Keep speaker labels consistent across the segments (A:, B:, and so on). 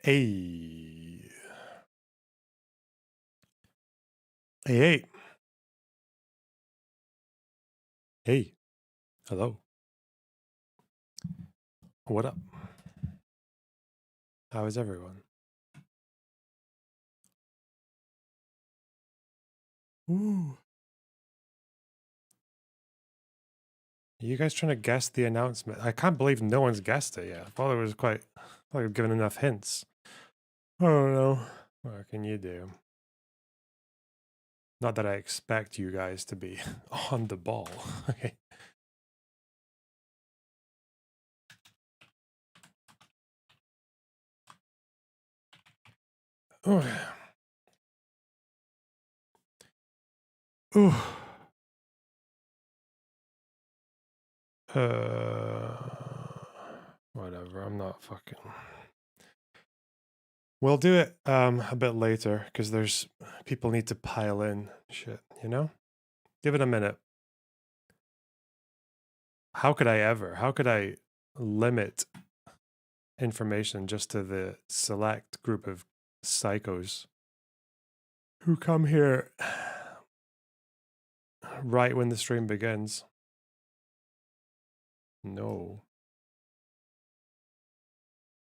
A: Hey. Hey, hey. Hey. Hello. What up? How is everyone? Ooh. Are you guys trying to guess the announcement? I can't believe no one's guessed it yet. I thought it was quite, I thought you were given enough hints. I don't know. What can you do? Not that I expect you guys to be on the ball. Okay. Oh, yeah. Ooh. Whatever. I'm not fucking. We'll do it a bit later because there's people need to pile in shit, you know? Give it a minute. How could I ever? How could I limit information just to the select group of psychos who come here right when the stream begins? No.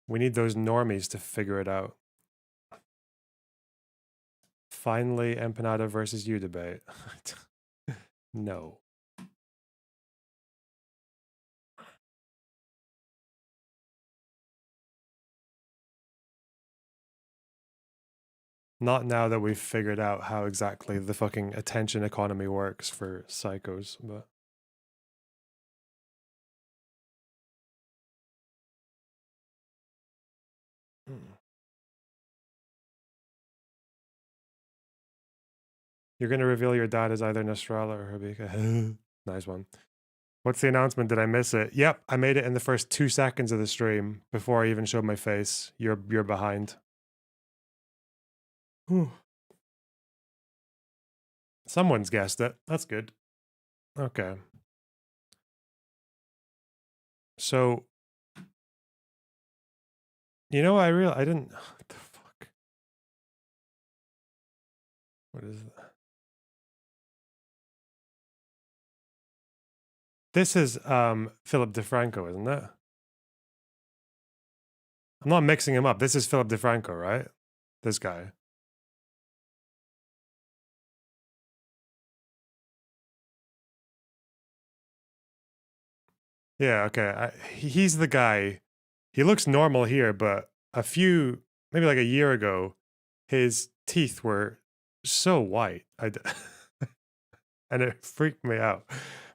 A: We need those normies to figure it out. Finally, Empanada versus you debate. No. Not now that we've figured out how exactly the fucking attention economy works for psychos, but. You're going to reveal your dad as either Nostrala or Habika. Nice one. What's the announcement? Did I miss it? Yep, I made it in the first 2 seconds of the stream before I even showed my face. You're behind. Whew. Someone's guessed it. That's good. Okay. So, you know, I didn't. What the fuck? What is it? This is Philip DeFranco, isn't it? I'm not mixing him up. This is Philip DeFranco, right? This guy. Yeah, okay. He's the guy. He looks normal here, but maybe like a year ago, his teeth were so white. And it freaked me out.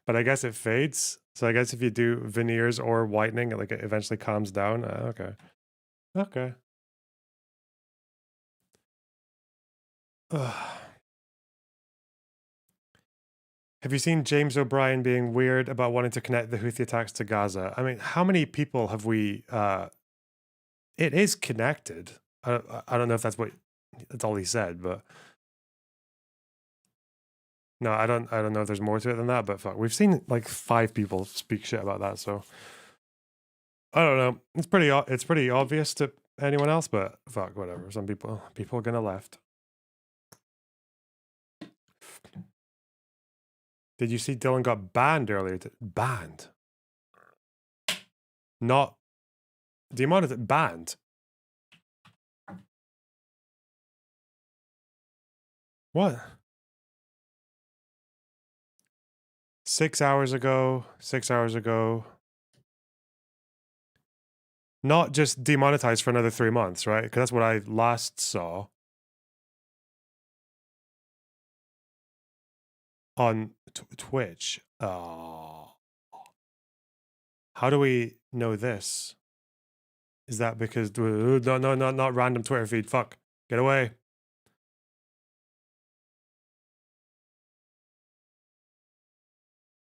A: But I guess it fades. So I guess if you do veneers or whitening, it eventually calms down. Okay. Okay. Ugh. Have you seen James O'Brien being weird about wanting to connect the Houthi attacks to Gaza? I mean, how many people have we? It is connected. I don't know if that's all he said, but no, I don't know if there's more to it than that. But fuck, we've seen like 5 people speak shit about that, so I don't know. It's pretty obvious to anyone else, but fuck, whatever. Some people are gonna left. Did you see Dylan got banned earlier? Banned? Not demonetized. Banned. What? 6 hours ago. 6 hours ago. Not just demonetized for another 3 months, right? Because that's what I last saw on Twitch. How do we know this? Is that because no, not random Twitter feed? Fuck, get away.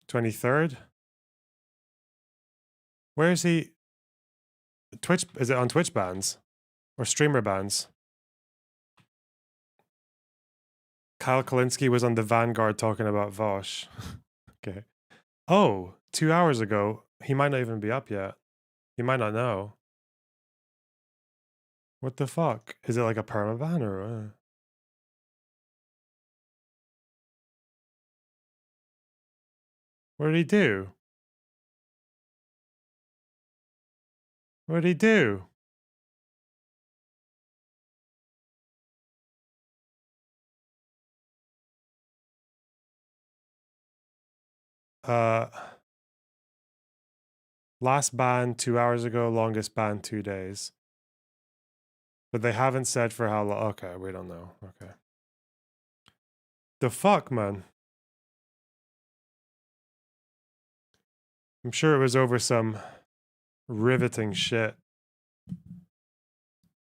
A: $23rd. Where is he? Twitch? Is it on Twitch bans or streamer bans? Kyle Kalinske was on the Vanguard talking about Vosh. Okay. Oh, 2 hours ago. He might not even be up yet. He might not know. What the fuck? Is it like a permaban or what did he do? What did he do? Uh, last ban 2 hours ago, longest ban 2 days. But they haven't said for how long. Okay, we don't know. Okay. The fuck, man? I'm sure it was over some riveting shit.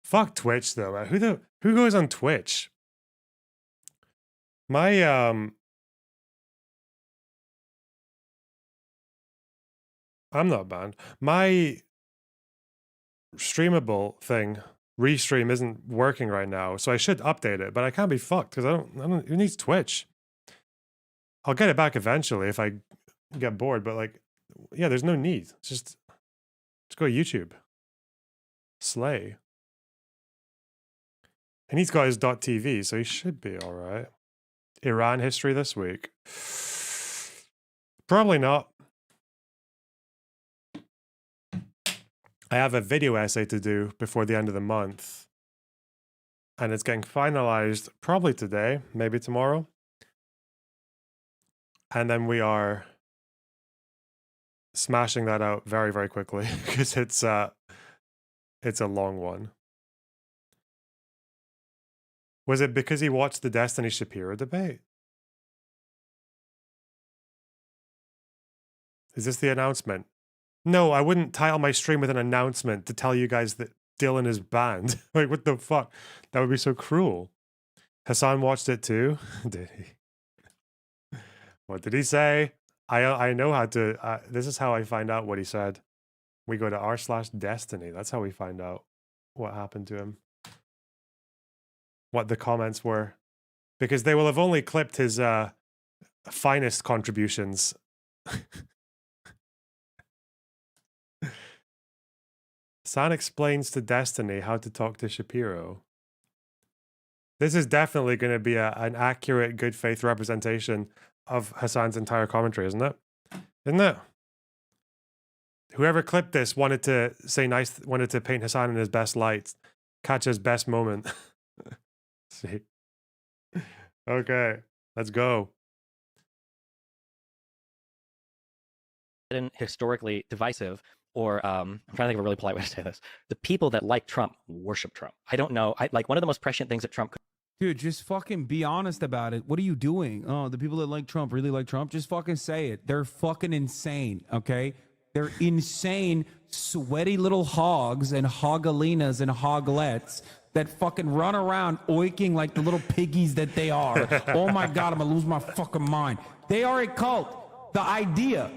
A: Fuck Twitch though, man. Who goes on Twitch? My I'm not banned. My streamable thing, restream, isn't working right now, so I should update it, but I can't be fucked because I don't who needs Twitch? I'll get it back eventually if I get bored, but like yeah, there's no need. It's just go to YouTube. Slay. And he's got his .tv, so he should be all right. Iran history this week. Probably not. I have a video essay to do before the end of the month. And it's getting finalized probably today, maybe tomorrow. And then we are smashing that out very, very quickly because it's a long one. Was it because he watched the Destiny Shapiro debate? Is this the announcement? No, I wouldn't title my stream with an announcement to tell you guys that Dylan is banned. Like, what the fuck? That would be so cruel. Hassan watched it too? Did he? What did he say? I know how to... this is how I find out what he said. We go to r/destiny. That's how we find out what happened to him. What the comments were. Because they will have only clipped his finest contributions. San explains to Destiny how to talk to Shapiro. This is definitely going to be an accurate, good faith representation of Hassan's entire commentary, isn't it? Isn't it? Whoever clipped this wanted to paint Hassan in his best light, catch his best moment. See. Okay, let's go.
B: Historically divisive, or I'm trying to think of a really polite way to say this. The people that like Trump worship Trump. I don't know. Like one of the most prescient things that Trump could.
C: Dude, just fucking be honest about it. What are you doing? Oh, the people that like Trump really like Trump? Just fucking say it. They're fucking insane, okay? They're insane, sweaty little hogs and hogalinas and hoglets that fucking run around oinking like the little piggies that they are. Oh my God, I'm gonna lose my fucking mind. They are a cult. The idea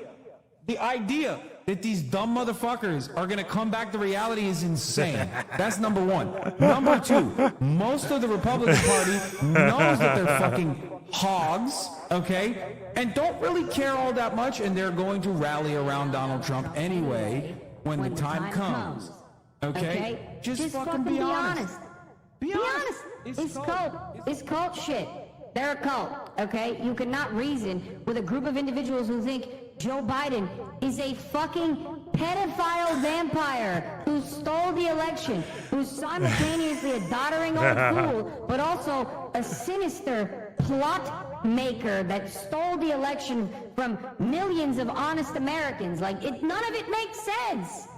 C: that these dumb motherfuckers are gonna come back to reality is insane. That's number one. Number two, most of the Republican Party knows that they're fucking hogs, okay? And don't really care all that much, and they're going to rally around Donald Trump anyway when the time comes. Okay? Just fucking be honest. Be honest.
D: It's cult. It's cult shit. They're a cult, okay? You cannot reason with a group of individuals who think Joe Biden is a fucking pedophile vampire who stole the election, who's simultaneously a doddering old fool, but also a sinister plot maker that stole the election from millions of honest Americans. Like, none of it makes sense.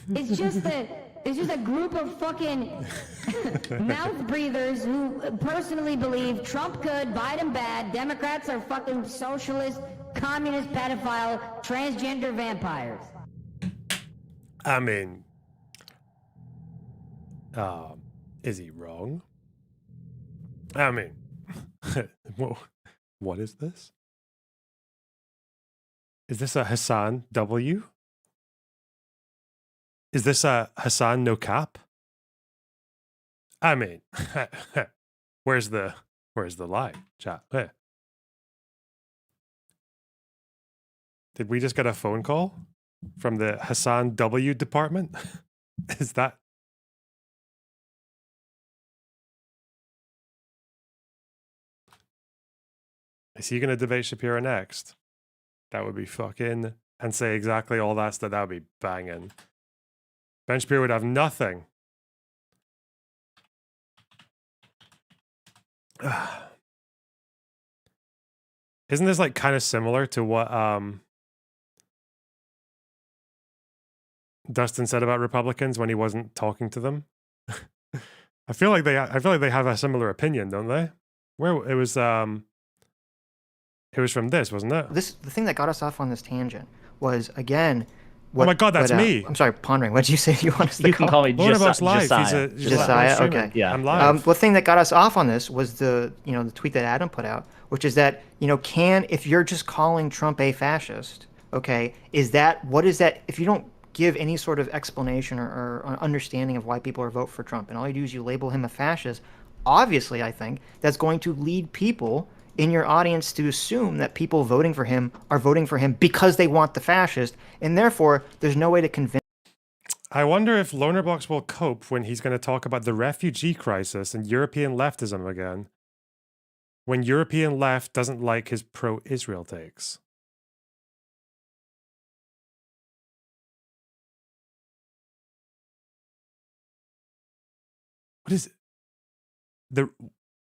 D: It's just a group of fucking mouth breathers who personally believe Trump good, Biden bad, Democrats are fucking socialist, communist, pedophile, transgender vampires.
A: I mean, is he wrong? I mean, what is this? Is this a Hassan W? Is this a Hassan no cap? I mean, where's the lie, chat? Hey. Did we just get a phone call from the Hassan W department? Is that Is he going to debate Shapiro next? That would be fucking... And say exactly all that stuff. That would be banging. Ben Shapiro would have nothing. Isn't this like kind of similar to what Dustin said about Republicans when he wasn't talking to them? I feel like they have a similar opinion, don't they? Where it was from this, wasn't it?
E: The thing that got us off on this tangent was, again,
A: oh my God, that's me.
E: I'm sorry, Pondering. What did you say you want us to
B: You can call me
A: Lonerbox live.
B: Josiah.
E: Josiah, okay.
B: Yeah.
A: I'm live.
E: The thing that got us off on this was the tweet that Adam put out, which is that, if you're just calling Trump a fascist, okay, what is that, if you don't give any sort of explanation or understanding of why people are voting for Trump, and all you do is you label him a fascist, obviously, I think, that's going to lead people in your audience to assume that people voting for him are voting for him because they want the fascist, and therefore, there's no way to convince.
A: I wonder if Lonerbox will cope when he's going to talk about the refugee crisis and European leftism again. When European left doesn't like his pro-Israel takes.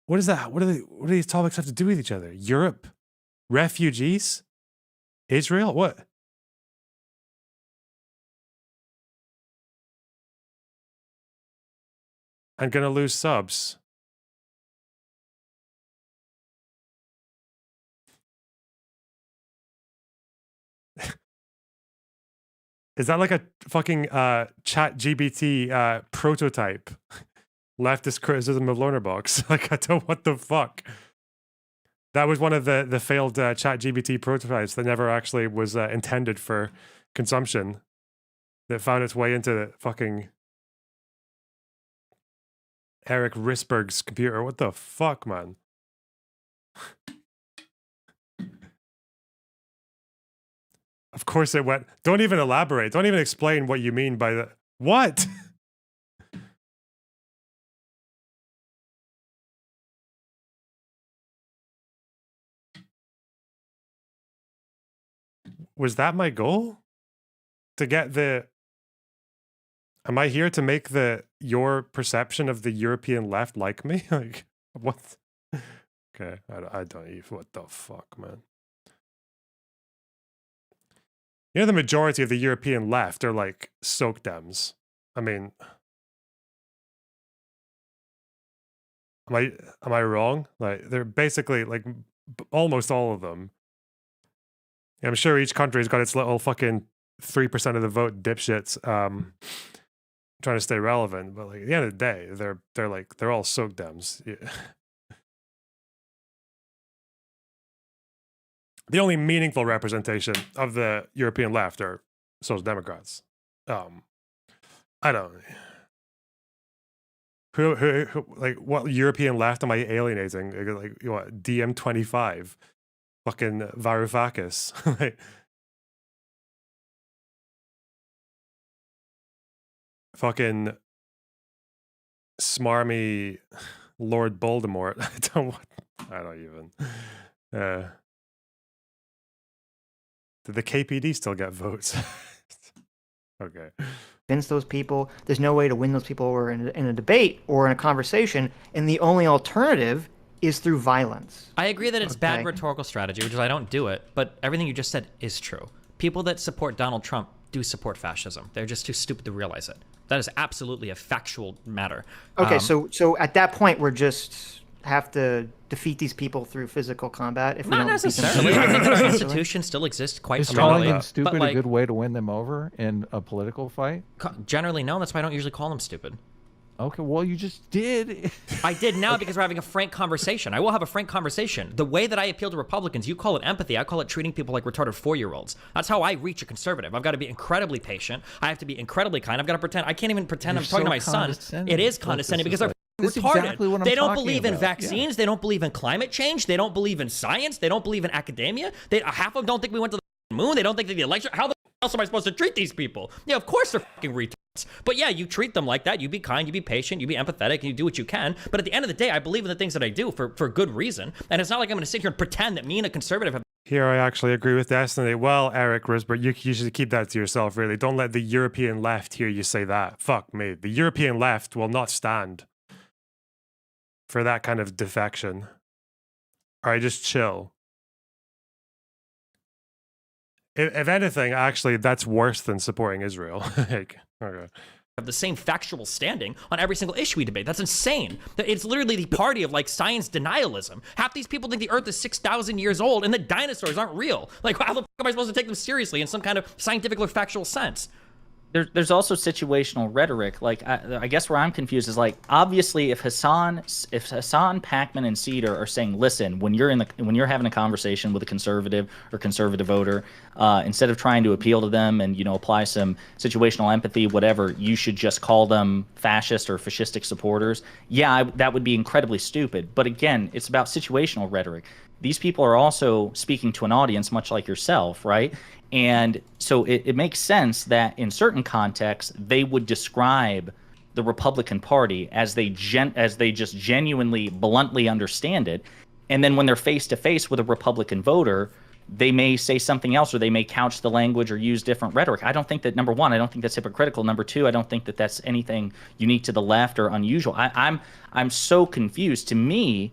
A: What is that? What do these topics have to do with each other? Europe, refugees, Israel, what? I'm gonna lose subs. Is that like a fucking chat GBT prototype? Leftist criticism of Lonerbox. Like, I don't, what the fuck? That was one of the failed chat GBT prototypes that never actually was intended for consumption. That found its way into the fucking Eric Risberg's computer. What the fuck, man? Of course it went. Don't even elaborate. Don't even explain what you mean by the... What? Was that my goal? To get the... Am I here to make your perception of the European left like me? Like, what? Okay, I don't even... What the fuck, man? You know, the majority of the European left are like soak Dems. I mean... Am I wrong? Like, they're basically like almost all of them. I'm sure each country's got its little fucking 3% of the vote dipshits trying to stay relevant, but like at the end of the day, they're all soak Dems. Yeah. The only meaningful representation of the European left are social democrats. I don't. Who like what European left am I alienating? Like what DM25, fucking Varoufakis, like fucking smarmy Lord Voldemort. I don't even. Did the KPD still get votes? Okay.
E: Convince those people. There's no way to win those people over in a debate or in a conversation, and the only alternative is through violence.
B: I agree that it's bad rhetorical strategy, which is I don't do it, but everything you just said is true. People that support Donald Trump do support fascism. They're just too stupid to realize it. That is absolutely a factual matter.
E: Okay, so at that point, we're just have to defeat these people through physical combat. If
B: not
E: we don't
B: necessarily. I think our institution still exists quite
F: Is
B: strongly.
F: calling them stupid
B: but, like,
F: a good way to win them over in a political fight?
B: Generally, no. That's why I don't usually call them stupid.
F: Okay, well, you just did.
B: I did now because we're having a frank conversation. I will have a frank conversation. The way that I appeal to Republicans, you call it empathy. I call it treating people like retarded 4-year-olds. That's how I reach a conservative. I've got to be incredibly patient. I have to be incredibly kind. I've got to pretend. I can't even pretend I'm talking to my son. It is condescending because they're retarded.
F: Exactly what I'm
B: they don't
F: talking
B: believe in
F: about.
B: vaccines.
F: Yeah.
B: They don't believe in climate change. They don't believe in science. They don't believe in academia. Half of them don't think we went to the moon. They don't think that the election. How the else am I supposed to treat these people? Yeah, of course they're fucking retards. But yeah, you treat them like that. You be kind, you be patient, you be empathetic, and you do what you can. But at the end of the day, I believe in the things that I do for good reason. And it's not like I'm going to sit here and pretend that me and a conservative have.
A: Here, I actually agree with Destiny. Well, Eric Risbert, you should keep that to yourself, really. Don't let the European left hear you say that. Fuck me. The European left will not stand for that kind of defection. All right, just chill. If anything, actually, that's worse than supporting Israel. Like, okay.
B: Have the same factual standing on every single issue we debate. That's insane. It's literally the party of like science denialism. Half these people think the Earth is 6,000 years old and the dinosaurs aren't real. Like, how the fuck am I supposed to take them seriously in some kind of scientific or factual sense?
G: There's also situational rhetoric. Like, I guess where I'm confused is like, obviously, if Hassan, Packman, and Cedar are saying, listen, when you're having a conversation with a conservative or conservative voter, instead of trying to appeal to them and apply some situational empathy, whatever, you should just call them fascist or fascistic supporters. Yeah, that would be incredibly stupid. But again, it's about situational rhetoric. These people are also speaking to an audience much like yourself, right? And so it makes sense that in certain contexts, they would describe the Republican Party as they just genuinely, bluntly understand it. And then when they're face to face with a Republican voter, they may say something else, or they may couch the language or use different rhetoric. I don't think that, number one, I don't think that's hypocritical. Number two, I don't think that that's anything unique to the left or unusual. I'm so confused. To me,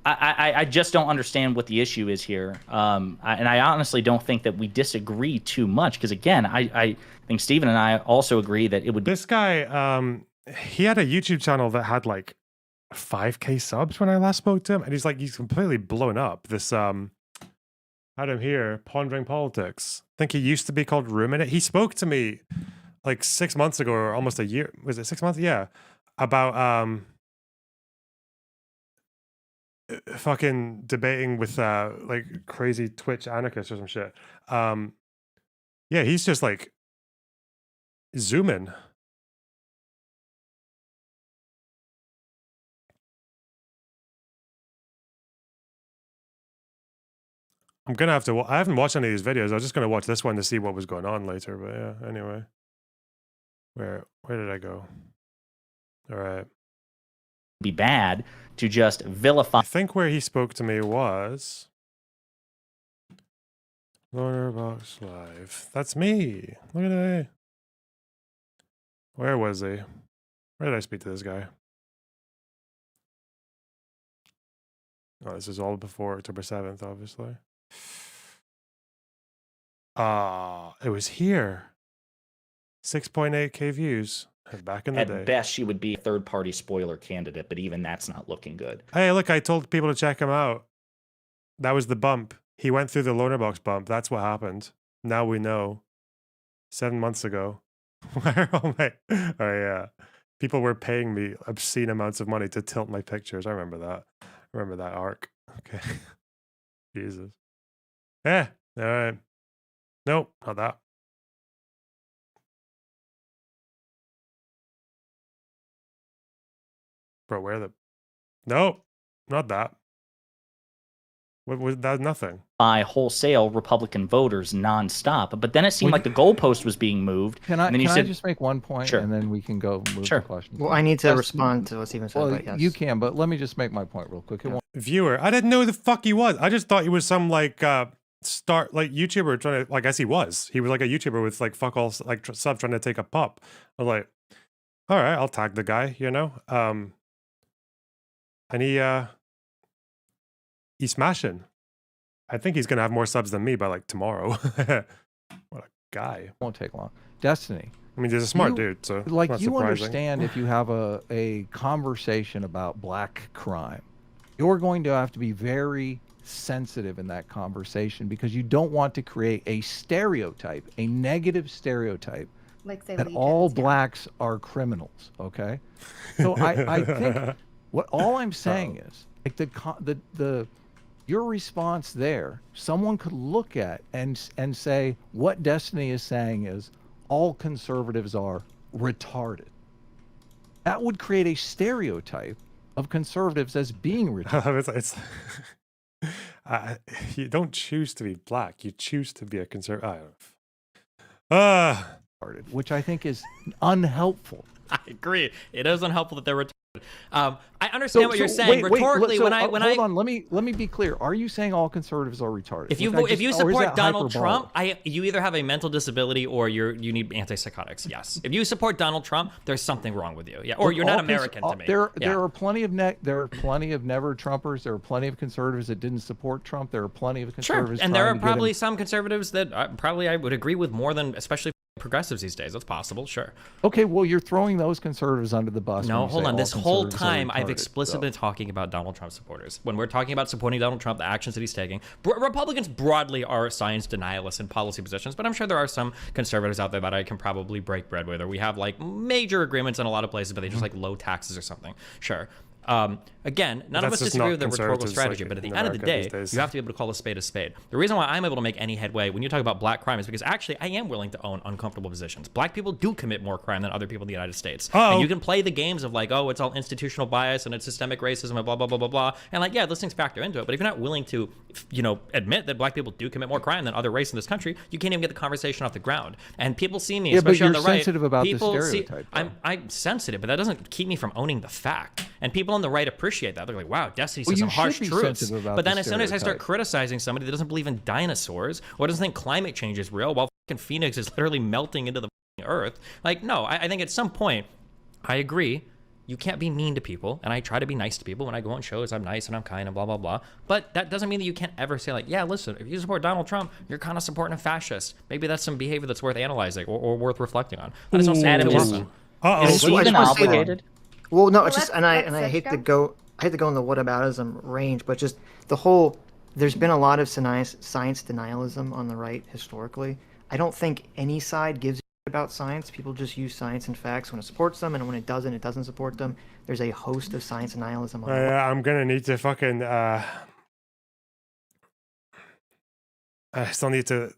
G: I just don't understand what the issue is here. And I honestly don't think that we disagree too much. Because again, I think Stephen and I also agree that it would.
A: This guy, he had a YouTube channel that had like 5K subs when I last spoke to him. And he's completely blown up. This, had him here, Pondering Politics. I think he used to be called Ruminate. He spoke to me like 6 months ago, or almost a year. Was it 6 months? Yeah. About, fucking debating with like crazy Twitch anarchists or some shit. Yeah, he's just like zooming. I'm gonna have to. I haven't watched any of these videos. I was just gonna watch this one to see what was going on later. But yeah, anyway, where did I go? All right.
G: Be bad to just vilify.
A: I think where he spoke to me was Loner Box Live. That's me. Look at that. Where was he? Where did I speak to this guy? Oh, this is all before October 7th, obviously. It was here. 6.8K views. Back in the day.
G: At best, she would be a third-party spoiler candidate, but even that's not looking good.
A: Hey, look, I told people to check him out. That was the bump. He went through the loner box bump. That's what happened. Now we know. 7 months ago. Oh yeah. People were paying me obscene amounts of money to tilt my pictures. I remember that. I remember that arc. Okay. Jesus. Yeah. All right. Nope, not that. Bro, where the... Nope, not that. What was that? Nothing.
G: By wholesale Republican voters nonstop. But then it seemed like the goalpost was being moved.
F: Can I
G: said,
F: just make one point,
G: sure,
F: and then we can go move
G: sure,
F: the question?
E: Well, I need to respond to what Stephen said.
F: Well,
E: but yes.
F: you can, but let me just make my point real quick.
A: Viewer, I didn't know who the fuck he was. I just thought he was some like YouTuber trying to, like, I guess he was like a YouTuber with like fuck all like sub trying to take a pup. I was like, all right, I'll tag the guy, and he's smashing. I think he's gonna have more subs than me by like tomorrow. What a guy.
F: Won't take long. Destiny.
A: I mean, he's a smart dude, so
F: like,
A: not
F: you
A: surprising.
F: understand if you have a conversation about black crime, you're going to have to be very sensitive in that conversation, because you don't want to create a stereotype, a negative stereotype,
H: like say
F: that all blacks are criminals. Okay, so I think what all I'm saying is like the your response there, someone could look at and say what Destiny is saying is all conservatives are retarded. That would create a stereotype of conservatives as being retarded.
A: You don't choose to be black. You choose to be a conservative. I don't know.
F: Which I think is unhelpful.
B: I agree. It is unhelpful that they're retarded. I understand what you're saying.
F: Wait,
B: Rhetorically, when I
F: hold on, let me be clear. Are you saying all conservatives are retarded?
B: if you support Donald Trump, you either have a mental disability or you need antipsychotics. Yes. If you support Donald Trump, there's something wrong with you. Yeah. Or you're not American to me.
F: There are plenty of never Trumpers. There are plenty of conservatives that didn't support Trump. There are plenty of conservatives.
B: Sure. And there are probably some conservatives that I would agree with more than especially progressives these days. That's possible. Sure.
F: Okay. Well, you're throwing those conservatives under the bus.
B: No, hold on. This whole time, I've explicitly been talking about Donald Trump supporters. When we're talking about supporting Donald Trump, the actions that he's taking, Republicans broadly are science denialists in policy positions, but I'm sure there are some conservatives out there that I can probably break bread with, or we have like major agreements in a lot of places, but they just like low taxes or something. Sure. Again, none of us disagree with the rhetorical strategy, but at the end of the day, you have to be able to call a spade a spade. The reason why I'm able to make any headway when you talk about black crime is because actually I am willing to own uncomfortable positions. Black people do commit more crime than other people in the United States. And you can play the games of like, oh, it's all institutional bias and it's systemic racism and blah, blah, blah, blah, blah. And like, yeah, those things factor into it. But if you're not willing to, admit that black people do commit more crime than other races in this country, you can't even get the conversation off the ground. And people see me, especially on the right.
F: But you're sensitive about the stereotype.
B: I'm sensitive, but that doesn't keep me from owning the fact. And people on the right appreciate that. They're like, wow, Destiny says some harsh truths. But then as soon as I start criticizing somebody that doesn't believe in dinosaurs or doesn't think climate change is real while fucking Phoenix is literally melting into the earth, like, no, I think at some point, I agree, you can't be mean to people. And I try to be nice to people when I go on shows. I'm nice and I'm kind and blah, blah, blah. But that doesn't mean that you can't ever say like, yeah, listen, if you support Donald Trump, you're kind of supporting a fascist. Maybe that's some behavior that's worth analyzing or worth reflecting on. I just don't say
G: Adam, is Stephen obligated?
E: Well, no, it's just, and I hate to go in the whataboutism range, but just the whole, there's been a lot of science denialism on the right historically. I don't think any side gives a shit about science. People just use science and facts when it supports them, and when it doesn't support them. There's a host of science denialism on the right.
A: I'm gonna need to fucking I still need to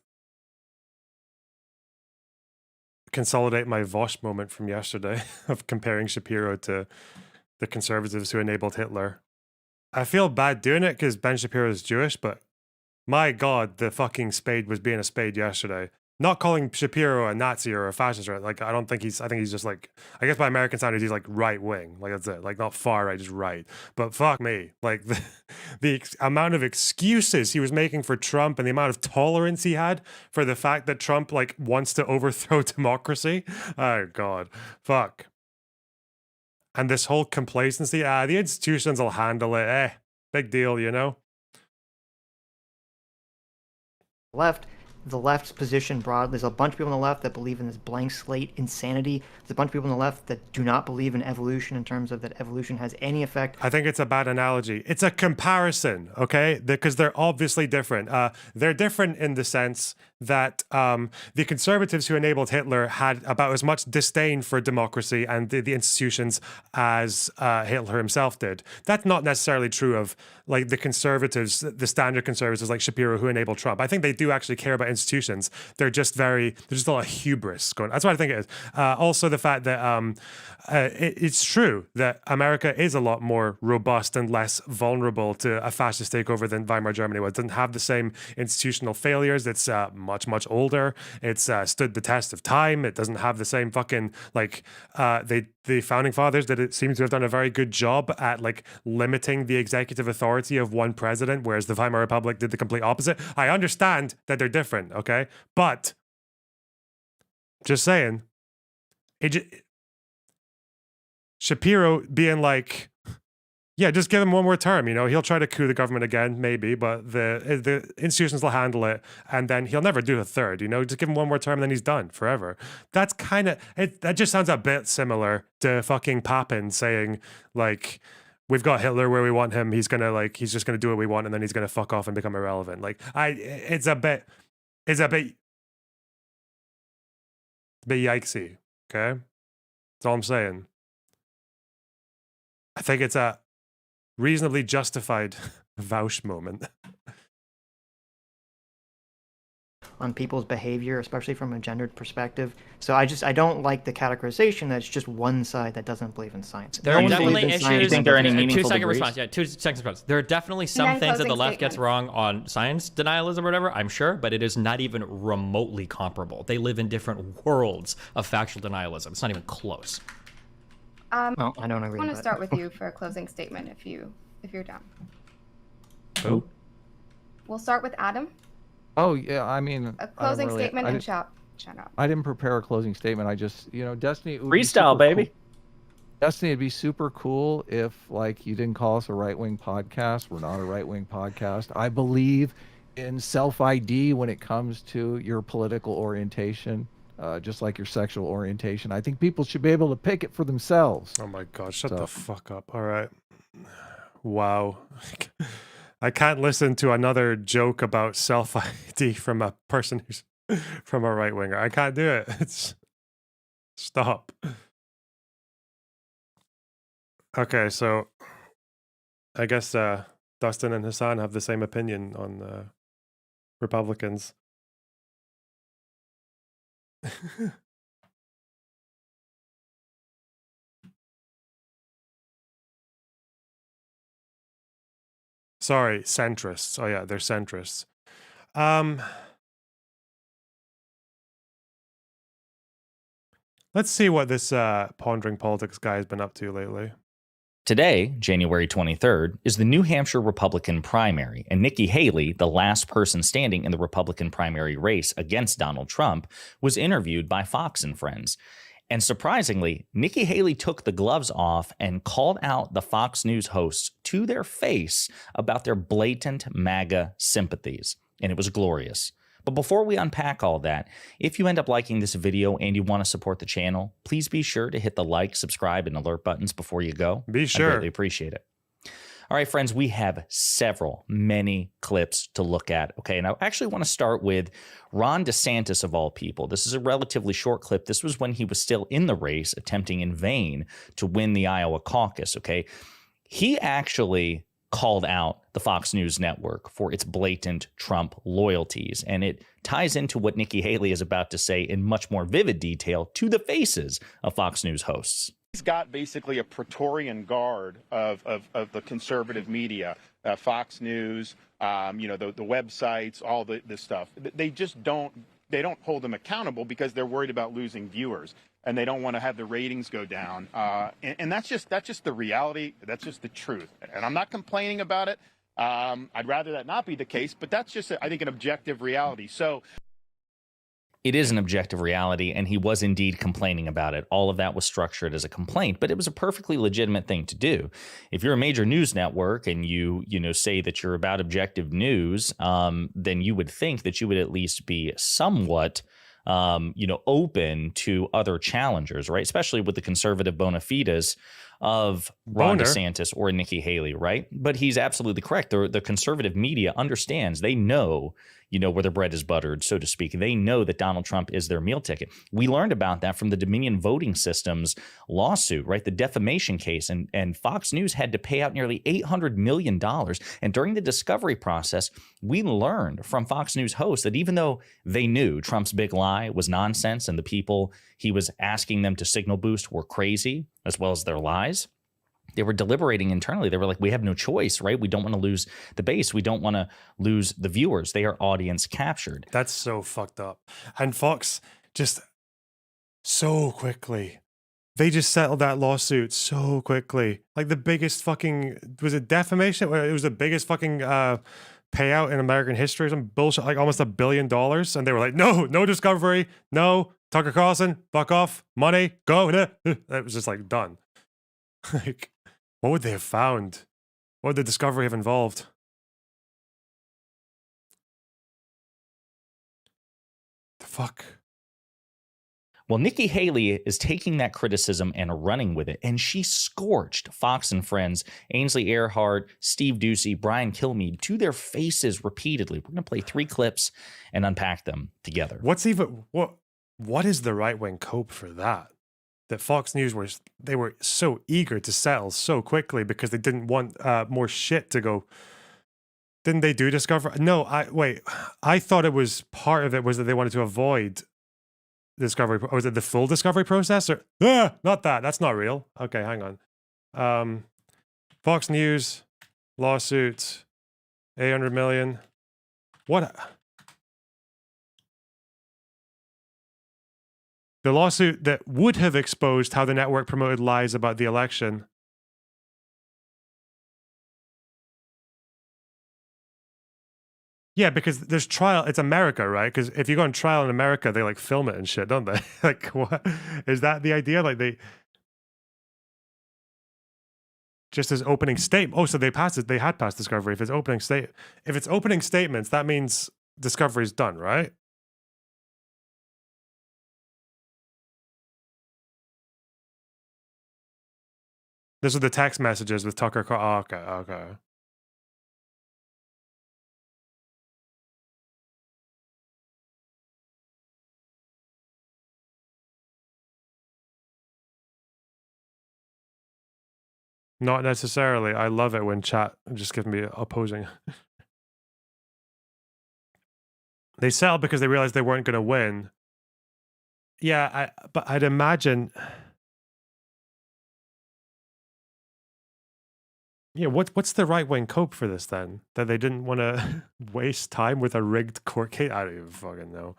A: consolidate my Vosh moment from yesterday of comparing Shapiro to the conservatives who enabled Hitler. I feel bad doing it because Ben Shapiro is Jewish, but my God, the fucking spade was being a spade yesterday. Not calling Shapiro a Nazi or a fascist, right? Like, I think he's just like, I guess by American standards, he's like right wing. Like, that's it. Like, not far right, just right. But fuck me. Like, the amount of excuses he was making for Trump and the amount of tolerance he had for the fact that Trump, like, wants to overthrow democracy. Oh, God. Fuck. And this whole complacency, the institutions will handle it. Big deal, you know?
E: The left's position broadly, there's a bunch of people on the left that believe in this blank slate insanity. There's a bunch of people on the left that do not believe in evolution in terms of that evolution has any effect.
A: I think it's a bad analogy. It's a comparison, okay? Because they're obviously different. They're different in the sense that the conservatives who enabled Hitler had about as much disdain for democracy and the institutions as Hitler himself did. That's not necessarily true of like the conservatives, the standard conservatives like Shapiro who enabled Trump. I think they do actually care about institutions. There's just a lot of hubris going. That's what I think it is. Also the fact that it's true that America is a lot more robust and less vulnerable to a fascist takeover than Weimar Germany was. It doesn't have the same institutional failures. It's much older. It's stood the test of time. It doesn't have the same fucking like the founding fathers that it seems to have done a very good job at like limiting the executive authority of one president, whereas the Weimar Republic did the complete opposite. I understand that they're different, okay, but just saying, Shapiro being like, yeah, just give him one more term. You know, he'll try to coup the government again, maybe, but the institutions will handle it, and then he'll never do a third. You know, just give him one more term, and then he's done forever. That's kind of it. That just sounds a bit similar to fucking Papin saying like, we've got Hitler where we want him. He's just gonna do what we want, and then he's gonna fuck off and become irrelevant. Like, it's a bit yikesy. Okay, that's all I'm saying. I think it's a reasonably justified Vouch moment.
E: on people's behavior, especially from a gendered perspective. So I don't like the categorization that it's just one side that doesn't believe in science.
B: There are
E: Anyone
B: definitely
E: believes in
B: issues.
E: science
G: You think there are any
E: doesn't-
G: meaningful
B: 2 second
G: degrees?
B: response. Yeah, 2 seconds response. There are definitely some
H: Nine
B: things that the
H: closing
B: left gets
H: statements.
B: wrong on science denialism or whatever, I'm sure, but it is not even remotely comparable. They live in different worlds of factual denialism. It's not even close.
E: Well, I don't
H: I
E: agree.
H: want to
E: but-
H: start with you for a closing statement if you're down.
B: Who?
H: We'll start with Adam.
F: Oh yeah, I mean,
H: A
F: I don't
H: closing
F: really-
H: statement
F: I
H: and
F: didn't-
H: shut up.
F: I didn't prepare a closing statement. I just, Destiny. It would be
G: Freestyle,
F: super
G: baby.
F: cool- Destiny, it'd be super cool if, like, you didn't call us a right-wing podcast. We're not a right-wing podcast. I believe in self-ID when it comes to your political orientation, just like your sexual orientation. I think people should be able to pick it for themselves.
A: Oh my god, shut
F: So-
A: the fuck up. All right. Wow. I can't listen to another joke about self-ID from a person who's from a right winger. I can't do it. It's stop. Okay, so I guess Dustin and Hassan have the same opinion on Republicans. Sorry, centrists. Oh yeah, they're centrists. Let's see what this pondering politics guy has been up to lately.
G: Today, January 23rd, is the New Hampshire Republican primary, and Nikki Haley, the last person standing in the Republican primary race against Donald Trump, was interviewed by Fox and Friends. And surprisingly, Nikki Haley took the gloves off and called out the Fox News hosts to their face about their blatant MAGA sympathies. And it was glorious. But before we unpack all that, if you end up liking this video and you want to support the channel, please be sure to hit the like, subscribe, and alert buttons before you go.
A: Be
G: I
A: sure.
G: greatly appreciate it. All right, friends, we have many clips to look at. Okay, and I actually want to start with Ron DeSantis, of all people. This is a relatively short clip. This was when he was still in the race, attempting in vain to win the Iowa caucus. Okay, he actually called out the Fox News network for its blatant Trump loyalties. And it ties into what Nikki Haley is about to say in much more vivid detail to the faces of Fox News hosts.
I: He's got basically a Praetorian guard of the conservative media, Fox News, the websites, all this stuff. They just don't hold them accountable because they're worried about losing viewers and they don't want to have the ratings go down. And that's just the reality. That's just the truth. And I'm not complaining about it. I'd rather that not be the case, but that's just, I think, an objective reality. So
G: It is an objective reality, and he was indeed complaining about it. All of that was structured as a complaint, but it was a perfectly legitimate thing to do. If you're a major news network and you say that you're about objective news, then you would think that you would at least be somewhat open to other challengers, right? Especially with the conservative bona fides of Ron
A: Boner.
G: DeSantis or Nikki Haley, right? But he's absolutely correct. The conservative media understands. They know, where the bread is buttered, so to speak. They know that Donald Trump is their meal ticket. We learned about that from the Dominion Voting Systems lawsuit, right? The defamation case. And Fox News had to pay out nearly $800 million. And during the discovery process, we learned from Fox News hosts that even though they knew Trump's big lie was nonsense and the people he was asking them to signal boost were crazy, as well as their lies, they were deliberating internally. They were like, we have no choice, right? We don't want to lose the base. We don't want to lose the viewers. They are audience captured.
A: That's so fucked up. And Fox just so quickly. They just settled that lawsuit so quickly. Like the biggest fucking, was it defamation? It was the biggest fucking payout in American history or some bullshit, like almost $1 billion. And they were like, no discovery. No, Tucker Carlson, fuck off, money, go. It was just like done. Like, what would they have found? What would the discovery have involved? The fuck?
G: Well, Nikki Haley is taking that criticism and running with it, and she scorched Fox and Friends, Ainsley Earhart, Steve Doocy, Brian Kilmeade to their faces repeatedly. We're going to play 3 clips and unpack them together.
A: What is the right wing cope for that? That Fox News were so eager to settle so quickly because they didn't want more shit to go Didn't they do discovery? No, wait. I thought it was part of it was that they wanted to avoid discovery. Was it the full discovery process? Or not that. That's not real. Okay, hang on. Fox News lawsuit, 800 million. What? The lawsuit that would have exposed how the network promoted lies about the election. Yeah, because there's trial. It's America, right? Because if you go on trial in America, they like film it and shit, don't they? Like, what is that the idea? Like they just as opening statement. Oh, so they passed it. They had passed discovery. If it's opening statements, that means discovery's done, right? Those are the text messages with Tucker. Oh, okay, okay. Not necessarily. I love it when chat just gives me opposing. They settled because they realized they weren't going to win. Yeah, but I'd imagine. Yeah, what's the right wing cope for this then? That they didn't want to waste time with a rigged court case? I don't even fucking know.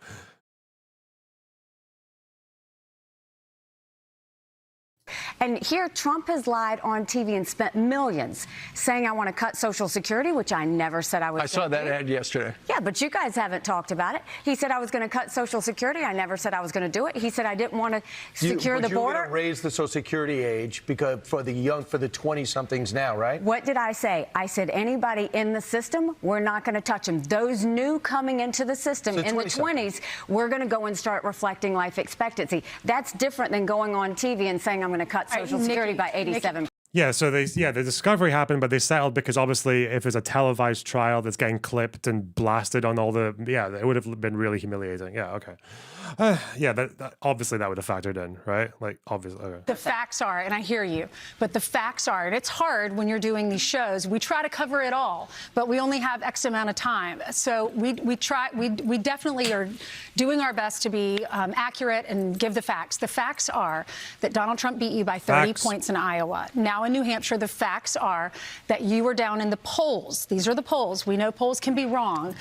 J: And here, Trump has lied on TV and spent millions saying, I want to cut Social Security, which I never said I was.
K: I saw that ad yesterday.
J: Yeah, but you guys haven't talked about it. He said I was going to cut Social Security. I never said I was going to do it. He said I didn't want to secure the border.
K: You're going to raise the Social Security age because for the 20-somethings now, right?
J: What did I say? I said anybody in the system, we're not going to touch them. Those new coming into the system in the 20s, we're going to go and start reflecting life expectancy. That's different than going on TV and saying I'm going to cut Social Security by 87%.
A: Yeah, so the discovery happened, but they settled because obviously if it's a televised trial that's getting clipped and blasted on all the, it would have been really humiliating. Yeah, okay. That obviously that would have factored in, right? Like, obviously. Okay.
L: The facts are, and I hear you, but the facts are, and it's hard when you're doing these shows. We try to cover it all, but we only have X amount of time. So we definitely are doing our best to be accurate and give the facts. The facts are that Donald Trump beat you by 30 points in Iowa. Now in New Hampshire, the facts are that you were down in the polls. These are the polls. We know polls can be wrong.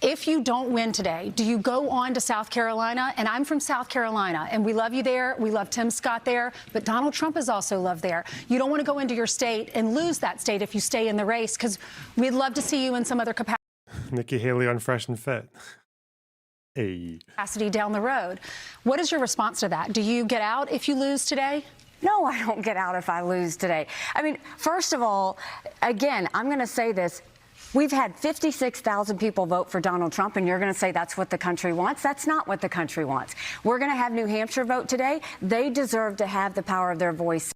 L: If you don't win today, do you go on to South Carolina? And I'm from South Carolina, and we love you there. We love Tim Scott there, but Donald Trump is also loved there. You don't want to go into your state and lose that state if you stay in the race, because we'd love to see you in some other capacity.
A: Nikki Haley on Fresh and Fit. Hey.
L: Capacity down the road. What is your response to that? Do you get out if you lose today?
J: No, I don't get out if I lose today. I mean, first of all, again, I'm going to say this. We've had 56,000 people vote for Donald Trump, and you're going to say that's what the country wants? That's not what the country wants. We're going to have New Hampshire vote today. They deserve to have the power of their voice.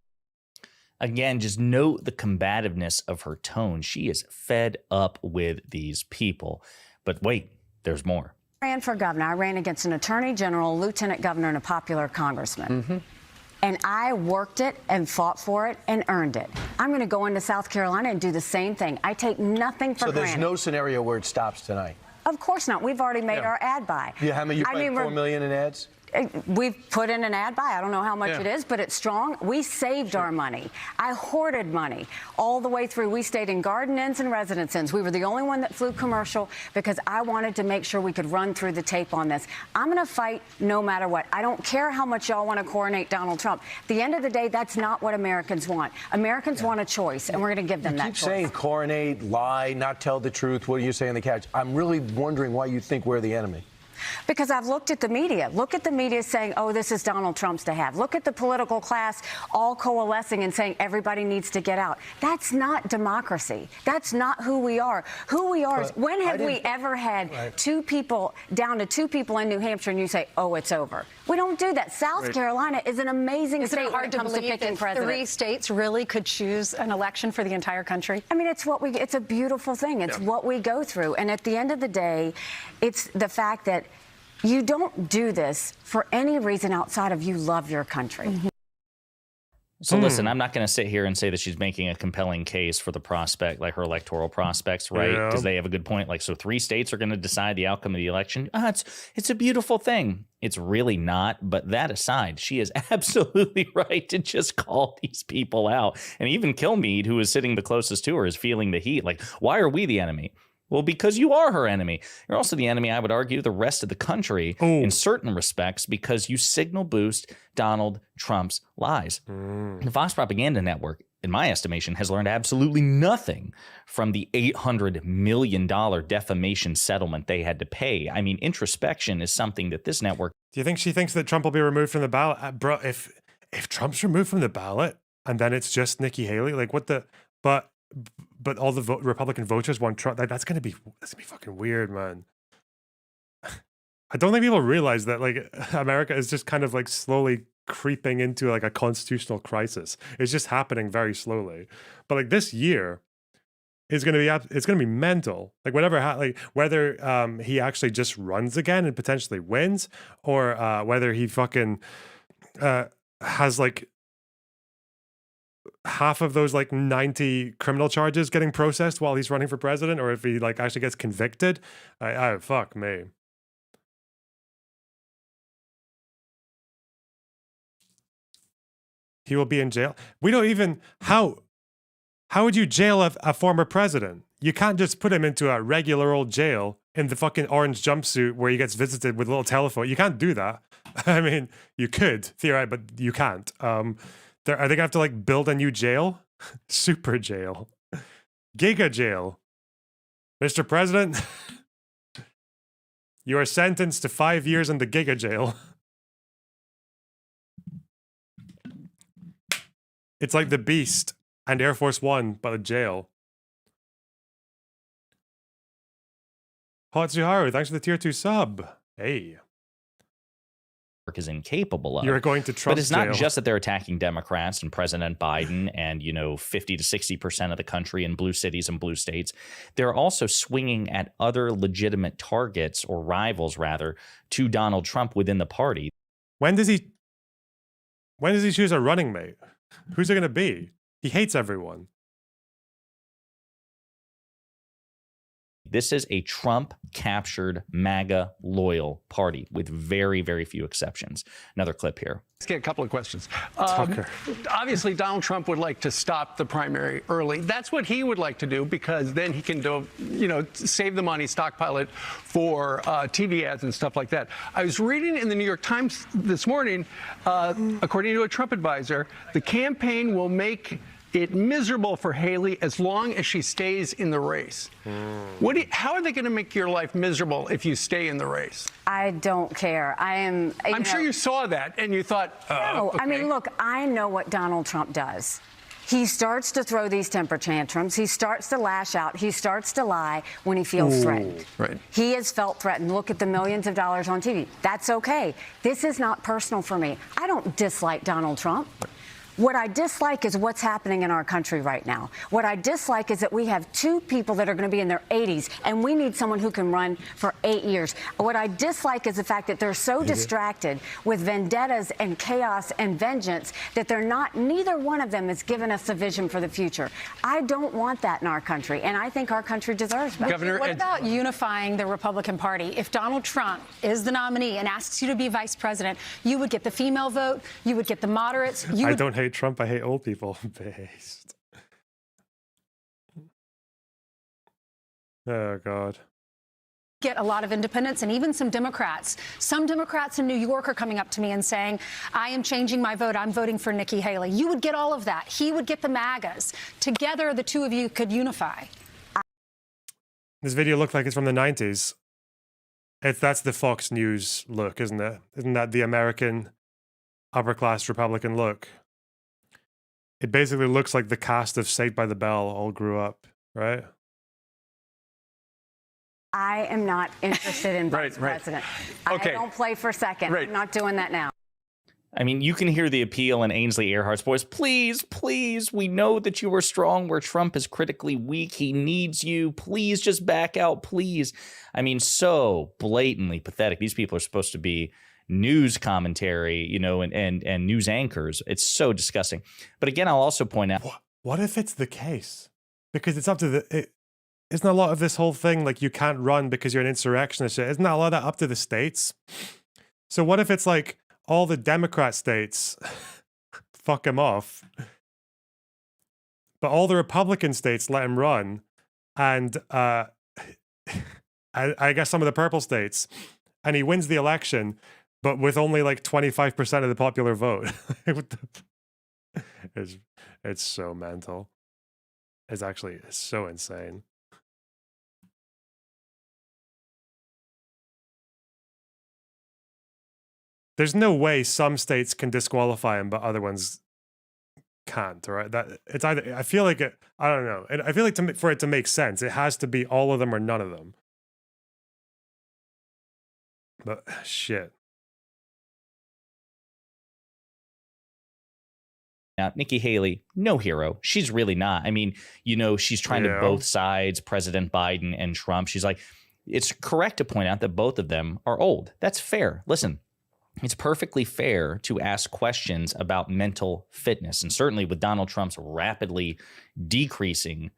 G: Again, just note the combativeness of her tone. She is fed up with these people. But wait, there's more.
J: I ran for governor. I ran against an attorney general, lieutenant governor, and a popular congressman. Mm-hmm. And I worked it and fought for it and earned it. I'm going to go into South Carolina and do the same thing. I take nothing for granted.
K: So there's no scenario where it stops tonight?
J: Of course not. We've already made our ad buy.
K: Yeah, how many? You paid $4 million in ads?
J: We've put in an ad buy. I don't know how much it is, but it's strong. We saved our money. I hoarded money all the way through. We stayed in garden inns and residence inns. We were the only one that flew commercial because I wanted to make sure we could run through the tape on this. I'm going to fight no matter what. I don't care how much y'all want to coronate Donald Trump. At the end of the day, that's not what Americans want. Americans want a choice, and we're going to give them that choice.
K: You keep saying coronate, lie, not tell the truth. What are you saying in the couch? I'm really wondering why you think we're the enemy.
J: Because I've looked at the media. Look at the media saying, oh, this is Donald Trump's to have. Look at the political class all coalescing and saying everybody needs to get out. That's not democracy. That's not who we are. Who we are is, when have we ever had down to two people in New Hampshire and you say, oh, it's over? We don't do that. South Carolina is an amazing state when it comes to picking presidents.
L: 3 states really could choose an election for the entire country?
J: I mean, it's a beautiful thing. It's what we go through. And at the end of the day, it's the fact that you don't do this for any reason outside of you love your country. Mm-hmm.
G: So listen, I'm not going to sit here and say that she's making a compelling case for the prospect, like her electoral prospects, right?
A: Yeah.
G: Because they have a good point. Like, so 3 states are going to decide the outcome of the election. It's a beautiful thing. It's really not. But that aside, she is absolutely right to just call these people out. And even Kilmeade, who is sitting the closest to her, is feeling the heat. Like, why are we the enemy? Well, because you are her enemy. You're also the enemy, I would argue, the rest of the country in certain respects, because you signal boost Donald Trump's lies. The Fox Propaganda Network, in my estimation, has learned absolutely nothing from the $800 million defamation settlement they had to pay. I mean, introspection is something that this network...
A: Do you think she thinks that Trump will be removed from the ballot? Bro, if Trump's removed from the ballot and then it's just Nikki Haley, like what the... But all the Republican voters want Trump. That's gonna be fucking weird, man. I don't think people realize that like America is just kind of like slowly creeping into like a constitutional crisis. It's just happening very slowly. But like this year is gonna be it's gonna be mental. Like whether he actually just runs again and potentially wins, or whether he fucking has like half of those like 90 criminal charges getting processed while he's running for president, or if he like actually gets convicted. Fuck me. He will be in jail. We don't even how would you jail a former president? You can't just put him into a regular old jail in the fucking orange jumpsuit where he gets visited with a little telephone. You can't do that. I mean, you could theoretically, but you can't. Are they gonna have to like build a new jail? Super jail. Giga jail. Mr. President, you are sentenced to 5 years in the Giga jail. It's like the Beast and Air Force One, but a jail. Hatsuharu, thanks for the tier 2 sub. Hey.
G: Is incapable of.
A: You're going to Trump's
G: But it's not
A: jail.
G: just that they're attacking Democrats and President Biden and, 50 to 60% of the country in blue cities and blue states. They're also swinging at other legitimate targets, or rivals rather, to Donald Trump within the party.
A: When does he choose a running mate? Who's it going to be? He hates everyone.
G: This is a Trump-captured, MAGA-loyal party with very, very few exceptions. Another clip here.
M: Let's get a couple of questions.
A: Tucker.
M: Obviously, Donald Trump would like to stop the primary early. That's what he would like to do, because then he can save the money, stockpile it for TV ads and stuff like that. I was reading in the New York Times this morning, according to a Trump advisor, the campaign will make it miserable for Haley as long as she stays in the race. How are they going to make your life miserable if you stay in the race?
J: I don't care. I'm
M: sure you saw that and you thought,
J: no,
M: okay.
J: I mean, look, I know what Donald Trump does. He starts to throw these temper tantrums. He starts to lash out. He starts to lie when he feels threatened.
M: Right.
J: He has felt threatened. Look at the millions of dollars on TV. That's okay. This is not personal for me. I don't dislike Donald Trump. What I dislike is what's happening in our country right now. What I dislike is that we have 2 people that are going to be in their 80s, and we need someone who can run for 8 years. What I dislike is the fact that they're so distracted with vendettas and chaos and vengeance that neither one of them has given us a vision for the future. I don't want that in our country, and I think our country deserves better.
M: Governor,
L: what about unifying the Republican Party? If Donald Trump is the nominee and asks you to be vice president, you would get the female vote, you would get the moderates.
A: I don't hate Trump, I hate old people. Based. Oh, God.
L: Get a lot of independents and even some Democrats. Some Democrats in New York are coming up to me and saying, I am changing my vote. I'm voting for Nikki Haley. You would get all of that. He would get the MAGAs. Together, the 2 of you could unify.
A: This video looked like it's from the 90s. That's the Fox News look, isn't it? Isn't that the American upper-class Republican look? It basically looks like the cast of Saved by the Bell all grew up, right?
J: I am not interested in vice
M: Right.
J: president.
M: Okay.
J: I don't play for second.
M: Right.
J: I'm not doing that now.
G: I mean, you can hear the appeal in Ainsley Earhart's voice. Please, please, we know that you are strong where Trump is critically weak. He needs you. Please just back out, please. I mean, so blatantly pathetic. These people are supposed to be news commentary, you know, and news anchors. It's so disgusting. But again, I'll also point out,
A: what if it's the case? Because it's up to isn't a lot of this whole thing like you can't run because you're an insurrectionist? Isn't that a lot of that up to the states? So what if it's like all the Democrat states fuck him off, but all the Republican states let him run, and I guess some of the purple states, and he wins the election, but with only like 25% of the popular vote. It's so mental. It's so insane. There's no way some states can disqualify him, but other ones can't, right? That it's either, I feel like I don't know. I feel like for it to make sense, it has to be all of them or none of them. But shit.
G: now, Nikki Haley, no hero. She's really not. I mean, you know, she's trying to both sides, President Biden and Trump. She's like, it's correct to point out that both of them are old. That's fair. Listen, it's perfectly fair to ask questions about mental fitness. And certainly with Donald Trump's rapidly decreasing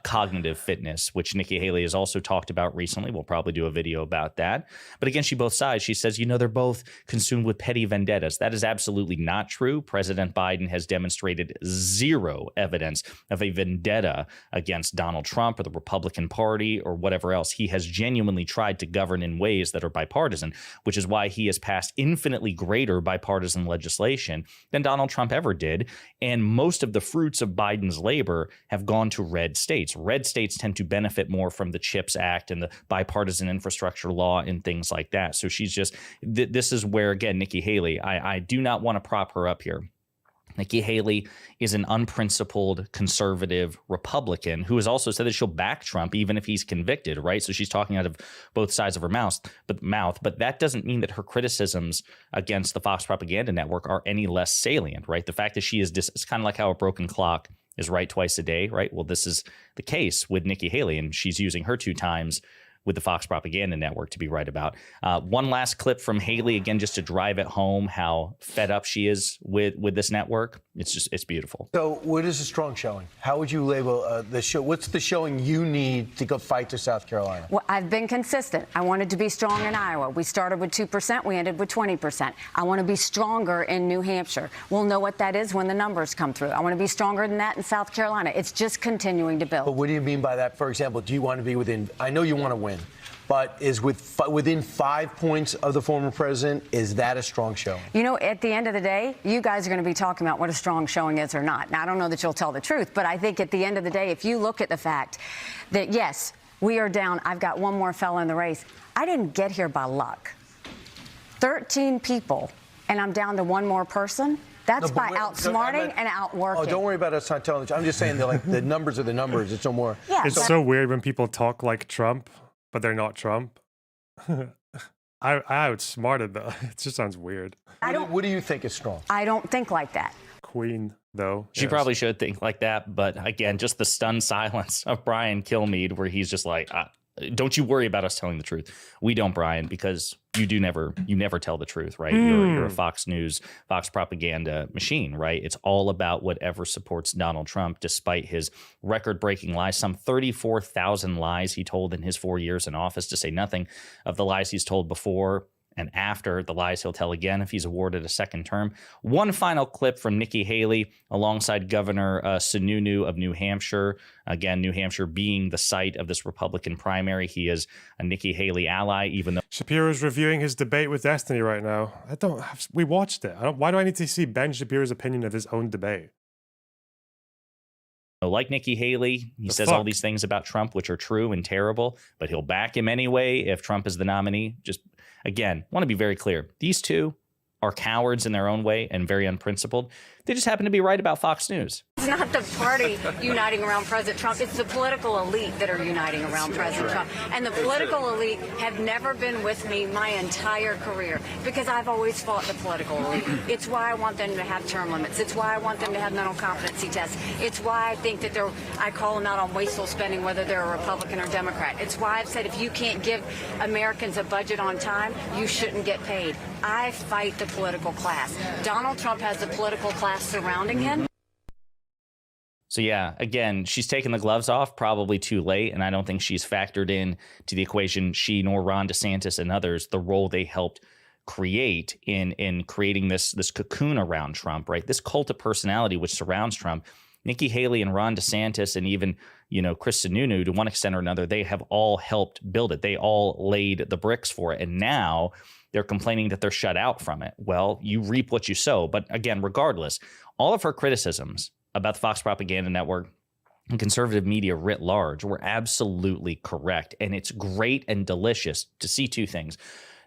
G: cognitive fitness, which Nikki Haley has also talked about recently. We'll probably do a video about that. But again, both sides, she says, you know, they're both consumed with petty vendettas. That is absolutely not true. President Biden has demonstrated zero evidence of a vendetta against Donald Trump or the Republican Party or whatever else. He has genuinely tried to govern in ways that are bipartisan, which is why he has passed infinitely greater bipartisan legislation than Donald Trump ever did. And most of the fruits of Biden's labor have gone to red states. Red states tend to benefit more from the CHIPS Act and the bipartisan infrastructure law and things like that. So she's just, this is where, again, Nikki Haley, I do not want to prop her up here. Nikki Haley is an unprincipled conservative Republican who has also said that she'll back Trump even if he's convicted, right? So she's talking out of both sides of her mouth, but that doesn't mean that her criticisms against the Fox propaganda network are any less salient, right? The fact that she is it's kind of like how a broken clock is right twice a day, right? Well, this is the case with Nikki Haley, and she's using her 2 times with the Fox propaganda network to be right about. One last clip from Haley, again, just to drive it home how fed up she is with this network. It's beautiful.
K: So what is a strong showing? How would you label the show? What's the showing you need to go fight to South Carolina?
J: Well, I've been consistent. I wanted to be strong in Iowa. We started with 2%. We ended with 20%. I want to be stronger in New Hampshire. We'll know what that is when the numbers come through. I want to be stronger than that in South Carolina. It's just continuing to build.
K: But what do you mean by that? For example, do you want to be within, I know you want to win, but is within 5 points of the former president, is that a strong showing?
J: You know, at the end of the day, you guys are going to be talking about what a strong showing is or not. Now, I don't know that you'll tell the truth, but I think at the end of the day, if you look at the fact that, yes, we are down, I've got one more fella in the race. I didn't get here by luck. 13 people, and I'm down to one more person. That's by outsmarting and outworking.
K: Oh, don't worry about us not telling the truth. I'm just saying that, like, the numbers are the numbers. It's no more.
J: Yeah,
A: it's so weird when people talk like Trump, but they're not Trump. I outsmarted though. It just sounds weird.
K: What do you think is strong?
J: I don't think like that.
A: Queen, though.
G: She probably should think like that. But again, just the stunned silence of Brian Kilmeade, where he's just like, don't you worry about us telling the truth. We don't, Brian, because you never tell the truth, right? You're a Fox News, Fox propaganda machine, right? It's all about whatever supports Donald Trump, despite his record-breaking lies, some 34,000 lies he told in his 4 years in office, to say nothing of the lies he's told before and after, the lies he'll tell again if he's awarded a second term. One final clip from Nikki Haley alongside Governor Sununu of New Hampshire. Again, New Hampshire being the site of this Republican primary. He is a Nikki Haley ally, even though
A: Shapiro's reviewing his debate with Destiny right now. We watched it. Why do I need to see Ben Shapiro's opinion of his own debate?
G: like Nikki Haley, he says all these things about Trump, which are true and terrible, but he'll back him anyway if Trump is the nominee. Just, again, want to be very clear. These two are cowards in their own way and very unprincipled. They just happen to be right about Fox News.
J: It's not the party uniting around President Trump. It's the political elite that are uniting around President Trump. And the political elite have never been with me my entire career because I've always fought the political elite. It's why I want them to have term limits. It's why I want them to have mental competency tests. It's why I think that I call them out on wasteful spending, whether they're a Republican or Democrat. It's why I've said if you can't give Americans a budget on time, you shouldn't get paid. I fight the political class. Donald Trump has the political class surrounding him.
G: So yeah, again, she's taken the gloves off probably too late, and I don't think she's factored in to the equation, she nor Ron DeSantis and others, the role they helped create in creating this cocoon around Trump, right? This cult of personality which surrounds Trump. Nikki Haley and Ron DeSantis and even, Chris Sununu, to one extent or another, they have all helped build it. They all laid the bricks for it. And now they're complaining that they're shut out from it. Well, you reap what you sow. But again, regardless, all of her criticisms about the Fox Propaganda Network and conservative media writ large were absolutely correct. And it's great and delicious to see two things.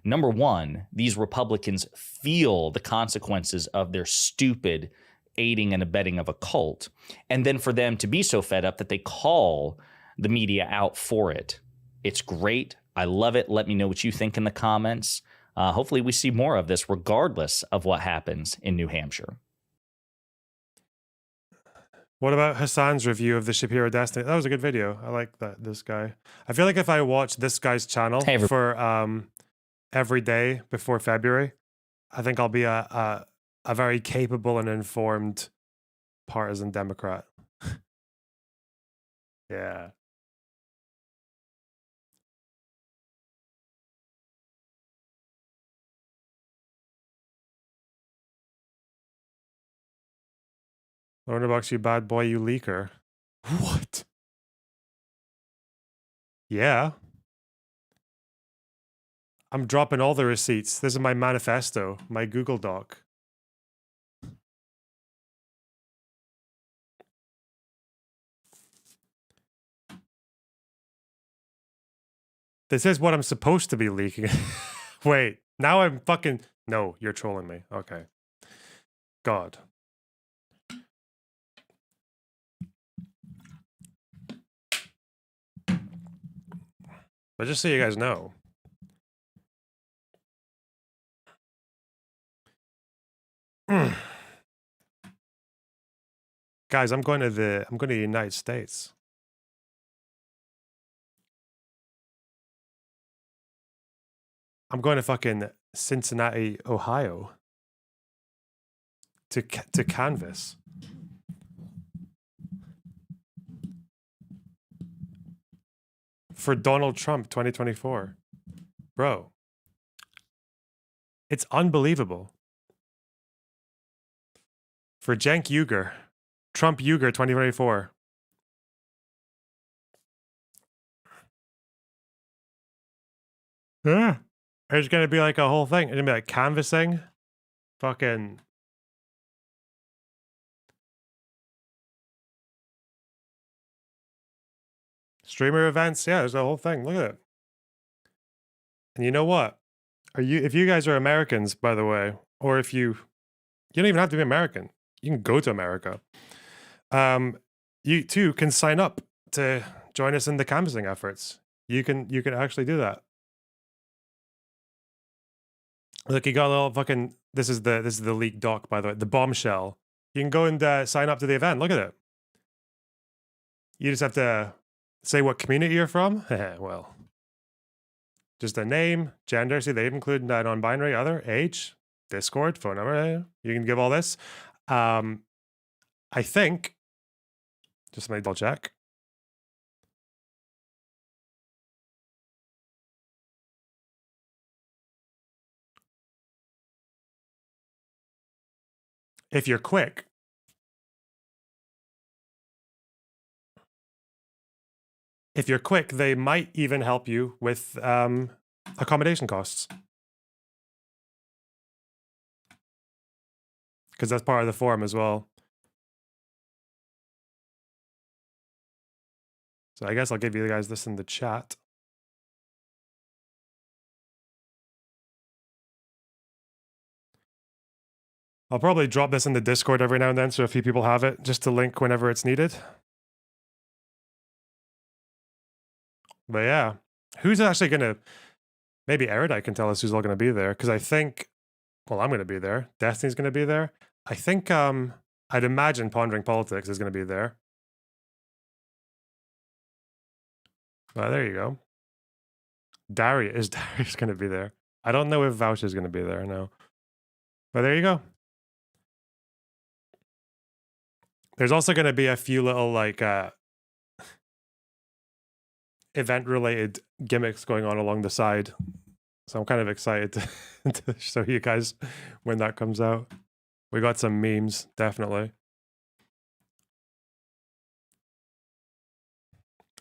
G: Number one, these Republicans feel the consequences of their stupid aiding and abetting of a cult. And then for them to be so fed up that they call the media out for it. It's great. I love it. Let me know what you think in the comments. Hopefully we see more of this regardless of what happens in New Hampshire.
A: What about Hassan's review of the Shapiro Destiny? That was a good video. I like this guy. I feel like if I watch this guy's channel for every day before February, I think I'll be a very capable and informed partisan Democrat. Yeah. $100 you bad boy, you leaker. What? Yeah. I'm dropping all the receipts. This is my manifesto, my Google Doc. This is what I'm supposed to be leaking. Wait, now I'm fucking... No, you're trolling me. Okay. God. But just so you guys know. Guys, I'm going to the United States. I'm going to fucking Cincinnati, Ohio. To canvass. For Donald Trump 2024. Bro. It's unbelievable. For Cenk Uygur. Trump Uygur 2024. Yeah. There's going to be like a whole thing. It's going to be like canvassing. Fucking... Streamer events. Yeah, there's a whole thing. Look at it. And you know what? If you guys are Americans, by the way, or if you don't even have to be American. You can go to America. You too can sign up to join us in the canvassing efforts. You can actually do that. Look, you got a little fucking... This is the leaked doc, by the way. The bombshell. You can go and sign up to the event. Look at it. You just have to say what community you're from. Well, just a name, gender. See, they include non-binary, other, age, Discord, phone number. You can give all this. I think, just let me double check. If you're quick, they might even help you with accommodation costs. Because that's part of the form as well. So I guess I'll give you guys this in the chat. I'll probably drop this in the Discord every now and then so a few people have it, just to link whenever it's needed. But yeah, who's actually going to... Maybe Erudite can tell us who's all going to be there, because I think... Well, I'm going to be there. Destiny's going to be there. I think, I'd imagine Pondering Politics is going to be there. Well, there you go. Darius going to be there. I don't know if Vouch is going to be there, no. But there you go. There's also going to be a few little, like, event-related gimmicks going on along the side. So I'm kind of excited to show you guys when that comes out. We got some memes, definitely.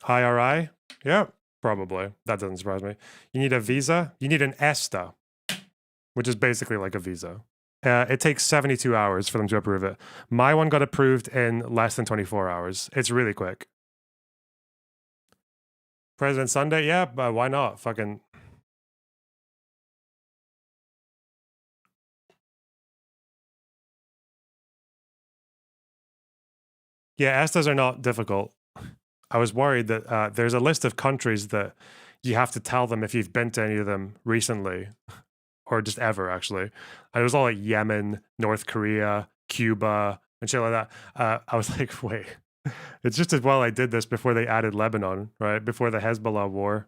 A: IRI? Yeah, probably. That doesn't surprise me. You need a visa? You need an ESTA, which is basically like a visa. It takes 72 hours for them to approve it. My one got approved in less than 24 hours. It's really quick. President Sunday? Yeah, but why not? Fucking... Yeah, ESTAs are not difficult. I was worried that there's a list of countries that you have to tell them if you've been to any of them recently, or just ever, actually. And it was all like Yemen, North Korea, Cuba, and shit like that. I was like, wait, it's just as well I did this before they added Lebanon, right? Before the Hezbollah war.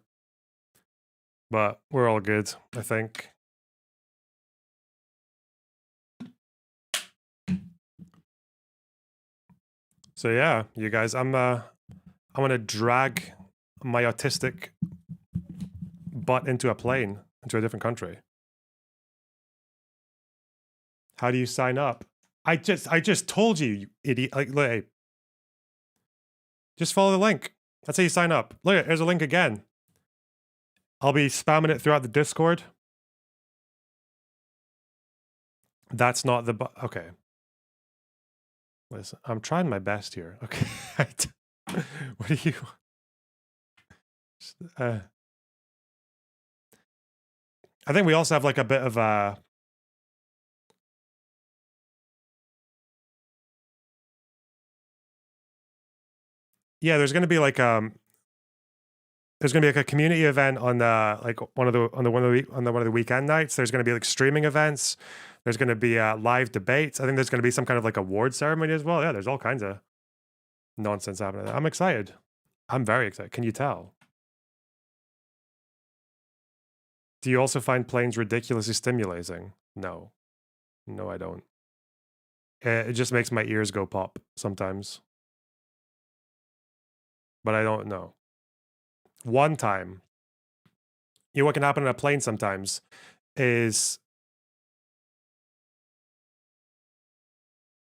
A: But we're all good, I think. So yeah, you guys, I'm gonna drag my autistic butt into a plane, into a different country. How do you sign up? I just told you, you idiot. Like, hey, just follow the link. That's how you sign up. Look, there's a link again. I'll be spamming it throughout the Discord. That's not the okay. Listen, I'm trying my best here. Okay. What do you... I think we also have like a bit of a... Yeah, there's going to be like there's going to be like a community event on the like one of the weekend nights. There's going to be like streaming events. There's going to be live debates. I think there's going to be some kind of like award ceremony as well. Yeah, there's all kinds of nonsense happening. I'm excited. I'm very excited. Can you tell? Do you also find planes ridiculously stimulating? No. No, I don't. It just makes my ears go pop sometimes. But I don't know. One time, you know what can happen on a plane sometimes is...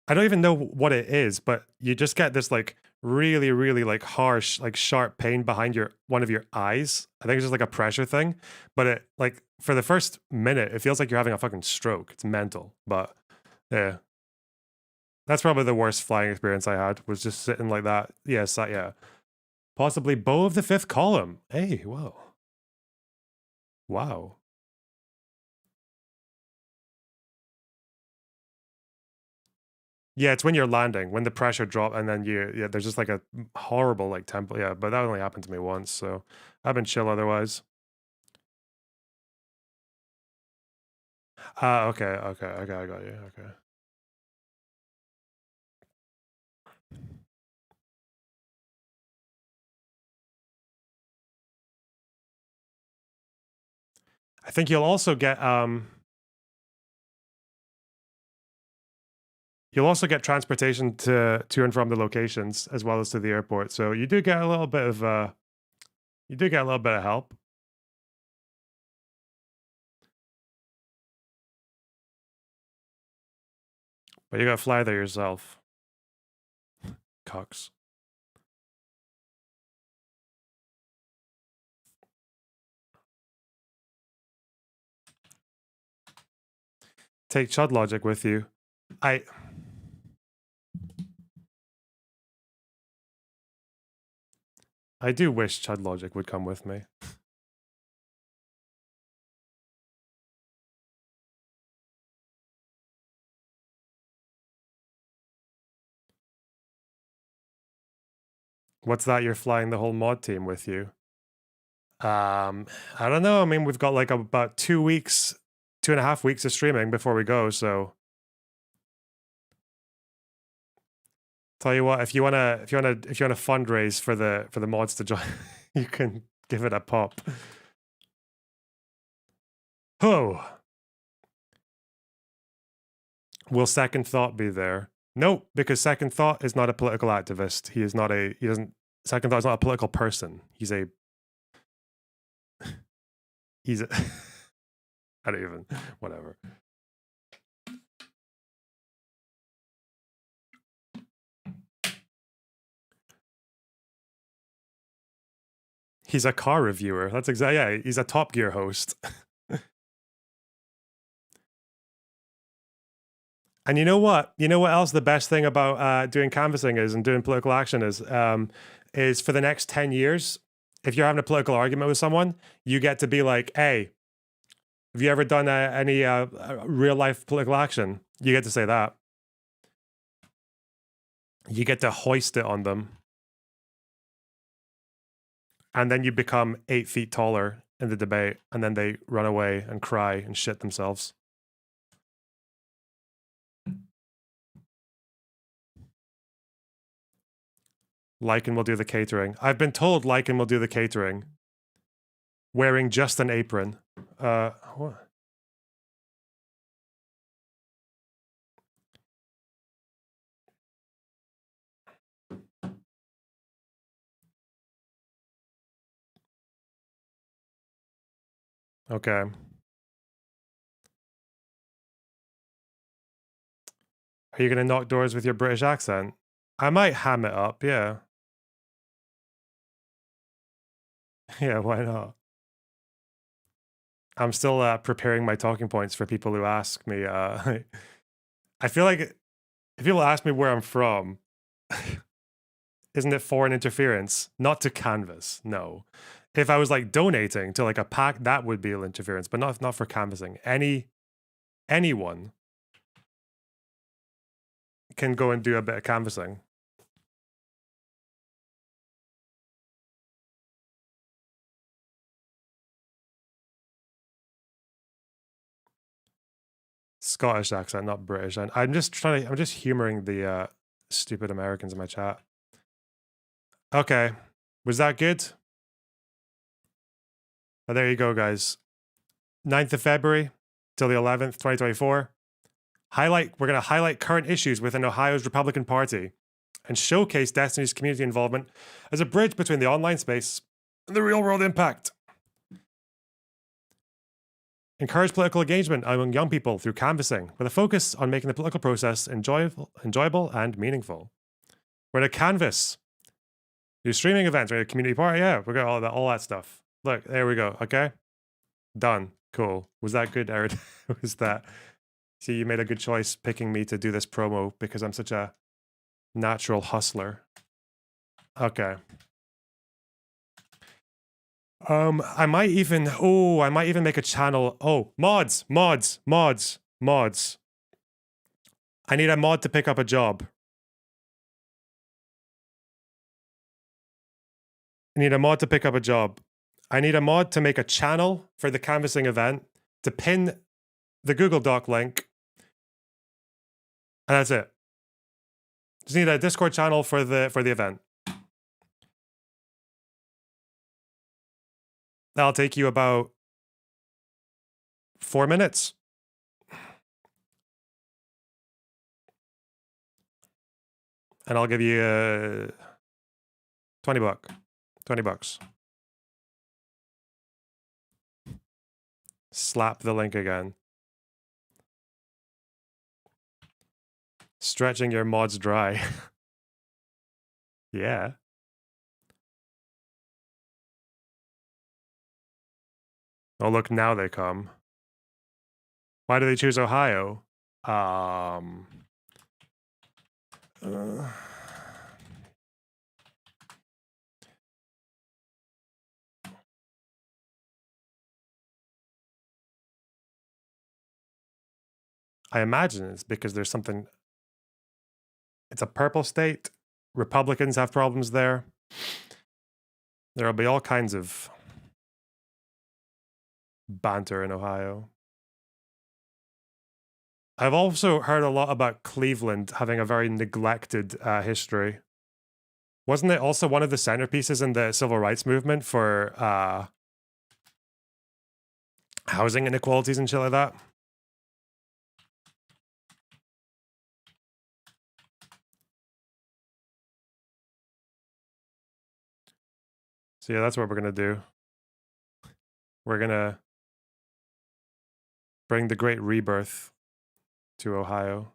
A: I don't even know what it is, but you just get this like really, really like harsh, like sharp pain behind one of your eyes. I think it's just like a pressure thing, but it like for the first minute, it feels like you're having a fucking stroke. It's mental, but yeah, that's probably the worst flying experience I had, was just sitting like that. Yes, yeah, possibly Bow of the Fifth Column. Hey, whoa, wow. Yeah, it's when you're landing, when the pressure drop, and then yeah, there's just like a horrible like tempo. Yeah, but that only happened to me once, so I've been chill otherwise. Okay, I got you. Okay. I think you'll also get transportation to and from the locations as well as to the airport. So you do get a little bit of help. But you gotta fly there yourself. Cox. Take Chud Logic with you. I do wish Chud Logic would come with me. What's that? You're flying the whole mod team with you? I don't know. I mean, we've got like about 2 weeks, 2.5 weeks of streaming before we go. So, tell you what, if you wanna fundraise for the mods to join, you can give it a pop. Oh, will Second Thought be there? Nope, because Second Thought is not a political activist. He is not a. He doesn't. Second Thought is not a political person. He's a. He's a. I don't even. Whatever. He's a car reviewer. That's exactly. Yeah, he's a Top Gear host. And you know what? You know what else the best thing about doing canvassing is and doing political action is for the next 10 years, if you're having a political argument with someone, you get to be like, hey, have you ever done any real life political action? You get to say that. You get to hoist it on them. And then you become 8 feet taller in the debate, and then they run away and cry and shit themselves. Lycan will do the catering. I've been told Lycan will do the catering. Wearing just an apron. What? Okay. Are you going to knock doors with your British accent? I might ham it up, yeah. Yeah, why not? I'm still preparing my talking points for people who ask me. I feel like if people ask me where I'm from, isn't it foreign interference? Not to canvas, no. If I was like donating to like a pack, that would be interference, but not for canvassing. Anyone can go and do a bit of canvassing. Scottish accent, not British. And I'm just humoring the stupid Americans in my chat. Okay. Was that good? Oh, there you go, guys. 9th of February till the 11th, 2024. We're going to highlight current issues within Ohio's Republican Party and showcase Destiny's community involvement as a bridge between the online space and the real world impact. Encourage political engagement among young people through canvassing with a focus on making the political process enjoyable and meaningful. We're going to canvass. Do streaming events, we're a community party. Yeah, we got all that stuff. Look, there we go. Okay. Done. Cool. Was that good, Aaron? Was that? See, you made a good choice picking me to do this promo because I'm such a natural hustler. Okay. I might even make a channel. Oh, mods. I need a mod to pick up a job. I need a mod to make a channel for the canvassing event to pin the Google Doc link. And that's it. Just need a Discord channel for the event. That'll take you about 4 minutes. And I'll give you $20. $20. Slap the link again. Stretching your mods dry. Yeah. Oh, look, now they come. Why do they choose Ohio? I imagine it's because there's something. It's a purple state. Republicans have problems there. There'll be all kinds of banter in Ohio. I've also heard a lot about Cleveland having a very neglected history. Wasn't it also one of the centerpieces in the civil rights movement for housing inequalities and shit like that? So yeah, that's what we're gonna do. We're gonna bring the great rebirth to Ohio.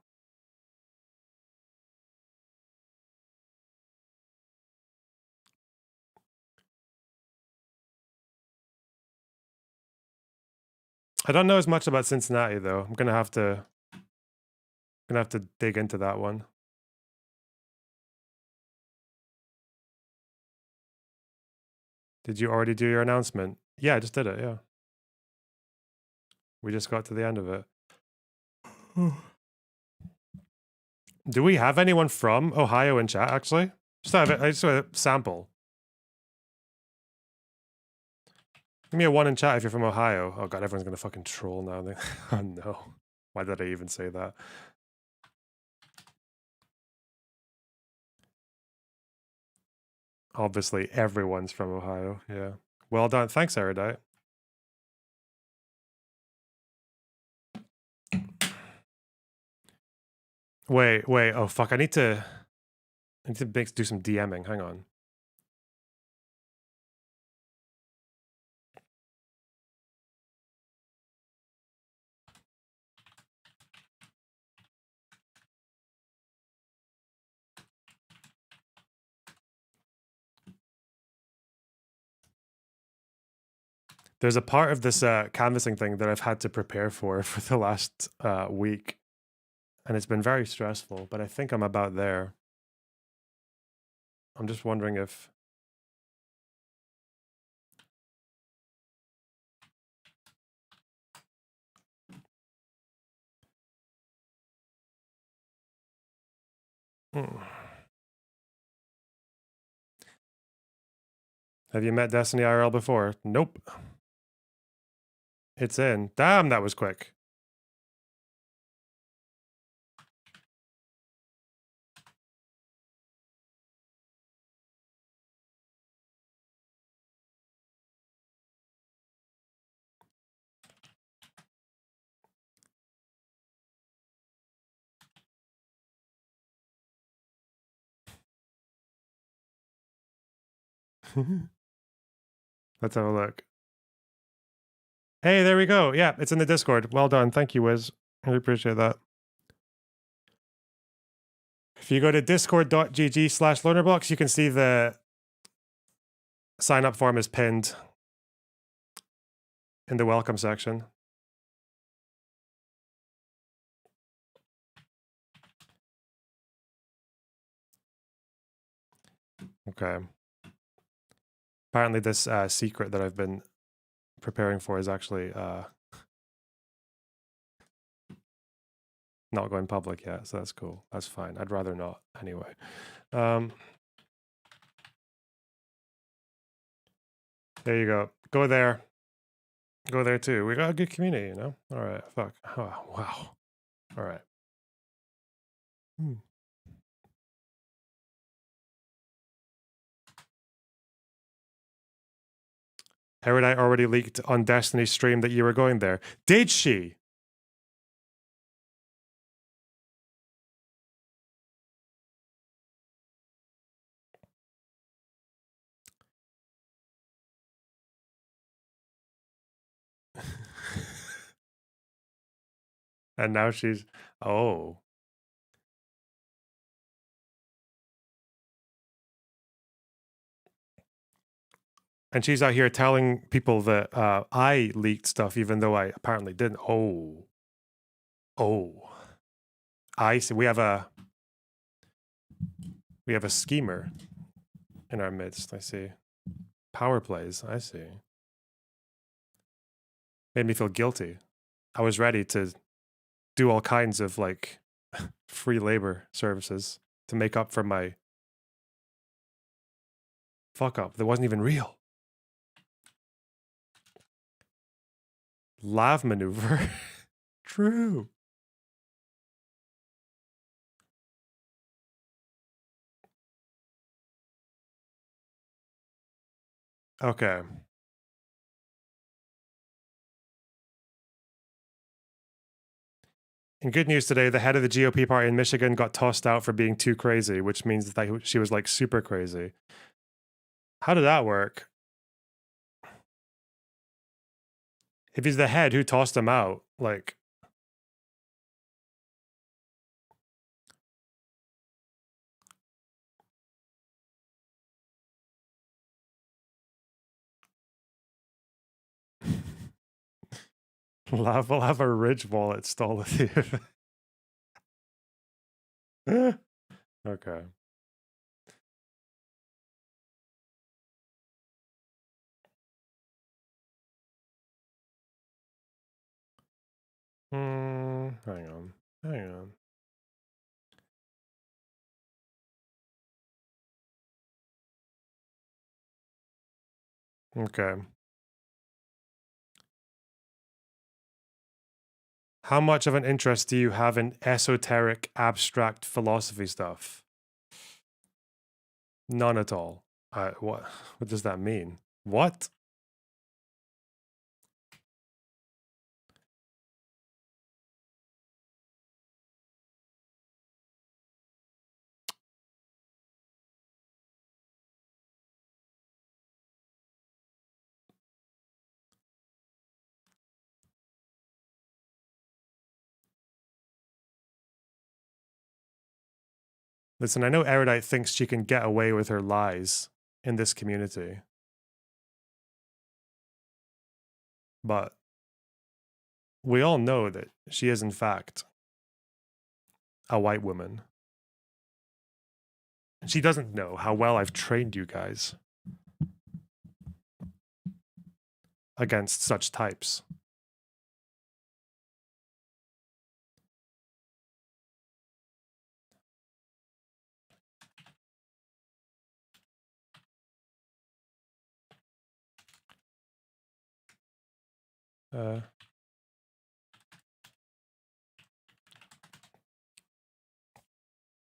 A: I don't know as much about Cincinnati though. I'm gonna have to dig into that one. Did you already do your announcement? Yeah, I just did it, yeah. We just got to the end of it. Do we have anyone from Ohio in chat, actually? I just want a sample. Give me a 1 in chat if you're from Ohio. Oh god, everyone's gonna fucking troll now. Oh no. Why did I even say that? Obviously, everyone's from Ohio, yeah. Well done. Thanks, Erudite. Wait. Oh, fuck. I need to do some DMing. Hang on. There's a part of this canvassing thing that I've had to prepare for the last week. And it's been very stressful, but I think I'm about there. I'm just wondering if... Have you met Destiny IRL before? Nope. It's in. Damn, that was quick. Let's have a look. Hey, there we go. Yeah, it's in the Discord. Well done. Thank you, Wiz. I appreciate that. If you go to discord.gg/lonerblocks, you can see the sign up form is pinned in the welcome section. Okay. Apparently this secret that I've been preparing for is actually not going public yet, so that's cool. That's fine. I'd rather not anyway. There you go. Go there. Go there too. We got a good community, you know? All right. Fuck. Oh, wow. All right. Erudite already leaked on Destiny's stream that you were going there. Did she? And now she's... Oh. And she's out here telling people that I leaked stuff, even though I apparently didn't. Oh. Oh. I see. We have a schemer in our midst. I see. Power plays. I see. Made me feel guilty. I was ready to do all kinds of like free labor services to make up for my fuck up that wasn't even real. Lav maneuver. True. Okay. In good news today, the head of the GOP party in Michigan got tossed out for being too crazy, which means that she was like super crazy. How did that work? If he's the head, who tossed him out? Like, Lav will have a Ridge wallet stole with you. Okay. Hang on. Hang on. Okay. How much of an interest do you have in esoteric, abstract philosophy stuff? None at all. What does that mean? What? Listen, I know Erudite thinks she can get away with her lies in this community. But we all know that she is, in fact, a white woman. And she doesn't know how well I've trained you guys against such types.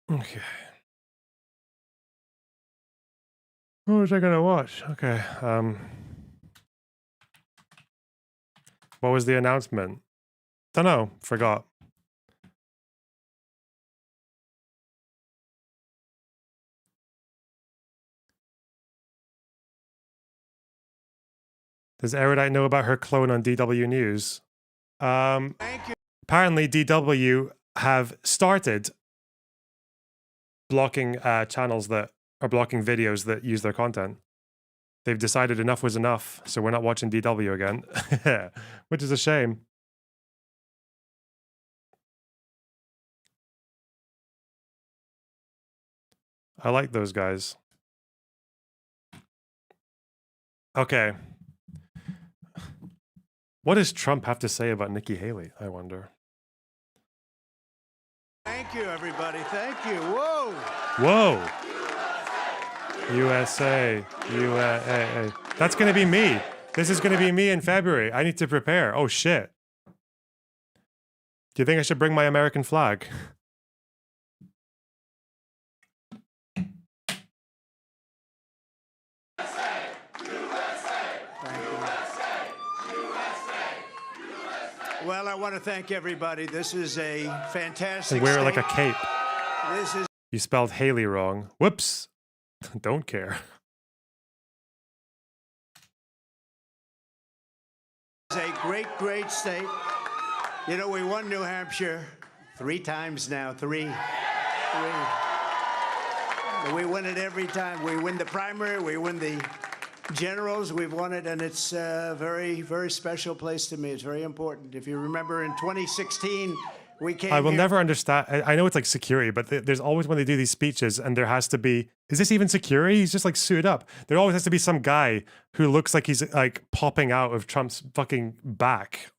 A: Okay. What was I gonna watch? Okay. What was the announcement? Dunno. Forgot. Does Erudite know about her clone on DW News?
N: Thank you.
A: Apparently, DW have started blocking channels that are blocking videos that use their content. They've decided enough was enough, so we're not watching DW again, which is a shame. I like those guys. Okay. What does Trump have to say about Nikki Haley, I wonder?
N: Thank you, everybody. Thank you. Whoa.
A: Whoa. USA. USA. That's going to be me. This is going to be me in February. I need to prepare. Oh, shit. Do you think I should bring my American flag?
N: Well, I want to thank everybody. This is a fantastic.
A: And wear like a cape.
N: This is.
A: You spelled Haley wrong. Whoops. Don't care.
N: It's a great, great state. You know, we won New Hampshire 3 times now. Three. We win it every time. We win the primary. We win the generals. We've won it, and it's a very, very special place to me. It's very important. If you remember, in 2016, we came.
A: I will
N: here.
A: never understand. I know it's like security, but there's always when they do these speeches, and there has to be. Is this even security? He's just like suited up. There always has to be some guy who looks like he's like popping out of Trump's fucking back.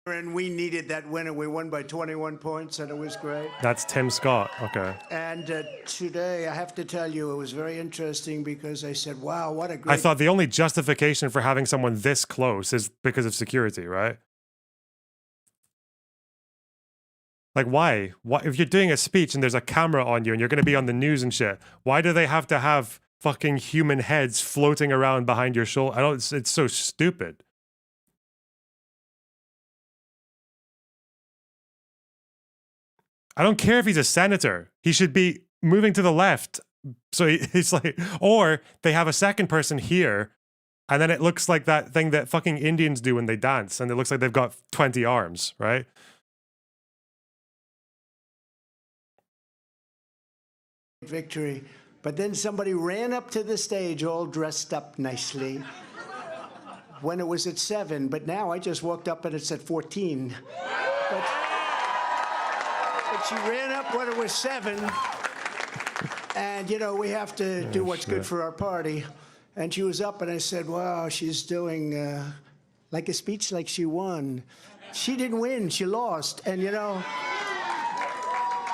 N: And we needed that win, and we won by 21 points, and it was great.
A: That's Tim Scott. Okay.
N: And today, I have to tell you, it was very interesting because I said, wow, what a great...
A: I thought the only justification for having someone this close is because of security, right? Like, why? If you're doing a speech and there's a camera on you and you're going to be on the news and shit, why do they have to have fucking human heads floating around behind your shoulder? I don't. It's so stupid. I don't care if he's a senator. He should be moving to the left. So he's like, or they have a second person here, and then it looks like that thing that fucking Indians do when they dance, and it looks like they've got 20 arms, right?
N: Victory. But then somebody ran up to the stage all dressed up nicely when it was at 7. But now I just walked up and it's at 14. But she ran up when it was 7. And, you know, we have to do what's good for our party. And she was up and I said, wow, she's doing like a speech like she won. She didn't win. She lost. And, you know...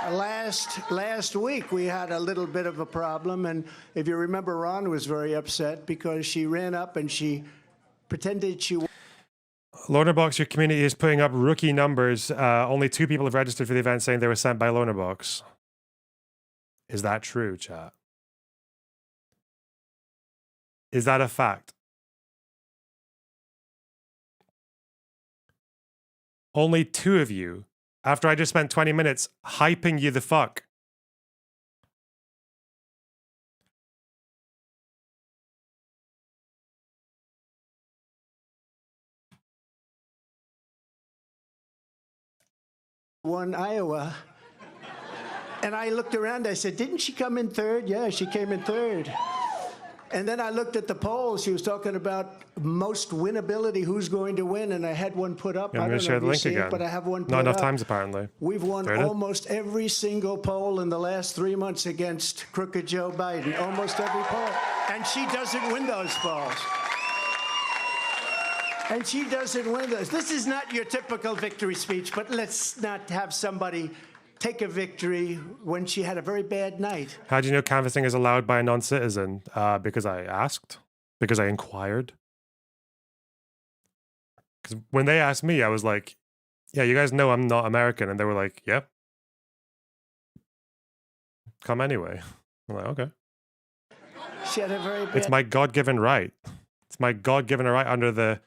N: Last week, we had a little bit of a problem, and if you remember, Ron was very upset because she ran up and she pretended she...
A: Lonerbox, your community is putting up rookie numbers. Only 2 people have registered for the event saying they were sent by Lonerbox. Is that true, chat? Is that a fact? Only 2 of you. After I just spent 20 minutes hyping you the fuck.
N: Won Iowa. And I looked around, I said, didn't she come in 3rd? Yeah, she came in 3rd. And then I looked at the polls. She was talking about most winnability, who's going to win, and I had one put up.
A: Yeah, I'm going to share the link again.
N: But I have one put
A: Not enough
N: up.
A: times, apparently.
N: We've won almost every single poll in the last 3 months against crooked Joe Biden. Almost every poll. And she doesn't win those polls. And she doesn't win those. This is not your typical victory speech, but let's not have somebody take a victory when she had a very bad night.
A: How do you know canvassing is allowed by a non-citizen? Because I asked. Because I inquired. Because when they asked me, I was like, yeah, you guys know I'm not American. And they were like, yep. Come anyway. I'm like, okay.
N: She had a very bad...
A: It's my God-given right. It's my God-given right under the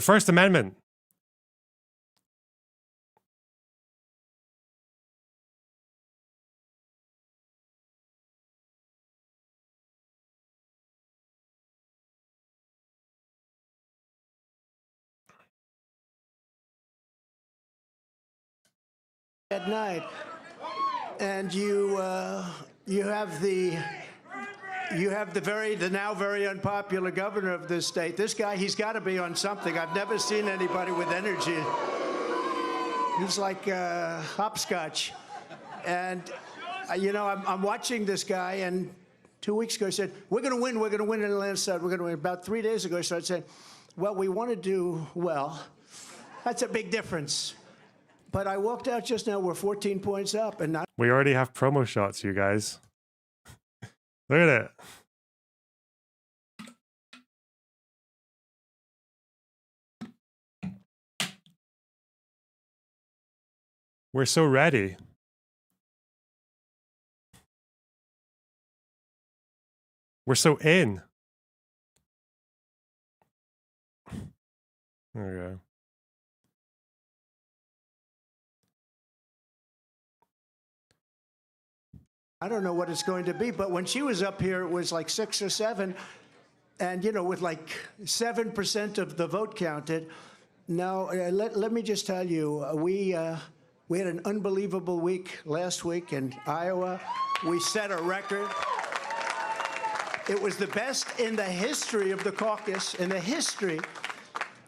A: First Amendment.
N: At night, and you have the now very unpopular governor of this state. This guy, he's got to be on something. I've never seen anybody with energy. He's like hopscotch, and you know, I'm watching this guy, and 2 weeks ago he said, we're going to win in the landslide, we're going to win. About 3 days ago he started saying, well, we want to do well. That's a big difference. But I walked out just now, we're 14 points up, and not...
A: We already have promo shots, you guys. Look at it. We're so ready. We're so in. There we go.
N: I don't know what it's going to be, but when she was up here, it was like 6 or 7, and, you know, with like 7% of the vote counted. Now, let me just tell you, we had an unbelievable week last week in Iowa. We set a record. It was the best in the history of the caucus, in the history.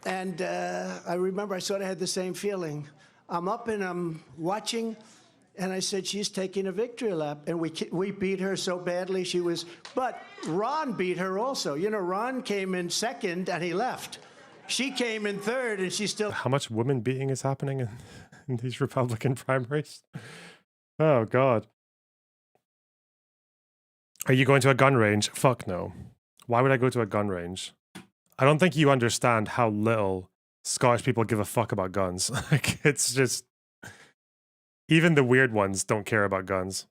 N: And I remember I sort of had the same feeling. I'm up and I'm watching, and I said, she's taking a victory lap. And we beat her so badly. She was, but Ron beat her also. You know, Ron came in second and he left. She came in third, and she still.
A: How much woman beating is happening in these Republican primaries? Oh, God. Are you going to a gun range? Fuck no. Why would I go to a gun range? I don't think you understand how little Scottish people give a fuck about guns. Like, it's just... Even the weird ones don't care about guns.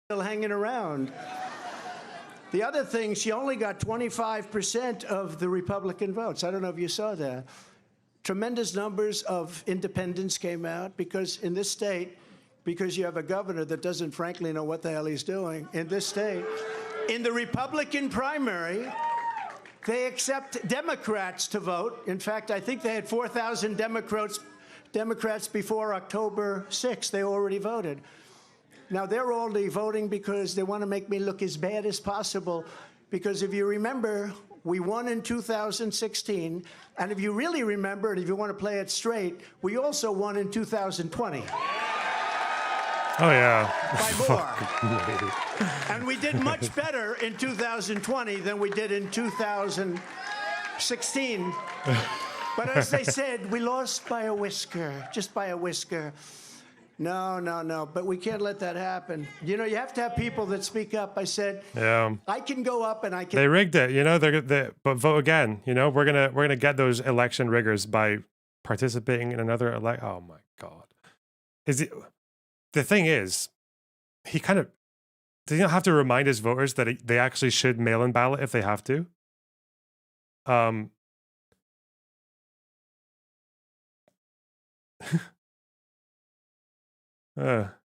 N: Still hanging around. The other thing, she only got 25% of the Republican votes. I don't know if you saw that. Tremendous numbers of independents came out because in this state, because you have a governor that doesn't frankly know what the hell he's doing in this state, in the Republican primary, they accept Democrats to vote. In fact, I think they had 4,000 Democrats before October 6th. They already voted. Now, they're only voting because they want to make me look as bad as possible. Because if you remember, we won in 2016. And if you really remember, and if you want to play it straight, we also won in 2020.
A: Oh, yeah.
N: By more. And we did much better in 2020 than we did in 2016. But as they said, we lost by a whisker, just by a whisker. No. But we can't let that happen. You know, you have to have people that speak up. I said,
A: yeah.
N: I can go up and I can.
A: They rigged it, you know. But vote again. You know, we're gonna get those election riggers by participating in another election. Oh my God. Is it? The thing is, he kind of does he not have to remind his voters that they actually should mail-in ballot if they have to.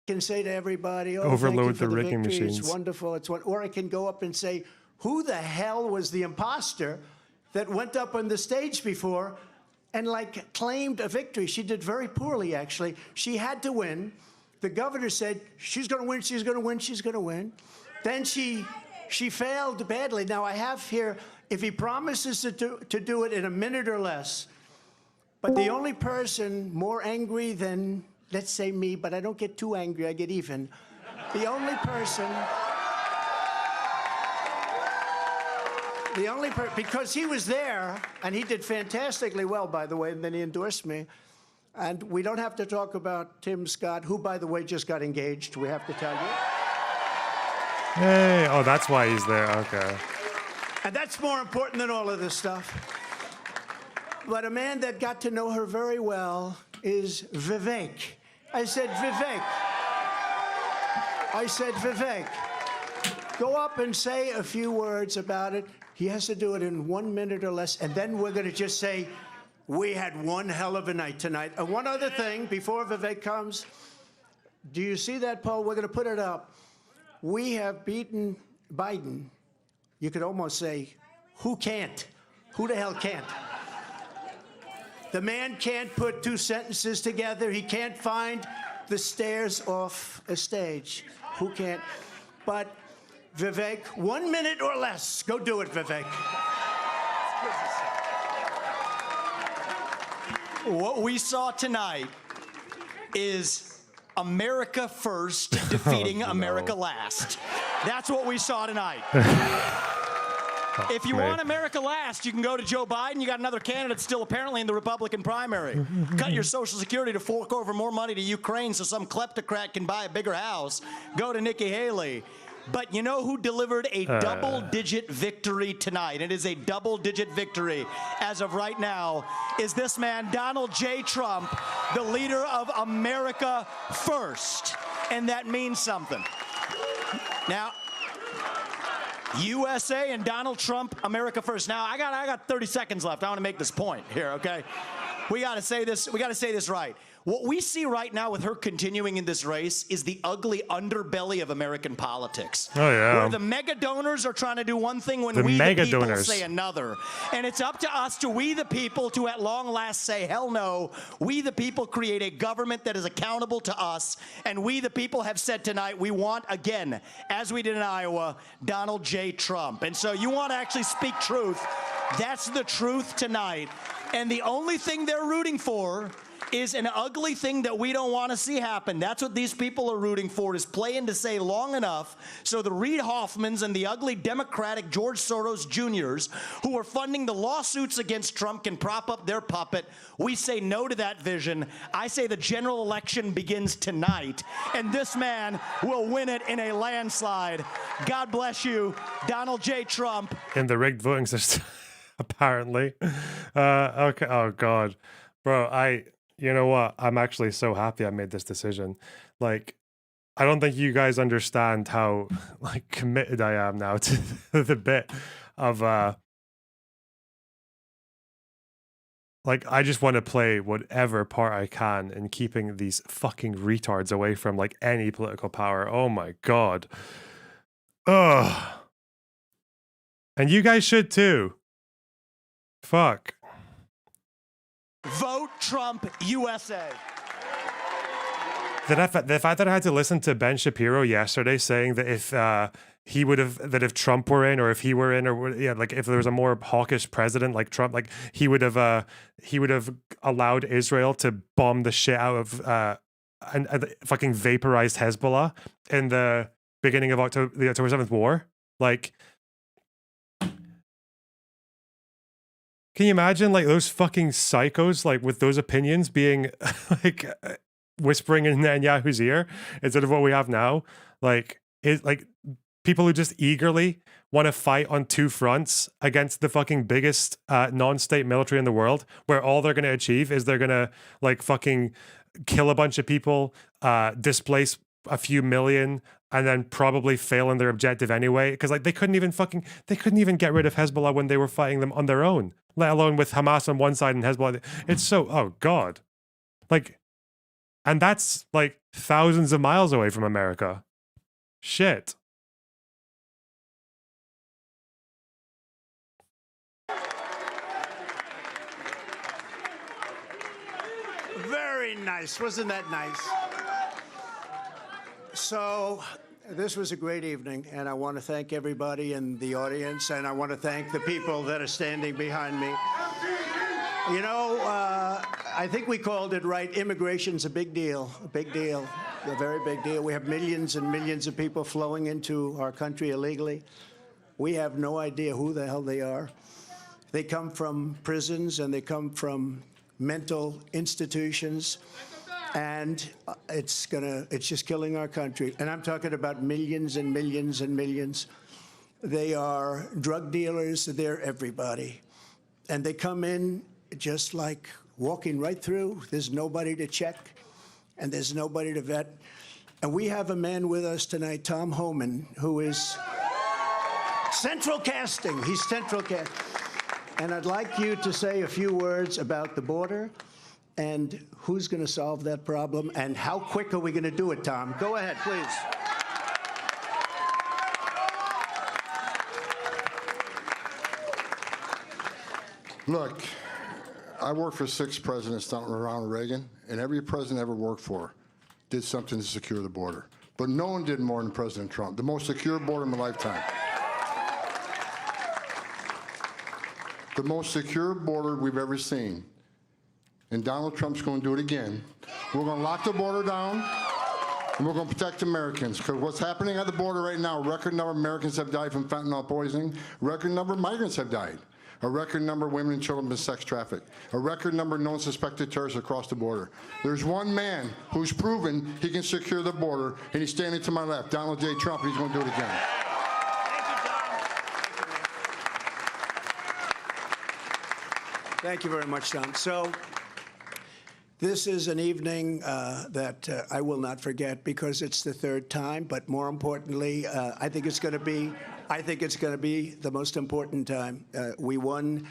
N: Can say to everybody,
A: overload
N: thank you for
A: the rigging
N: victory.
A: machines.
N: It's wonderful. Or I can go up and say, who the hell was the imposter that went up on the stage before and like claimed a victory? She did very poorly, actually. She had to win. The governor said, she's going to win, she's going to win, she's going to win. Then she failed badly. Now I have here, if he promises to do it in a minute or less, but the only person more angry than, let's say me, but I don't get too angry, I get even. The only person, because he was there, and he did fantastically well, by the way, and then he endorsed me. And we don't have to talk about Tim Scott, who, by the way, just got engaged, we have to tell you.
A: Hey, oh, that's why he's there, okay.
N: And that's more important than all of this stuff. But a man that got to know her very well is Vivek. I said, Vivek, go up and say a few words about it. He has to do it in 1 minute or less, and then we're going to just say, we had one hell of a night tonight. And one other thing, before Vivek comes, do you see that poll? We're going to put it up. We have beaten Biden. You could almost say, who can't? Who the hell can't? The man can't put two sentences together. He can't find the stairs off a stage. Who can't? But Vivek, 1 minute or less. Go do it, Vivek.
O: What we saw tonight is America first defeating America last. That's what we saw tonight. If you want America last, you can go to Joe Biden. You got another candidate still apparently in the Republican primary. Cut your Social Security to fork over more money to Ukraine so some kleptocrat can buy a bigger house. Go to Nikki Haley. But you know who delivered a double-digit victory tonight? It is a double-digit victory as of right now. Is this man, Donald J. Trump, the leader of America First? And that means something. Now, USA and Donald Trump, America First. Now, I got 30 seconds left. I want to make this point here, okay? We got to say this. We got to say this right. What we see right now with her continuing in this race is the ugly underbelly of American politics.
A: Oh, yeah.
O: Where the mega donors are trying to do one thing when
A: The
O: we, the
A: mega
O: people,
A: donors.
O: say another. And it's up to us, we the people, to at long last say, hell no. We the people create a government that is accountable to us. And we the people have said tonight, we want, again, as we did in Iowa, Donald J. Trump. And so you want to actually speak truth. That's the truth tonight. And the only thing they're rooting for is an ugly thing that we don't want to see happen. That's what these people are rooting for, is playing to say long enough so the Reid Hoffmans and the ugly Democratic George Soros Jr.'s who are funding the lawsuits against Trump can prop up their puppet. We say no to that vision. I say the general election begins tonight, and this man will win it in a landslide. God bless you, Donald J. Trump.
A: In the rigged voting system, apparently. Okay. Oh, God. Bro, you know what? I'm actually so happy I made this decision. Like, I don't think you guys understand how like committed I am now to the bit of like, I just want to play whatever part I can in keeping these fucking retards away from like any political power. Oh my God. Ugh. And you guys should too. Fuck.
O: Vote Trump USA.
A: The fact that I had to listen to Ben Shapiro yesterday saying that if if Trump were in, or if he were in, or yeah, like if there was a more hawkish president like Trump, like he would have allowed Israel to bomb the shit out of and fucking vaporized Hezbollah in the beginning of the October 7th war. Like, can you imagine like those fucking psychos like with those opinions being like whispering in Netanyahu's ear instead of what we have now? Like, people who just eagerly want to fight on two fronts against the fucking biggest non-state military in the world, where all they're going to achieve is they're going to like fucking kill a bunch of people, displace a few million, and then probably fail in their objective anyway. Because like they couldn't even get rid of Hezbollah when they were fighting them on their own, let alone with Hamas on one side and Hezbollah. It's so, oh God. Like, and that's like thousands of miles away from America. Shit.
N: Very nice. Wasn't that nice? So this was a great evening, and I want to thank everybody in the audience, and I want to thank the people that are standing behind me. You know, I think we called it right. Immigration's a big deal, a very big deal. We have millions and millions of people flowing into our country illegally. We have no idea who the hell they are. They come from prisons, and they come from mental institutions, and it's just killing our country. And I'm talking about millions and millions and millions. They are drug dealers. They're everybody. And they come in just like walking right through. There's nobody to check, and there's nobody to vet. And we have a man with us tonight, Tom Homan, who is central casting. He's central casting. And I'd like you to say a few words about the border and who's going to solve that problem and how quick are we going to do it, Tom? Go ahead, please.
P: Look, I worked for 6 presidents down around Reagan, and every president I ever worked for did something to secure the border. But no one did more than President Trump, the most secure border in my lifetime. The most secure border we've ever seen. And Donald Trump's going to do it again. We're going to lock the border down, and we're going to protect Americans. Because what's happening at the border right now, a record number of Americans have died from fentanyl poisoning. A record number of migrants have died. A record number of women and children have been sex trafficked. A record number of known suspected terrorists across the border. There's one man who's proven he can secure the border, and he's standing to my left, Donald J. Trump, and he's going to do it again.
N: Thank you very much, Tom. So this is an evening that I will not forget because it's the 3rd time. But more importantly, I think it's going to be the most important time. We won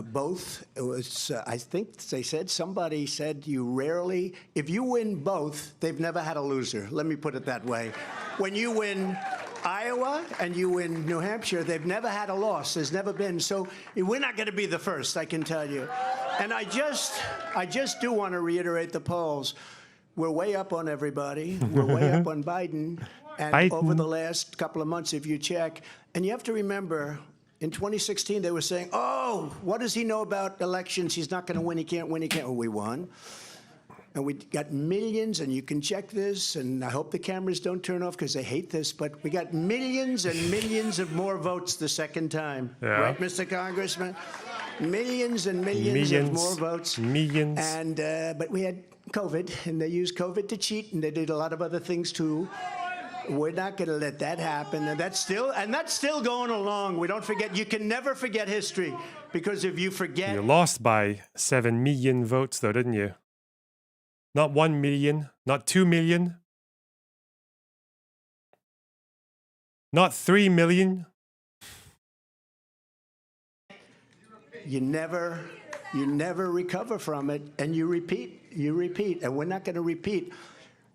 N: both. It was I think somebody said if you win both, they've never had a loser. Let me put it that way. When you win Iowa and you win New Hampshire, they've never had a loss. There's never been. So we're not going to be the first, I can tell you. And I just do want to reiterate the polls. We're way up on everybody. We're way up on Biden. And over the last couple of months, if you check, and you have to remember, in 2016, they were saying, oh, what does he know about elections? He's not going to win. He can't win. He can't. Well, we won. And we got millions, and you can check this, and I hope the cameras don't turn off because they hate this, but we got millions and millions of more votes the second time.
A: Yeah.
N: Right, Mr. Congressman? Millions and millions of more votes.
A: Millions.
N: And, but we had COVID, and they used COVID to cheat, and they did a lot of other things too. We're not going to let that happen, and that's still going along. We don't forget. You can never forget history, because if you forget,
A: You lost by 7 million votes, though, didn't you? Not 1 million, not 2 million, not 3 million.
N: you never recover from it, and you repeat, and we're not going to repeat.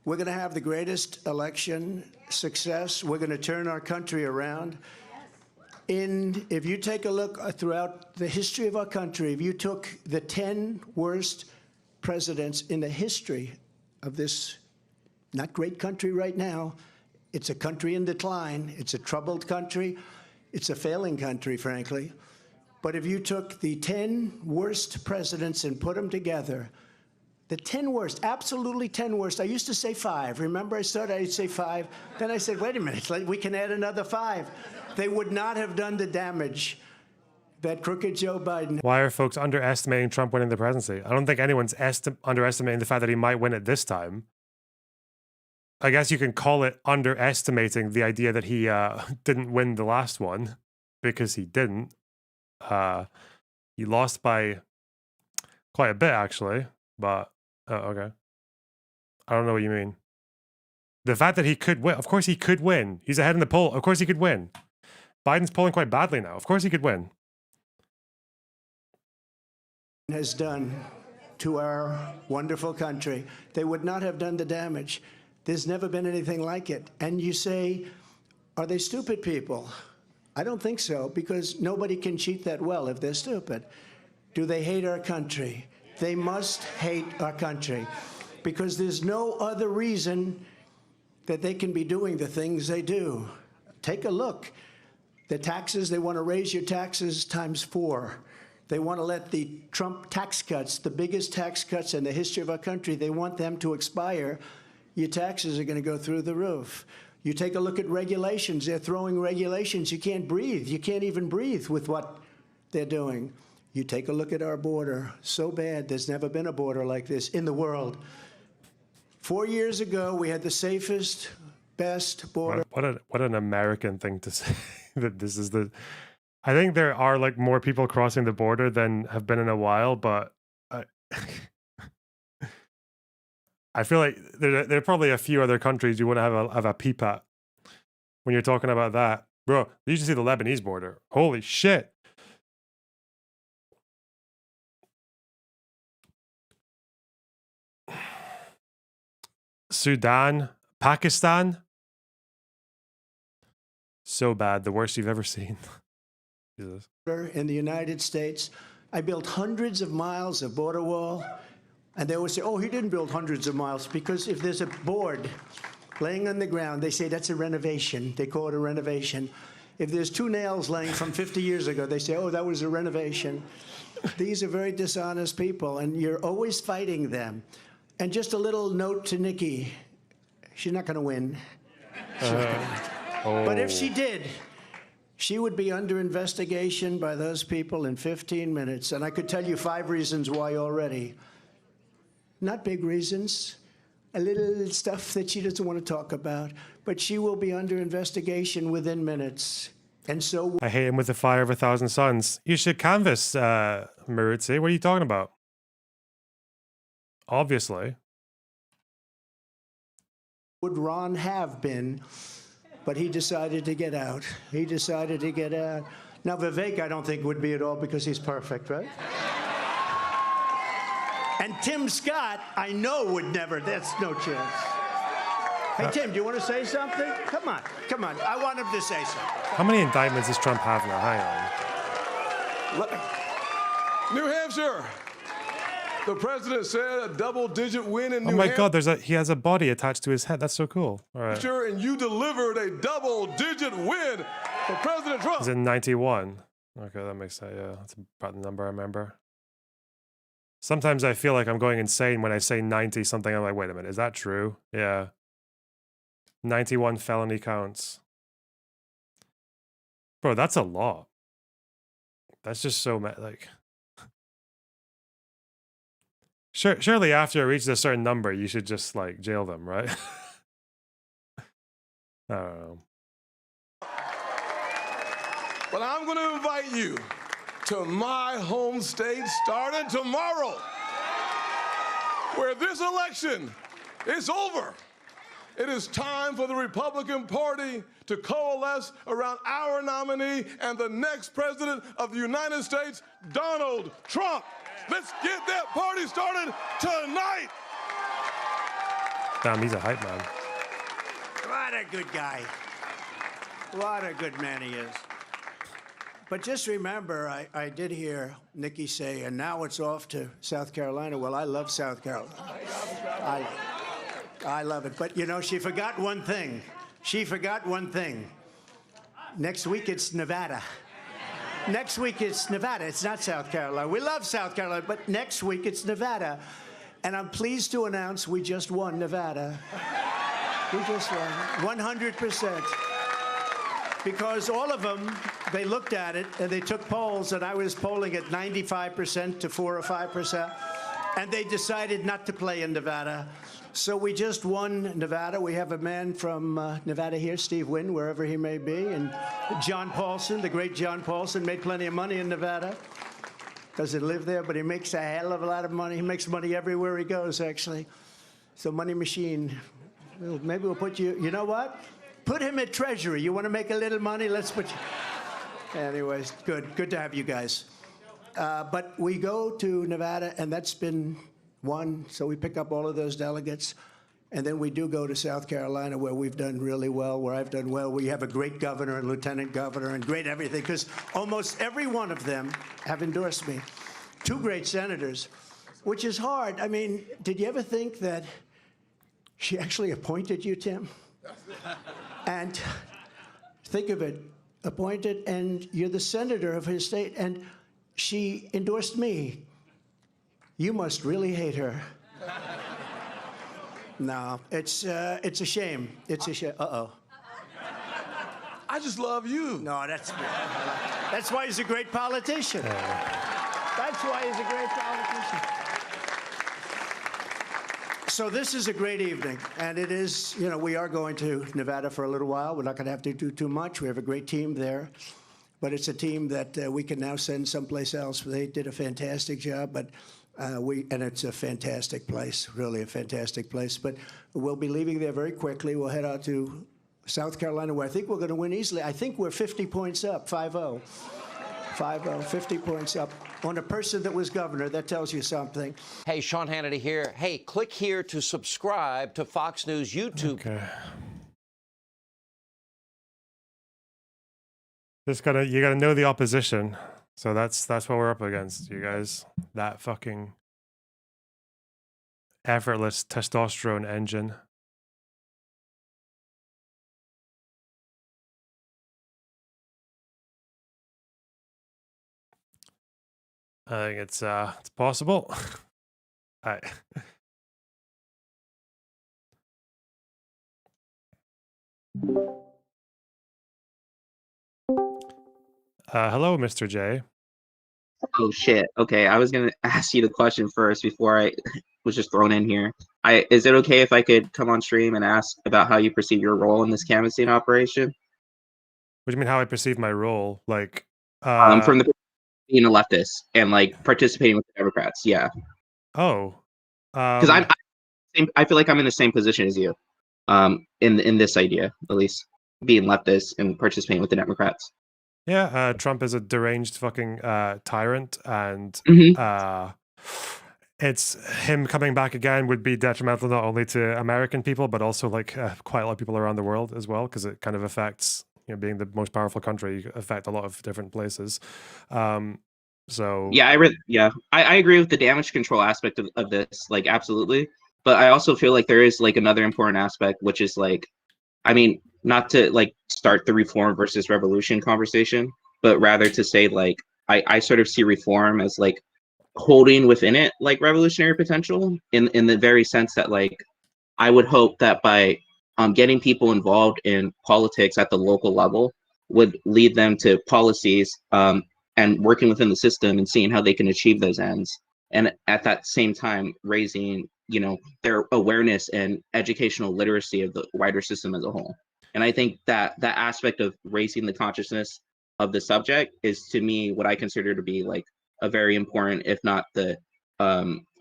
N: We're going to have the greatest election success. We're going to turn our country around. If you take a look throughout the history of our country, if you took the 10 worst presidents in the history of this not great country right now, it's a country in decline. It's a troubled country. It's a failing country, frankly. But if you took the 10 worst presidents and put them together, the 10 worst, absolutely 10 worst. I used to say 5. Remember, I'd say 5. Then I said, wait a minute, we can add another 5. They would not have done the damage that crooked Joe Biden.
A: Why are folks underestimating Trump winning the presidency? I don't think anyone's underestimating the fact that he might win it this time. I guess you can call it underestimating the idea that he didn't win the last one, because he didn't. He lost by quite a bit, actually, but okay. I don't know what you mean. The fact that he could win, of course he could win. He's ahead in the poll. Of course he could win. Biden's polling quite badly now. Of course he could win.
N: Has done to our wonderful country. They would not have done the damage. There's never been anything like it. And you say, are they stupid people? I don't think so, because nobody can cheat that well if they're stupid. Do they hate our country? They must hate our country, because there's no other reason that they can be doing the things they do. Take a look. The taxes, they want to raise your taxes times 4. They want to let the Trump tax cuts, the biggest tax cuts in the history of our country, they want them to expire. Your taxes are going to go through the roof. You take a look at regulations. They're throwing regulations. You can't breathe. You can't even breathe with what they're doing. You take a look at our border. So bad. There's never been a border like this in the world. 4 years ago, we had the safest, best border.
A: What an American thing to say. That this is the... I think there are like more people crossing the border than have been in a while, but I feel like there are probably a few other countries you want to have a peep at when you're talking about that. Bro, you should see the Lebanese border. Holy shit. Sudan, Pakistan. So bad. The worst you've ever seen. Jesus.
N: In the United States, I built hundreds of miles of border wall. And they always say, oh, he didn't build hundreds of miles, because if there's a board laying on the ground, they say that's a renovation. They call it a renovation. If there's 2 nails laying from 50 years ago, they say, oh, that was a renovation. These are very dishonest people, and you're always fighting them. And just a little note to Nikki. She's not going to win. But if she did, she would be under investigation by those people in 15 minutes. And I could tell you 5 reasons why already. Not big reasons, a little stuff that she doesn't want to talk about, but she will be under investigation within minutes. And so
A: I hate him with the fire of 1,000 suns. You should canvass, Maritzi. What are you talking about? Obviously.
N: would Ron have been, but he decided to get out. He decided to get out. Now, Vivek, I don't think would be at all, because he's perfect, right? And Tim Scott, I know would never. That's no chance. Hey, Tim, do you want to say something? Come on. I want him to say something.
A: How many indictments does Trump have now? Hang on.
Q: New Hampshire. The president said a double-digit win in New
A: Oh my
Q: Hampshire.
A: God, he has a body attached to his head. That's so cool. All right.
Q: And you delivered a double-digit win for President Trump.
A: He's in 91. Okay, that makes sense. Yeah, that's about the number I remember. Sometimes I feel like I'm going insane when I say 90 something. I'm like, wait a minute, is that true? Yeah. 91 felony counts. Bro, that's a lot. That's just so like. Surely after it reaches a certain number, you should just like jail them, right? I don't know.
Q: But I'm going to invite you to my home state starting tomorrow, where this election is over. It is time for the Republican Party to coalesce around our nominee and the next president of the United States, Donald Trump. Let's get that party started tonight.
A: Damn, he's a hype man.
N: What a good guy. What a good man he is. But just remember, I did hear Nikki say, and now it's off to South Carolina. Well, I love South Carolina. I love it. But, you know, she forgot one thing. She forgot one thing. Next week, it's Nevada. Next week, it's Nevada. It's not South Carolina. We love South Carolina, but next week, it's Nevada. And I'm pleased to announce we just won Nevada. We just won 100%. Because all of them, they looked at it and they took polls, and I was polling at 95% to 4 or 5%, and they decided not to play in Nevada. So we just won Nevada. We have a man from Nevada here, Steve Wynn, wherever he may be, and John Paulson, the great John Paulson, made plenty of money in Nevada. Doesn't live there, but he makes a hell of a lot of money. He makes money everywhere he goes, actually. So money machine. Maybe we'll put you, you know what? Put him at Treasury. You want to make a little money? Let's put you. Anyways, good to have you guys. But we go to Nevada, and that's been won, so we pick up all of those delegates. And then we do go to South Carolina, where we've done really well, where I've done well. We have a great governor and lieutenant governor and great everything, because almost every one of them have endorsed me. 2 great senators, which is hard. I mean, did you ever think that she actually appointed you, Tim? And think of it, appointed, and you're the senator of his state, and she endorsed me. You must really hate her. No, it's a shame. It's a shame. Uh-oh.
Q: I just love you.
N: No, that's why he's a great politician. That's why he's a great politician. So this is a great evening, and it is, you know, we are going to Nevada for a little while. We're not going to have to do too much. We have a great team there, but it's a team that we can now send someplace else. They did a fantastic job, but and it's a fantastic place, really a fantastic place. But we'll be leaving there very quickly. We'll head out to South Carolina, where I think we're going to win easily. I think we're 50 points up, 5-0. 5-0, 50 points up on a person that was governor. That tells you something.
R: Hey, Sean Hannity here. Hey, click here to subscribe to Fox News YouTube.
A: Okay. You gotta know the opposition. So that's what we're up against, you guys. That fucking effortless testosterone engine. I think it's possible. I hello, Mr. J.
S: Oh shit. Okay, I was gonna ask you the question first before I was just thrown in here. Is it okay if I could come on stream and ask about how you perceive your role in this canvassing operation?
A: What do you mean how I perceive my role? Like
S: From the being a leftist and like participating with the Democrats, yeah.
A: Oh.
S: Because I feel like I'm in the same position as you, in this idea, at least, being leftist and participating with the Democrats.
A: Yeah, Trump is a deranged fucking tyrant, and it's him coming back again would be detrimental not only to American people but also like quite a lot of people around the world as well, because it kind of affects, you know, being the most powerful country, you affect a lot of different places. So
S: yeah, I agree with the damage control aspect of this, like absolutely. But I also feel like there is like another important aspect, which is like, I mean, not to like start the reform versus revolution conversation, but rather to say like I sort of see reform as like holding within it like revolutionary potential in the very sense that like I would hope that by getting people involved in politics at the local level would lead them to policies and working within the system and seeing how they can achieve those ends. And at that same time, raising, their awareness and educational literacy of the wider system as a whole. And I think that that aspect of raising the consciousness of the subject is, to me, what I consider to be like a very important, if not the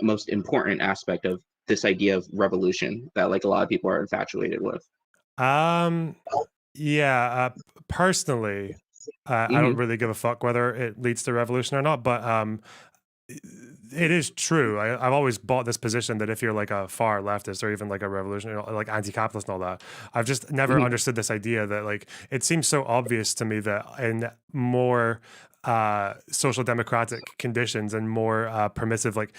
S: most important aspect of this idea of revolution that like a lot of people are infatuated with.
A: Yeah, personally, I don't really give a fuck whether it leads to revolution or not, but it is true. I've always bought this position that if you're like a far leftist or even like a revolutionary, like anti-capitalist and all that, I've just never understood this idea that like it seems so obvious to me that in more social democratic conditions and more permissive like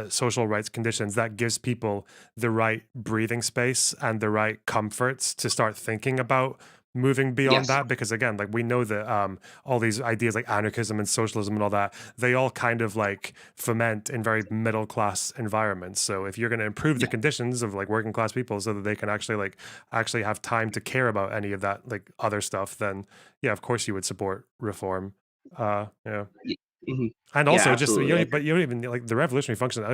A: social rights conditions, that gives people the right breathing space and the right comforts to start thinking about moving beyond that, because again, like we know that all these ideas like anarchism and socialism and all that, they all kind of like foment in very middle class environments. So if you're going to improve the conditions of like working class people so that they can actually have time to care about any of that like other stuff, then yeah, of course you would support reform. Yeah. And also just you don't even like the revolutionary function.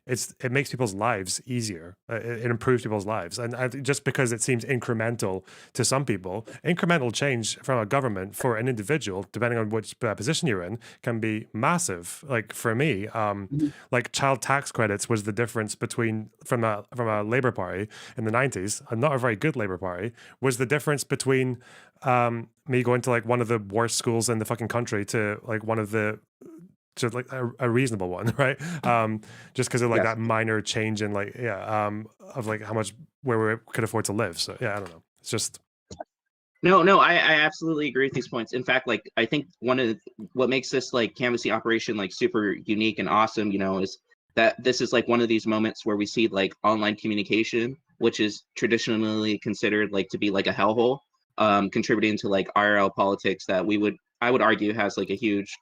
A: It makes people's lives easier. It improves people's lives, and just because it seems incremental to some people, incremental change from a government for an individual, depending on which position you're in, can be massive. Like for me, like child tax credits was the difference between from a Labour Party in the 90s, and not a very good Labour Party, was the difference between me going to like one of the worst schools in the fucking country to like one of the like a reasonable one, right? Just because of like that minor change in like of like how much where we could afford to live. So yeah, I don't know. It's just
S: No, I absolutely agree with these points. In fact, like I think what makes this like canvassing operation like super unique and awesome, is that this is like one of these moments where we see like online communication, which is traditionally considered like to be like a hellhole, contributing to like IRL politics that I would argue has like a huge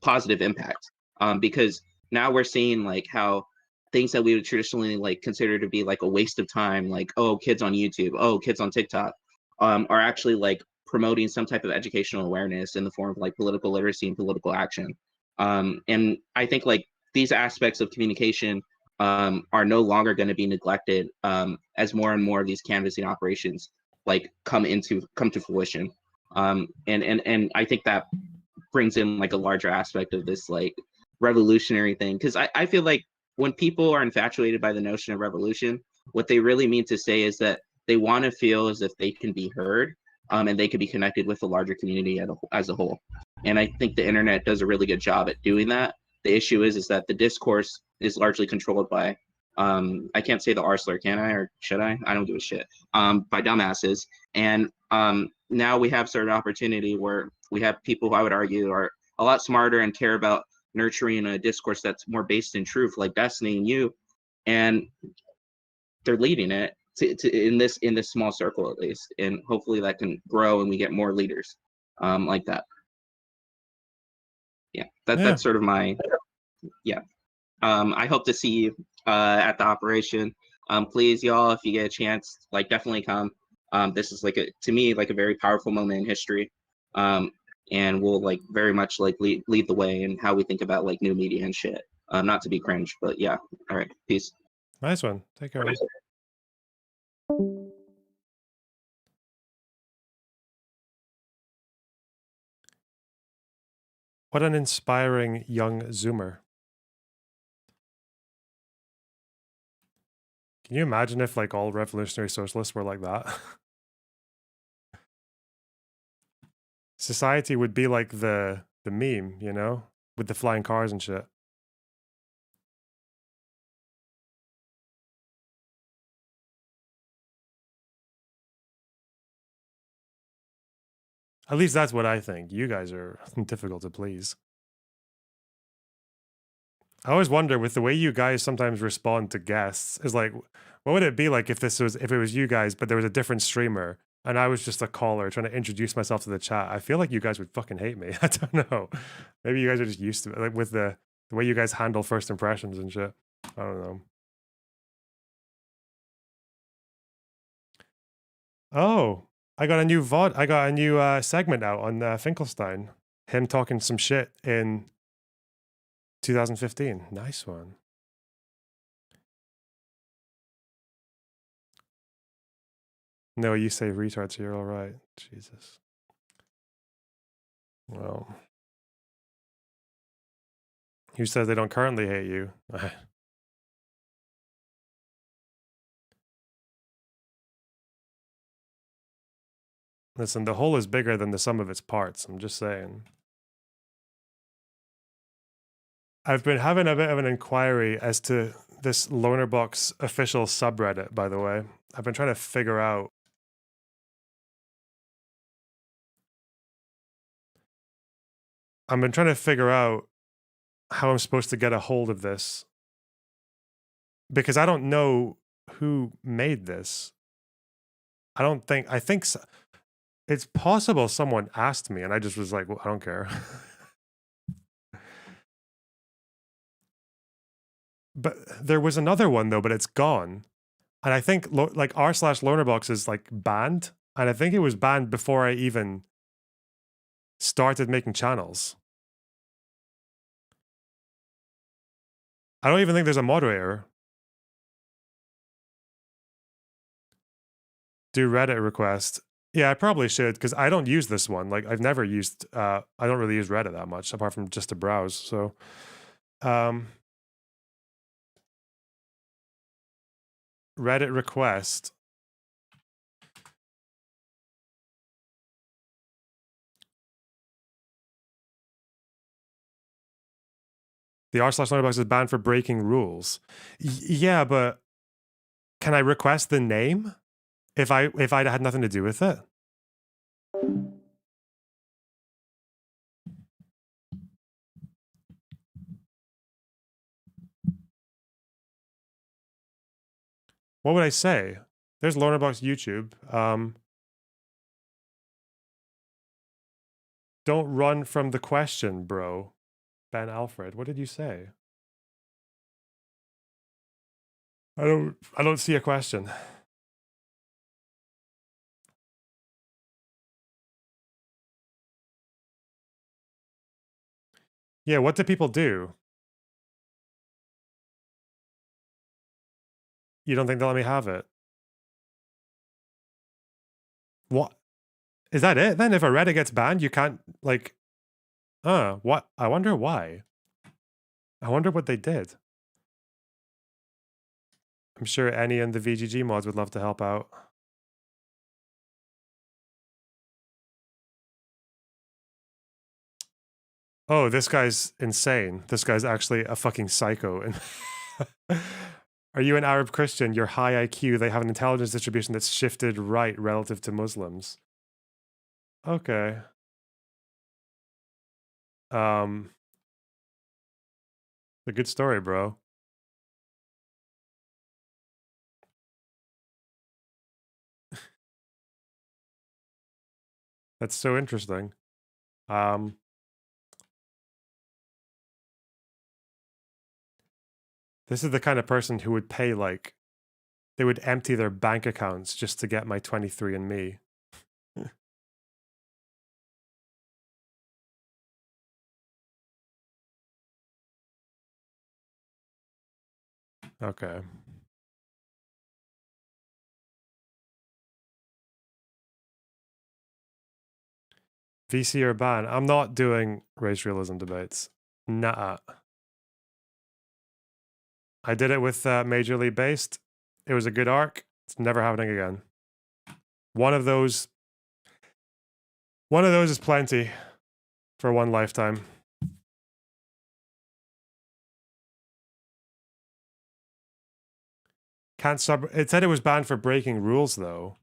S: positive impact, because now we're seeing like how things that we would traditionally like consider to be like a waste of time, like kids on YouTube, kids on TikTok, are actually like promoting some type of educational awareness in the form of like political literacy and political action. And I think like these aspects of communication are no longer going to be neglected as more and more of these canvassing operations like come to fruition. And I think that brings in like a larger aspect of this like revolutionary thing, because I feel like when people are infatuated by the notion of revolution, what they really mean to say is that they want to feel as if they can be heard, and they can be connected with the larger community as a whole. And I think the internet does a really good job at doing that. The issue is that the discourse is largely controlled by I can't say the R slur, can I, or should I? I don't give a shit. By dumbasses. And now we have certain opportunity where we have people who I would argue are a lot smarter and care about nurturing a discourse that's more based in truth, like Destiny and you, and they're leading it in this small circle at least, and hopefully that can grow and we get more leaders like that. That's sort of my I hope to see you at the operation. Please, y'all, if you get a chance, like definitely come. This is like to me like a very powerful moment in history, and we'll like very much like lead the way in how we think about like new media and shit. Not to be cringe, but yeah. All right, peace.
A: Nice one. Take care. What an inspiring young Zoomer. Can you imagine if like all revolutionary socialists were like that? Society would be like the meme, with the flying cars and shit. At least that's what I think. You guys are difficult to please. I always wonder with the way you guys sometimes respond to guests is like, what would it be like if it was you guys, but there was a different streamer and I was just a caller trying to introduce myself to the chat? I feel like you guys would fucking hate me. I don't know. Maybe you guys are just used to it, like with the The way you guys handle first impressions and shit. I don't know. Oh, I got a new segment out on Finkelstein. Him talking some shit in 2015. Nice one. No, you say retards, so you're all right. Jesus. Well, who says they don't currently hate you? Listen, the whole is bigger than the sum of its parts. I'm just saying. I've been having a bit of an inquiry as to this Lonerbox official subreddit, by the way. I've been trying to figure out how I'm supposed to get a hold of this. Because I don't know who made this. I think so. It's possible someone asked me and I just was like, well, I don't care. But there was another one though, but it's gone. And I think like r/Lonerbox is like banned. And I think it was banned before I even started making channels. I don't even think there's a moderator. Do Reddit request. Yeah, I probably should, because I don't use this one. Like, I've never used, I don't really use Reddit that much, apart from just to browse, so. Reddit request. The r/Lonerbox is banned for breaking rules. Yeah, but can I request the name if I had nothing to do with it? What would I say? There's Lonerbox YouTube. Don't run from the question, bro. Ben Alfred, what did you say? I don't see a question. Yeah, what do people do? You don't think they'll let me have it? What? Is that it? Then if a Reddit gets banned, you can't, like... what? I wonder why. I wonder what they did. I'm sure any in the VGG mods would love to help out. Oh, this guy's insane. This guy's actually a fucking psycho. Are you an Arab Christian? You're high IQ. They have an intelligence distribution that's shifted right relative to Muslims. Okay. A good story, bro. That's so interesting. This is the kind of person who would pay, like, they would empty their bank accounts just to get my 23andMe. Okay. VC or ban? I'm not doing race realism debates. Nah. I did it with Major League Based. It was a good arc. It's never happening again. One of those is plenty for one lifetime. Can't sub. It said it was banned for breaking rules, though.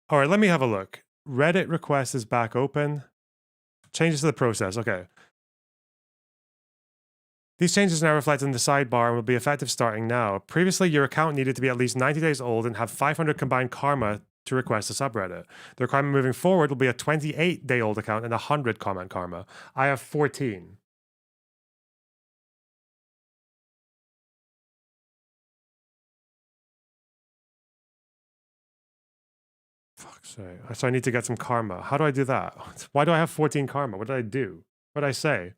A: All right, let me have a look. Reddit request is back open. Changes to the process. Okay. These changes are now reflected in the sidebar and will be effective starting now. Previously, your account needed to be at least 90 days old and have 500 combined karma to request a subreddit. The requirement moving forward will be a 28-day-old account and 100 comment karma. I have 14. Fuck's sake. So I need to get some karma. How do I do that? Why do I have 14 karma? What did I do? What did I say?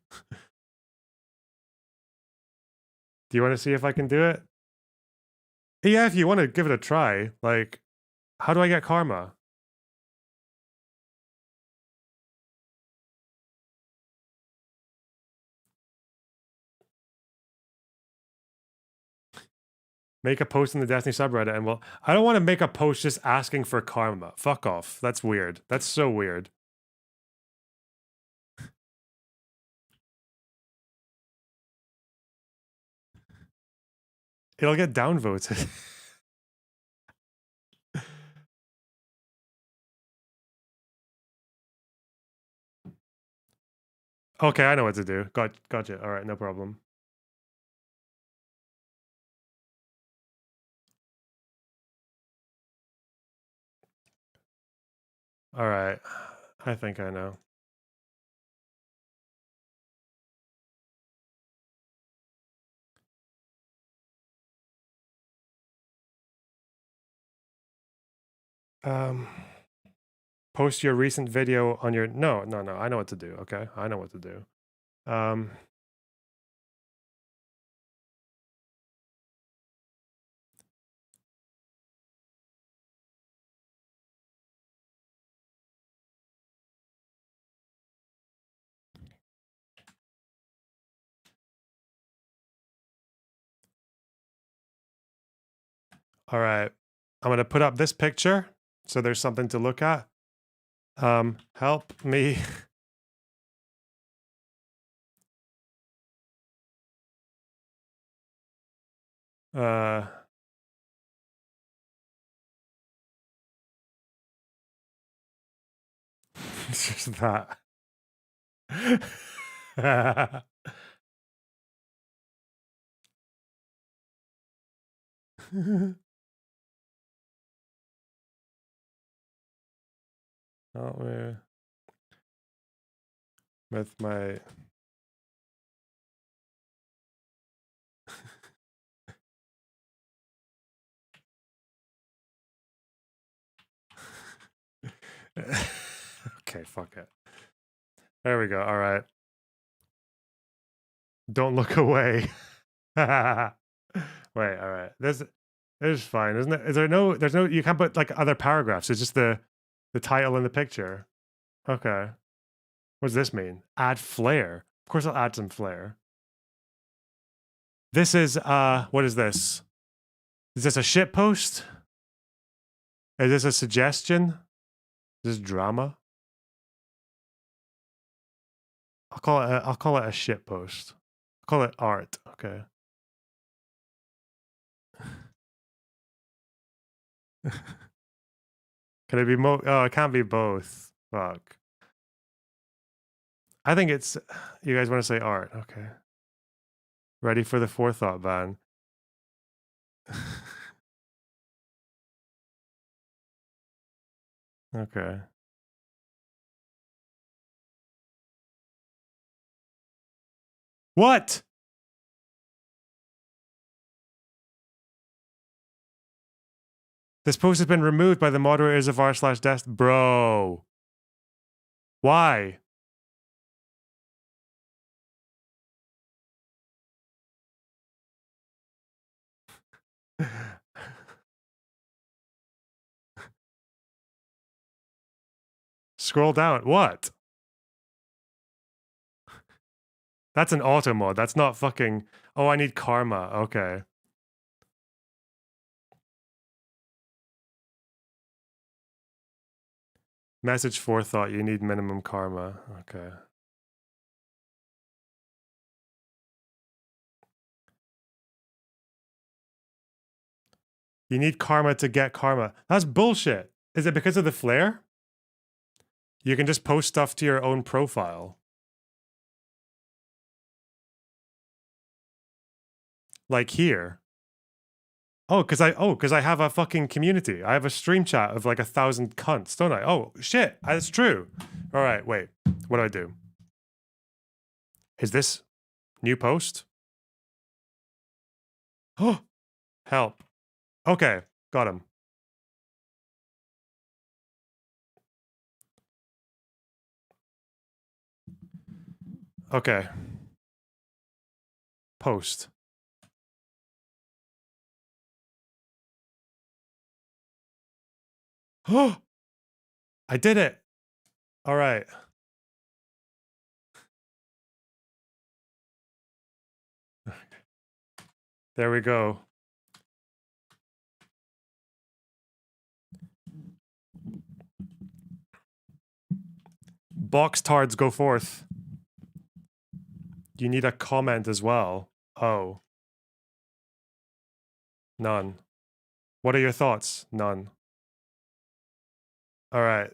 A: Do you want to see if I can do it? Yeah, if you want to give it a try. Like, how do I get karma? Make a post in the Destiny subreddit and well, I don't want to make a post just asking for karma. Fuck off. That's weird. That's so weird. It'll get downvoted. Okay, I know what to do. Gotcha. All right, no problem. All right. I think I know. Post your recent video on your no. I know what to do. Okay, I know what to do. All right. I'm gonna put up this picture so there's something to look at. Help me. It's just that. Help me with my okay, fuck it. There we go. All right. Don't look away. Wait, all right. There's fine, isn't it? Is there no there's no you can't put like other paragraphs. It's just the title and the picture. Okay. What does this mean? Add flair. Of course I'll add some flair. This is what is this? Is this a shit post? Is this a suggestion? Is this drama? I'll call it a shit post. I'll call it art. Okay. Can it be oh, it can't be both. Fuck. I think it's you guys want to say art. Okay. Ready for the forethought ban. Okay. What? This post has been removed by the moderators of r/desk. Bro. Why? Scroll down. What? That's an auto mod. That's not fucking. Oh, I need karma. Okay. Message forethought. You need minimum karma. Okay. You need karma to get karma. That's bullshit. Is it because of the flare? You can just post stuff to your own profile. Like here. Oh, because I have a fucking community. I have a stream chat of like 1,000 cunts, don't I? Oh, shit. That's true. All right, wait. What do I do? Is this new post? Oh, help. Okay, got him. Okay. Post. Oh, I did it. All right. There we go. Box tards go forth. You need a comment as well. Oh. None. What are your thoughts? None. All right.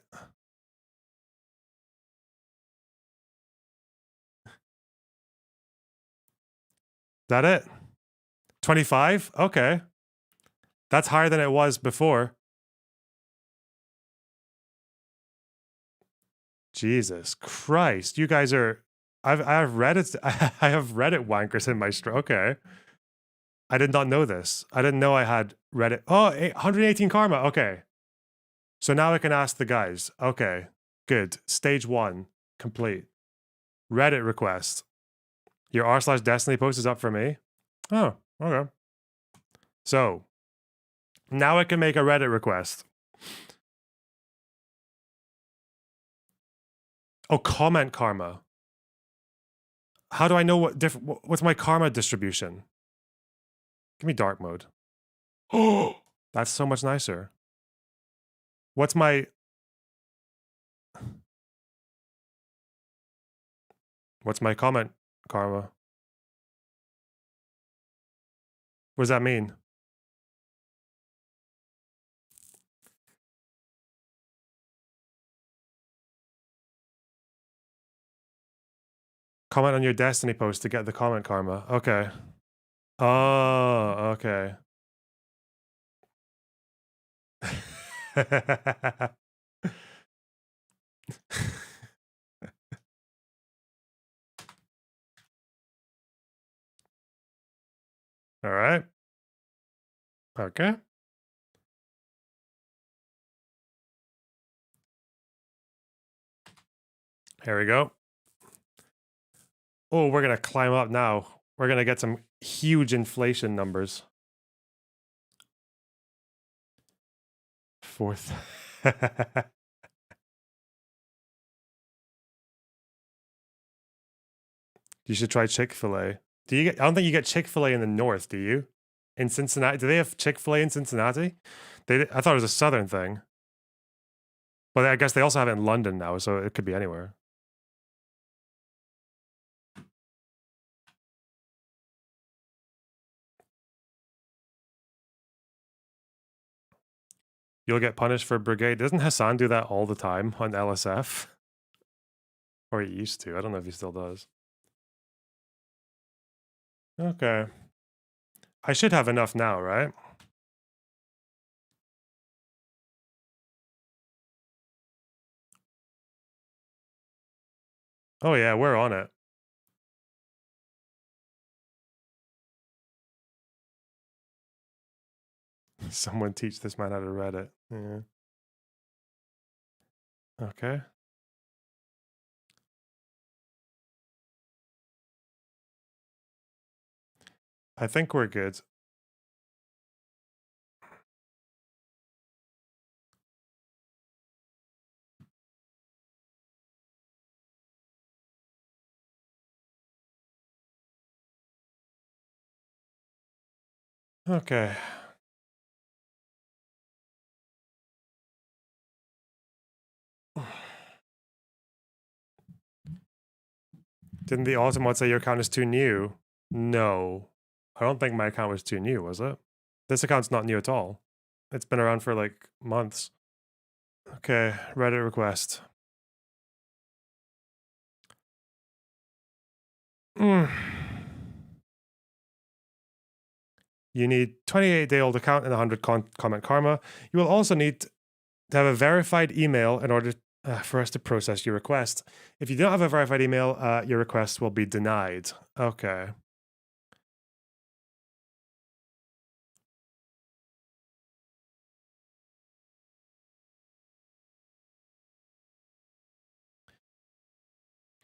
A: That it? 25? Okay. That's higher than it was before. Jesus Christ. You guys are I have Reddit I have Reddit wankers in my okay. I did not know this. I didn't know I had Reddit. Oh, 118 karma. Okay. So now I can ask the guys. Okay. Good. Stage 1 complete. Reddit request. Your r/destiny post is up for me. Oh, okay. So now I can make a Reddit request. Oh, comment karma. How do I know what's my karma distribution? Give me dark mode. Oh, that's so much nicer. What's my comment karma? What does that mean? Comment on your destiny post to get the comment karma. Okay. Oh, okay. All right. Okay. Here we go. Oh, we're going to climb up now. We're going to get some huge inflation numbers. Fourth. You should try Chick-fil-A. I don't think you get Chick-fil-A in the north, do you? In Cincinnati? Do they have Chick-fil-A in Cincinnati? I thought it was a southern thing. But I guess they also have it in London now, so it could be anywhere. You'll get punished for brigade. Doesn't Hassan do that all the time on LSF? Or he used to. I don't know if he still does. Okay. I should have enough now, right? Oh yeah, we're on it. Someone teach this man how to Reddit. Yeah. Okay. I think we're good. Okay. Didn't the Ultimate say your account is too new? No. I don't think my account was too new, was it? This account's not new at all. It's been around for like months. Okay, Reddit request. You need 28-day-old account and 100 comment karma. You will also need to have a verified email in order for us to process your request. If you don't have a verified email, your request will be denied. Okay.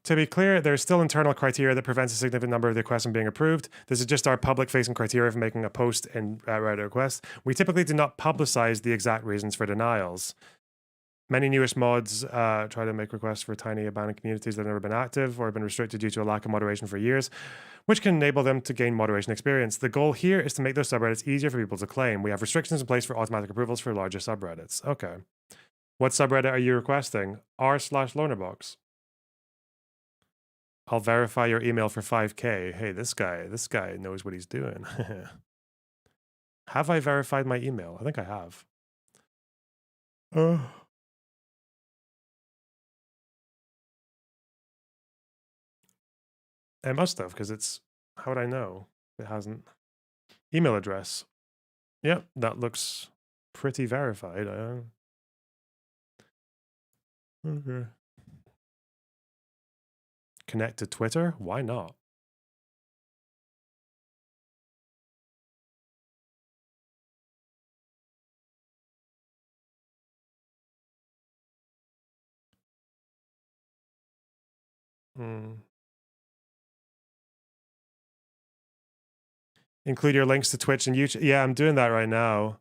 A: To be clear, there's still internal criteria that prevents a significant number of the requests from being approved. This is just our public-facing criteria for making a post in Reddit request. We typically do not publicize the exact reasons for denials. Many newish mods try to make requests for tiny abandoned communities that have never been active or have been restricted due to a lack of moderation for years, which can enable them to gain moderation experience. The goal here is to make those subreddits easier for people to claim. We have restrictions in place for automatic approvals for larger subreddits. Okay. What subreddit are you requesting? r/lonerbox. I'll verify your email for 5K. Hey, this guy knows what he's doing. Have I verified my email? I think I have. It must have, because it's... How would I know? It hasn't. Email address. Yep, that looks pretty verified. Okay. Connect to Twitter? Why not? Include your links to Twitch and YouTube. Yeah, I'm doing that right now.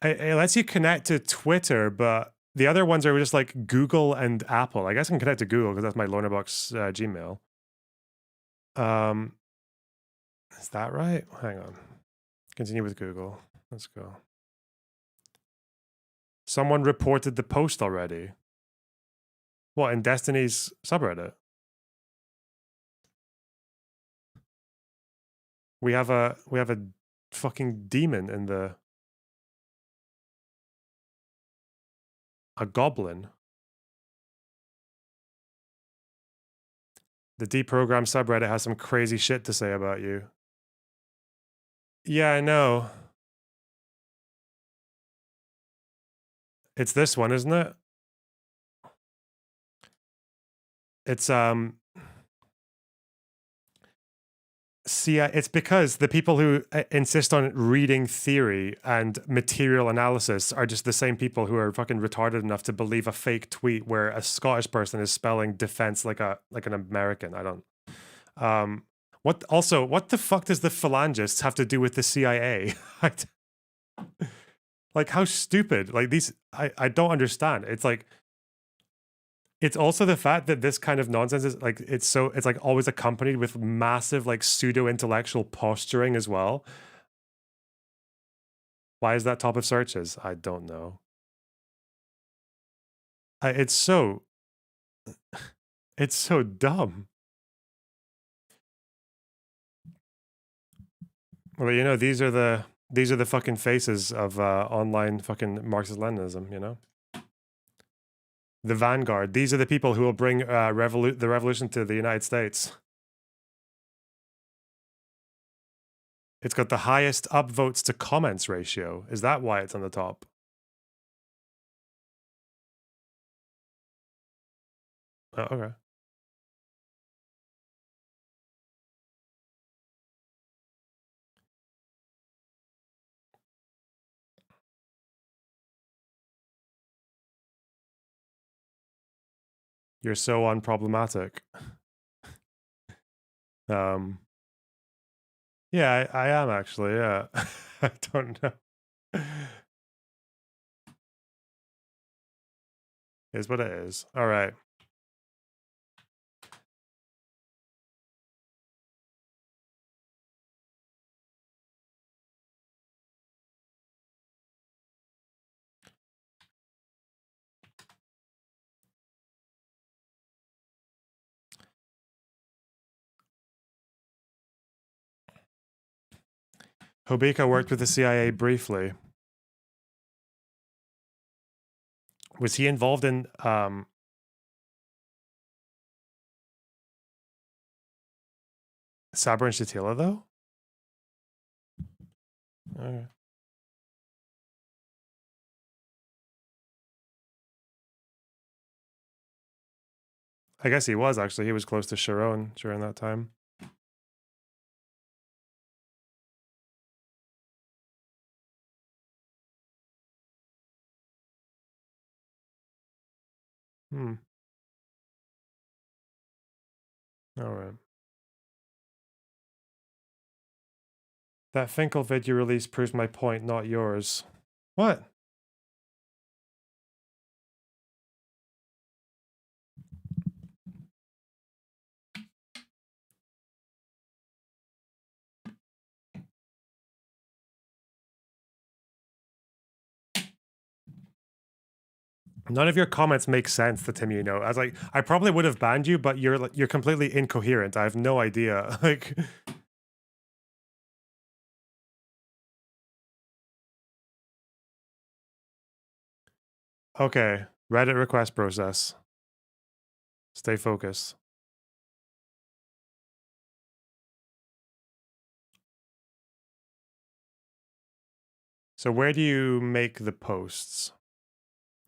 A: It lets you connect to Twitter, but the other ones are just like Google and Apple. I guess I can connect to Google because that's my Lonerbox Gmail. Is that right? Hang on. Continue with Google. Let's go. Someone reported the post already. What, in Destiny's subreddit? We have a fucking demon in the... A goblin. The deprogrammed subreddit has some crazy shit to say about you. Yeah, I know. It's this one, isn't it? It's see, it's because the people who insist on reading theory and material analysis are just the same people who are fucking retarded enough to believe a fake tweet where a Scottish person is spelling defense like an American. I don't. What the fuck does the phalangists have to do with the CIA? Like, how stupid? Like, these, I don't understand. It's like, it's also the fact that this kind of nonsense is like, it's like always accompanied with massive like pseudo-intellectual posturing as well. Why is that top of searches? I don't know. It's so dumb. Well, you know, these are the fucking faces of online fucking Marxist-Leninism, you know? The vanguard. These are the people who will bring the revolution to the United States. It's got the highest upvotes to comments ratio. Is that why it's on the top? Oh, okay. You're so unproblematic. Yeah, I am actually, yeah. I don't know. Is what it is. All right. Hobika worked with the CIA briefly. Was he involved in Sabra and Shatila though? Okay. I guess he was actually. He was close to Sharon during that time. Hmm. All right. That Finkel vid you released proves my point, not yours. What? None of your comments make sense to Tim, you know. I was like, I probably would have banned you, but you're completely incoherent. I have no idea. Like, okay, Reddit request process. Stay focused. So where do you make the posts?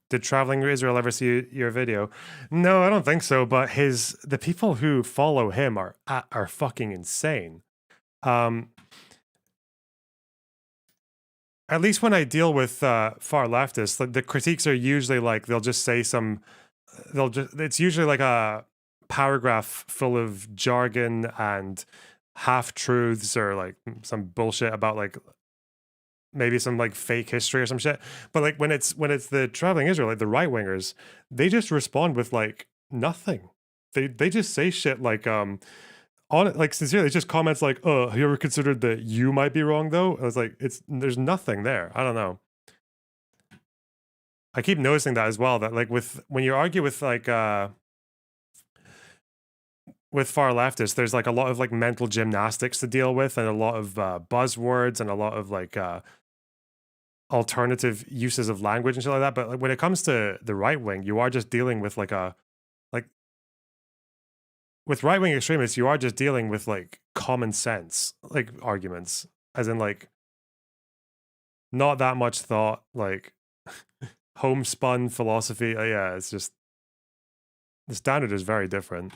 A: Did Traveling Israel ever see your video? No, I don't think so. But the people who follow him are fucking insane. At least when I deal with far leftists, like the critiques are usually like they'll just say it's usually like a paragraph full of jargon and half truths or like some bullshit about like maybe some like fake history or some shit. But like when it's the Traveling Israel, like the right wingers, they just respond with like nothing. They just say shit like on it, like sincerely, it's just comments like, "Oh, have you ever considered that you might be wrong though?" I was like, there's nothing there. I don't know. I keep noticing that as well. That like when you argue with like with far leftists, there's like a lot of like mental gymnastics to deal with, and a lot of buzzwords, and a lot of like alternative uses of language and shit like that. But like when it comes to the right wing, you are just dealing with like with right wing extremists, you are just dealing with like common sense like arguments, as in like not that much thought, like homespun philosophy. Yeah, it's just the standard is very different.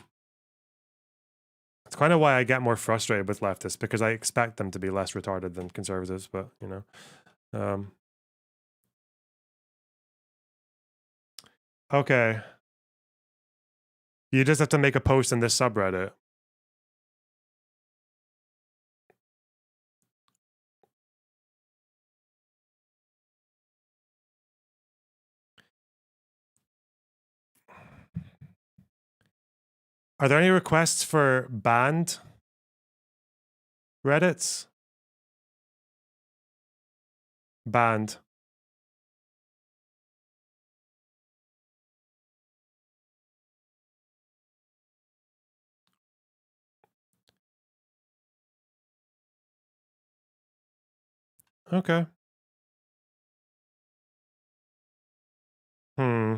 A: It's kind of why I get more frustrated with leftists, because I expect them to be less retarded than conservatives, but you know. Okay. You just have to make a post in this subreddit. Are there any requests for banned Reddits? Banned. Okay. Hmm.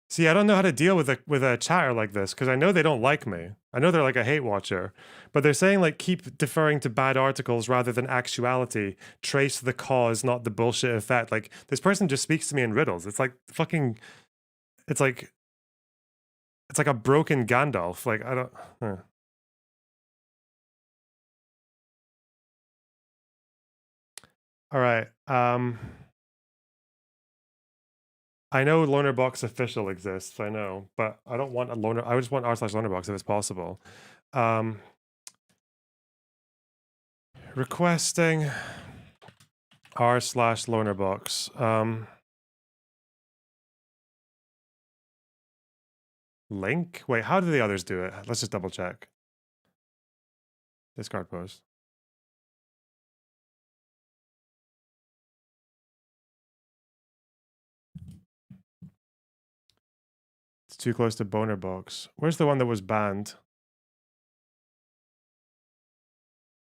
A: See, I don't know how to deal with a chatter like this, because I know they don't like me. I know they're like a hate watcher, but they're saying like keep deferring to bad articles rather than actuality. Trace the cause, not the bullshit effect. Like this person just speaks to me in riddles. It's like fucking. It's like a broken Gandalf. Like I don't. All right. I know Lonerbox official exists. I know, but I don't want a loner. I just want r/Lonerbox if it's possible. Requesting r/Lonerbox. Link. Wait, how do the others do it? Let's just double check. Discard post. It's too close to Boner Box. Where's the one that was banned?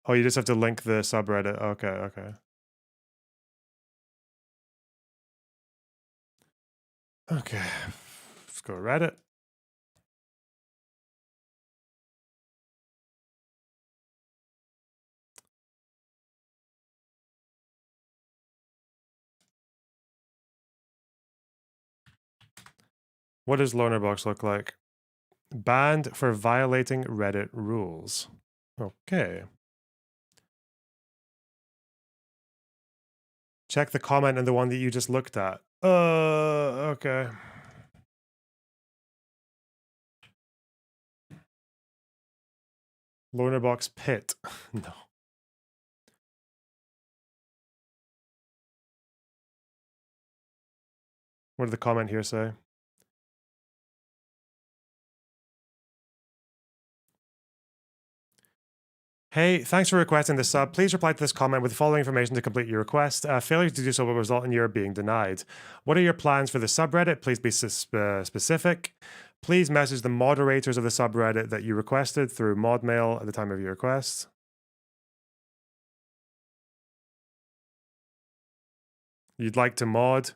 A: Oh, you just have to link the subreddit. Okay, okay. Okay. Let's go Reddit. What does Lonerbox look like? Banned for violating Reddit rules. Okay. Check the comment and the one that you just looked at. Okay. Loner box pit. No. What did the comment here say? Hey, thanks for requesting the sub. Please reply to this comment with the following information to complete your request. Failure to do so will result in your being denied. What are your plans for the subreddit? Please be specific. Please message the moderators of the subreddit that you requested through mod mail at the time of your request. You'd like to mod?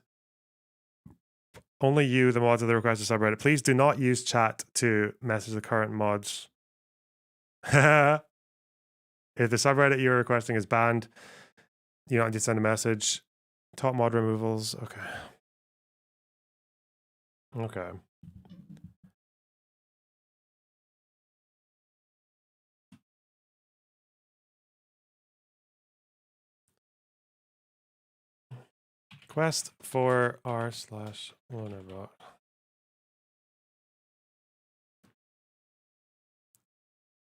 A: Only you, the mods of the requested subreddit. Please do not use chat to message the current mods. If the subreddit you're requesting is banned, you don't need to send a message. Top mod removals. Okay. Okay. Quest for r/lonerbot.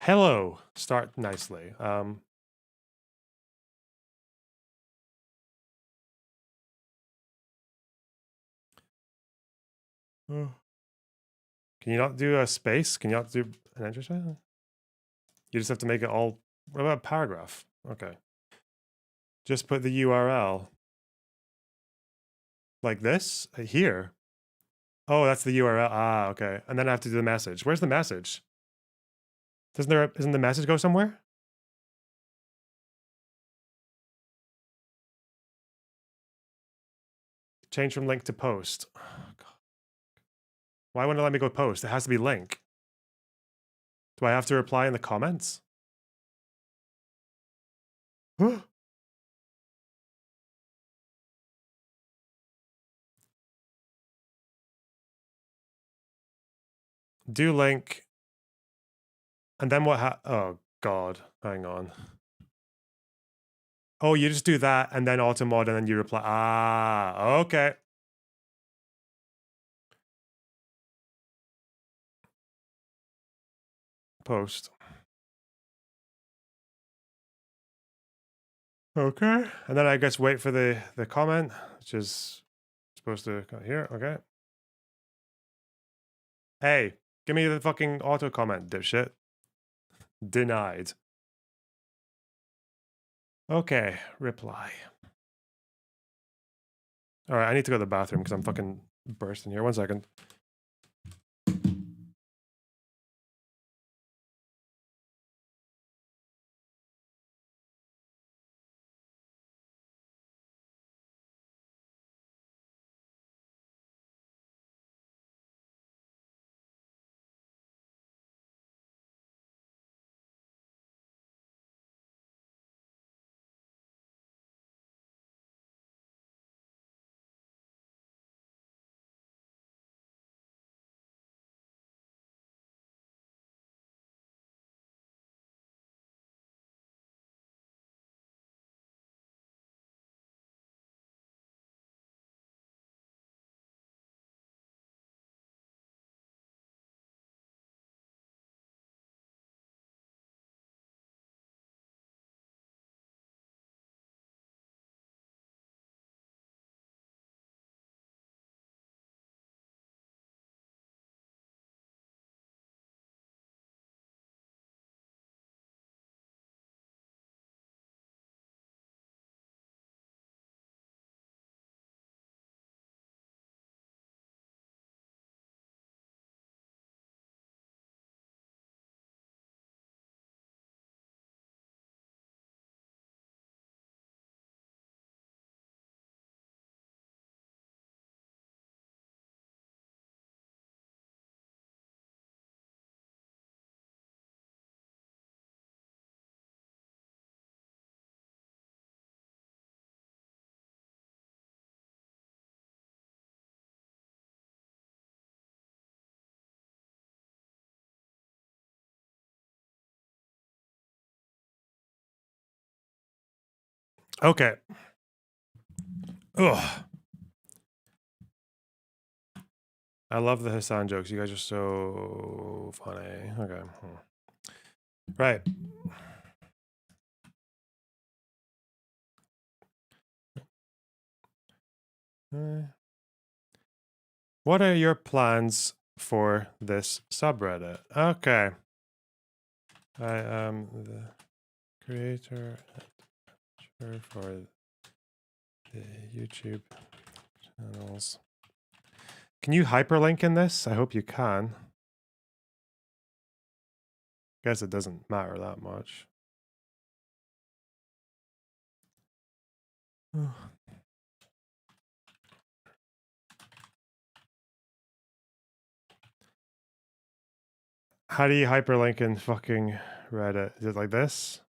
A: Hello. Start nicely. Can you not do a space? Can you not do an enter? You just have to make it all. What about paragraph? Okay. Just put the URL. Like this? Here. Oh, that's the URL. Ah, okay. And then I have to do the message. Where's the message? Isn't the message go somewhere? Change from link to post. Oh, God. Why wouldn't it let me go post? It has to be link. Do I have to reply in the comments? Do link. And then what oh, God. Hang on. Oh, you just do that and then auto mod and then you reply. Ah, okay. Post. Okay. And then I guess wait for the comment, which is supposed to go here. Okay. Hey, give me the fucking auto comment, dipshit. Denied. Okay, reply. All right, I need to go to the bathroom because I'm fucking bursting here. 1 second. Okay. Ugh. I love the Hassan jokes. You guys are so funny. Okay. Right. What are your plans for this subreddit? Okay. I am the creator for the YouTube channels. Can you hyperlink in this? I hope you can. Guess it doesn't matter that much. How do you hyperlink in fucking Reddit? Is it like this?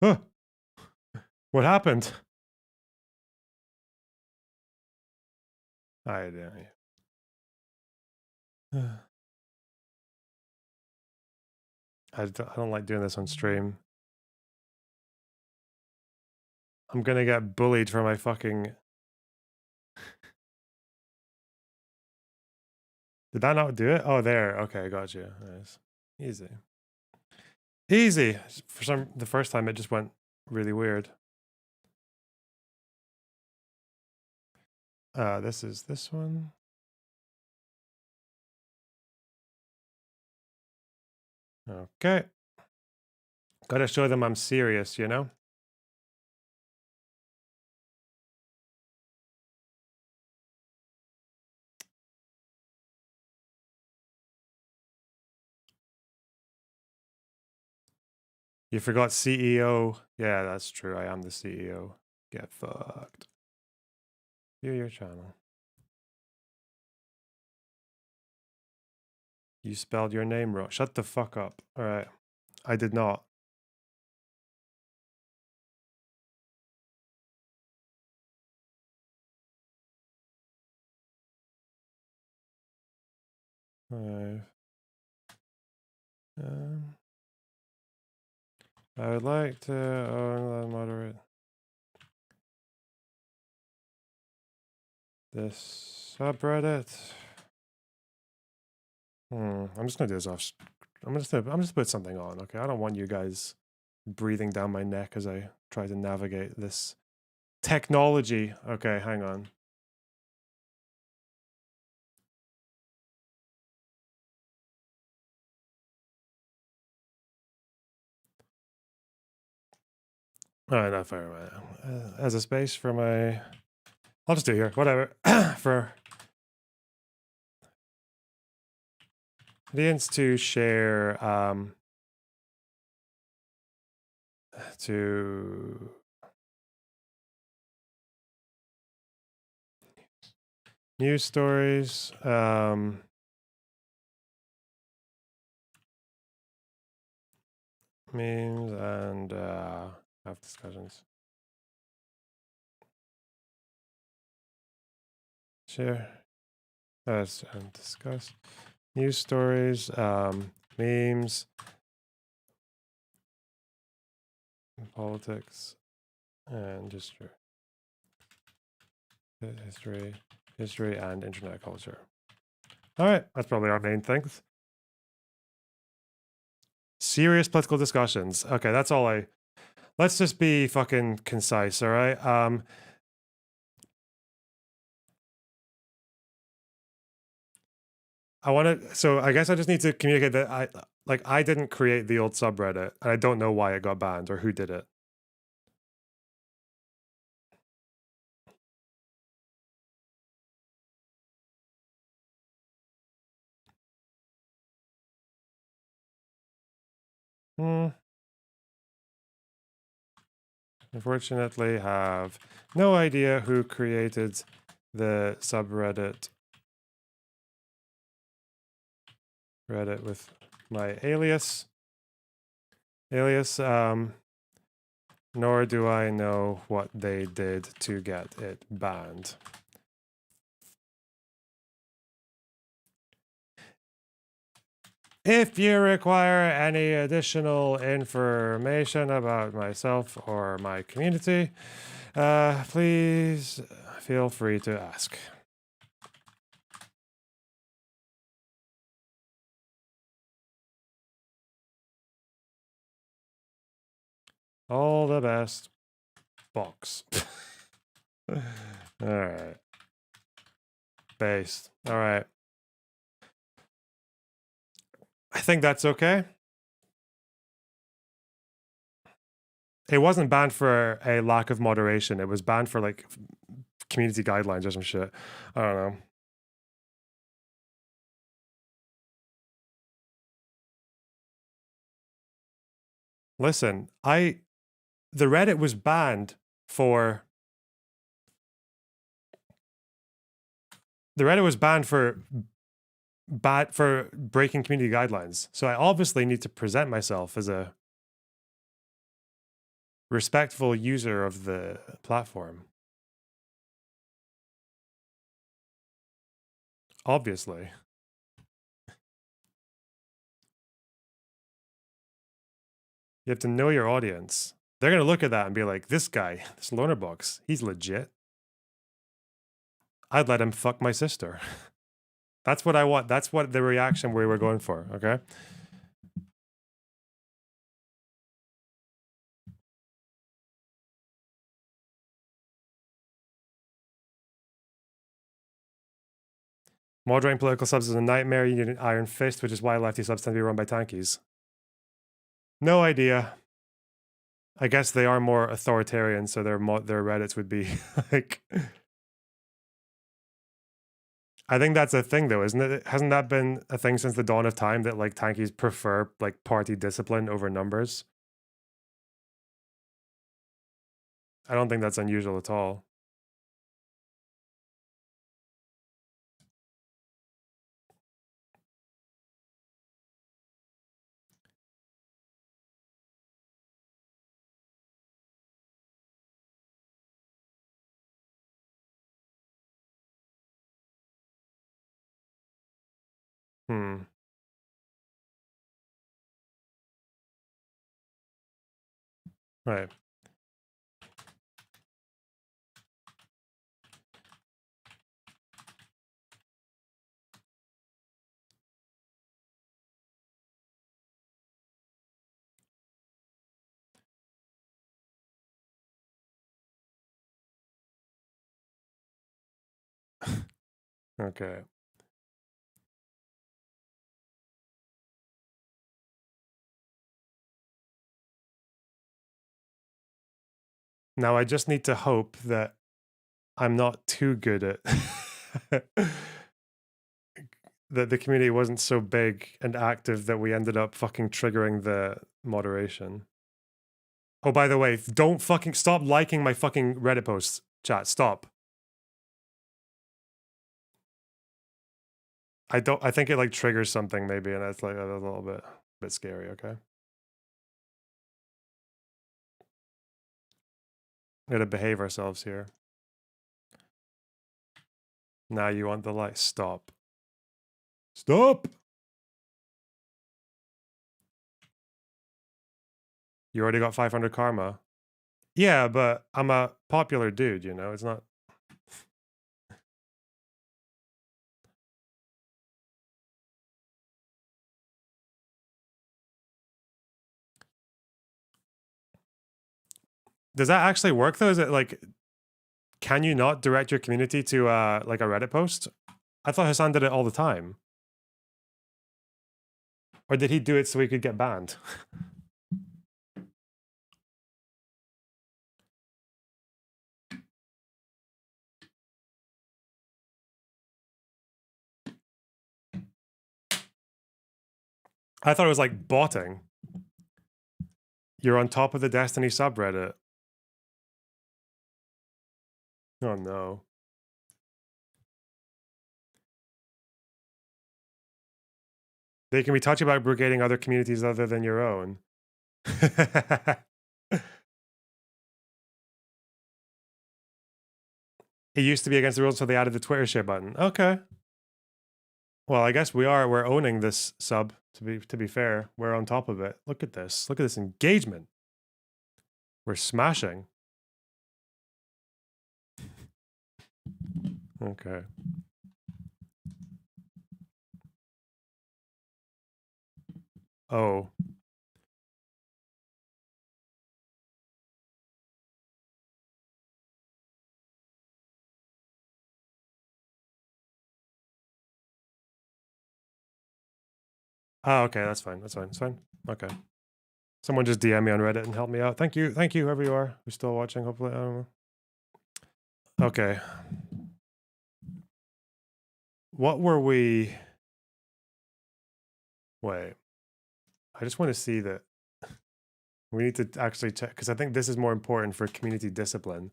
A: Huh. What happened? I don't like doing this on stream. I'm gonna get bullied for my fucking... Did that not do it? Oh, there. Okay, got you. Nice. Easy. Easy. For the first time it just went really weird. This is this one. Okay. Gotta show them I'm serious, you know? You forgot CEO. Yeah, that's true. I am the CEO. Get fucked. View your channel. You spelled your name wrong. Shut the fuck up. All right. I did not. Five. I would like to moderate this subreddit. I'm just gonna do this off. I'm just put something on. Okay, I don't want you guys breathing down my neck as I try to navigate this technology. Okay, hang on. All right, not fair. As a space for my, I'll just do it here. Whatever. For audience to share, to news stories, memes, and have discussions. Share and discuss news stories, memes, politics, and history, and internet culture. All right, that's probably our main things. Serious political discussions. Okay, that's all I... Let's just be fucking concise, all right? I want to... So I guess I just need to communicate that I didn't create the old subreddit, and I don't know why it got banned or who did it. Unfortunately, have no idea who created the subreddit. Reddit with my alias. Nor do I know what they did to get it banned. If you require any additional information about myself or my community, Please feel free to ask. All the best. Box. All right. Based. All right. I think that's okay. It wasn't banned for a lack of moderation. It was banned for like community guidelines or some shit. I don't know. Listen, the Reddit was banned for for breaking community guidelines. So I obviously need to present myself as a respectful user of the platform. Obviously. You have to know your audience. They're going to look at that and be like, this guy, this loner box, he's legit. I'd let him fuck my sister. That's what I want. That's what the reaction we were going for, okay? Moderating political subs is a nightmare. You need an iron fist, which is why lefty subs tend to be run by tankies. No idea. I guess they are more authoritarian, so their Reddits would be like... I think that's a thing, though, isn't it? Hasn't that been a thing since the dawn of time that like tankies prefer like party discipline over numbers? I don't think that's unusual at all. Hmm. Right. Okay. Now I just need to hope that I'm not too good at that the community wasn't so big and active that we ended up fucking triggering the moderation. Oh, by the way, don't fucking stop liking my fucking Reddit posts, chat. Stop. I think it like triggers something maybe, and that's like a little bit scary, okay? We gotta behave ourselves here. Now you want the light. Stop. Stop! You already got 500 karma. Yeah, but I'm a popular dude, you know? It's not... Does that actually work, though? Is it like... Can you not direct your community to like a Reddit post? I thought Hassan did it all the time. Or did he do it so he could get banned? I thought it was like botting. You're on top of the Destiny subreddit. Oh no. They can be touchy about brigading other communities other than your own. It used to be against the rules, so they added the Twitter share button. Okay. Well, I guess we're owning this sub, to be fair. We're on top of it. Look at this. Look at this engagement. We're smashing. Okay. Oh. Oh, okay, that's fine. That's fine. That's fine. Okay. Someone just DM me on Reddit and help me out. Thank you. Thank you, whoever you are. Who's still watching, hopefully. I don't know. Okay. What were we... Wait. I just want to see that... We need to actually check, because I think this is more important for community discipline.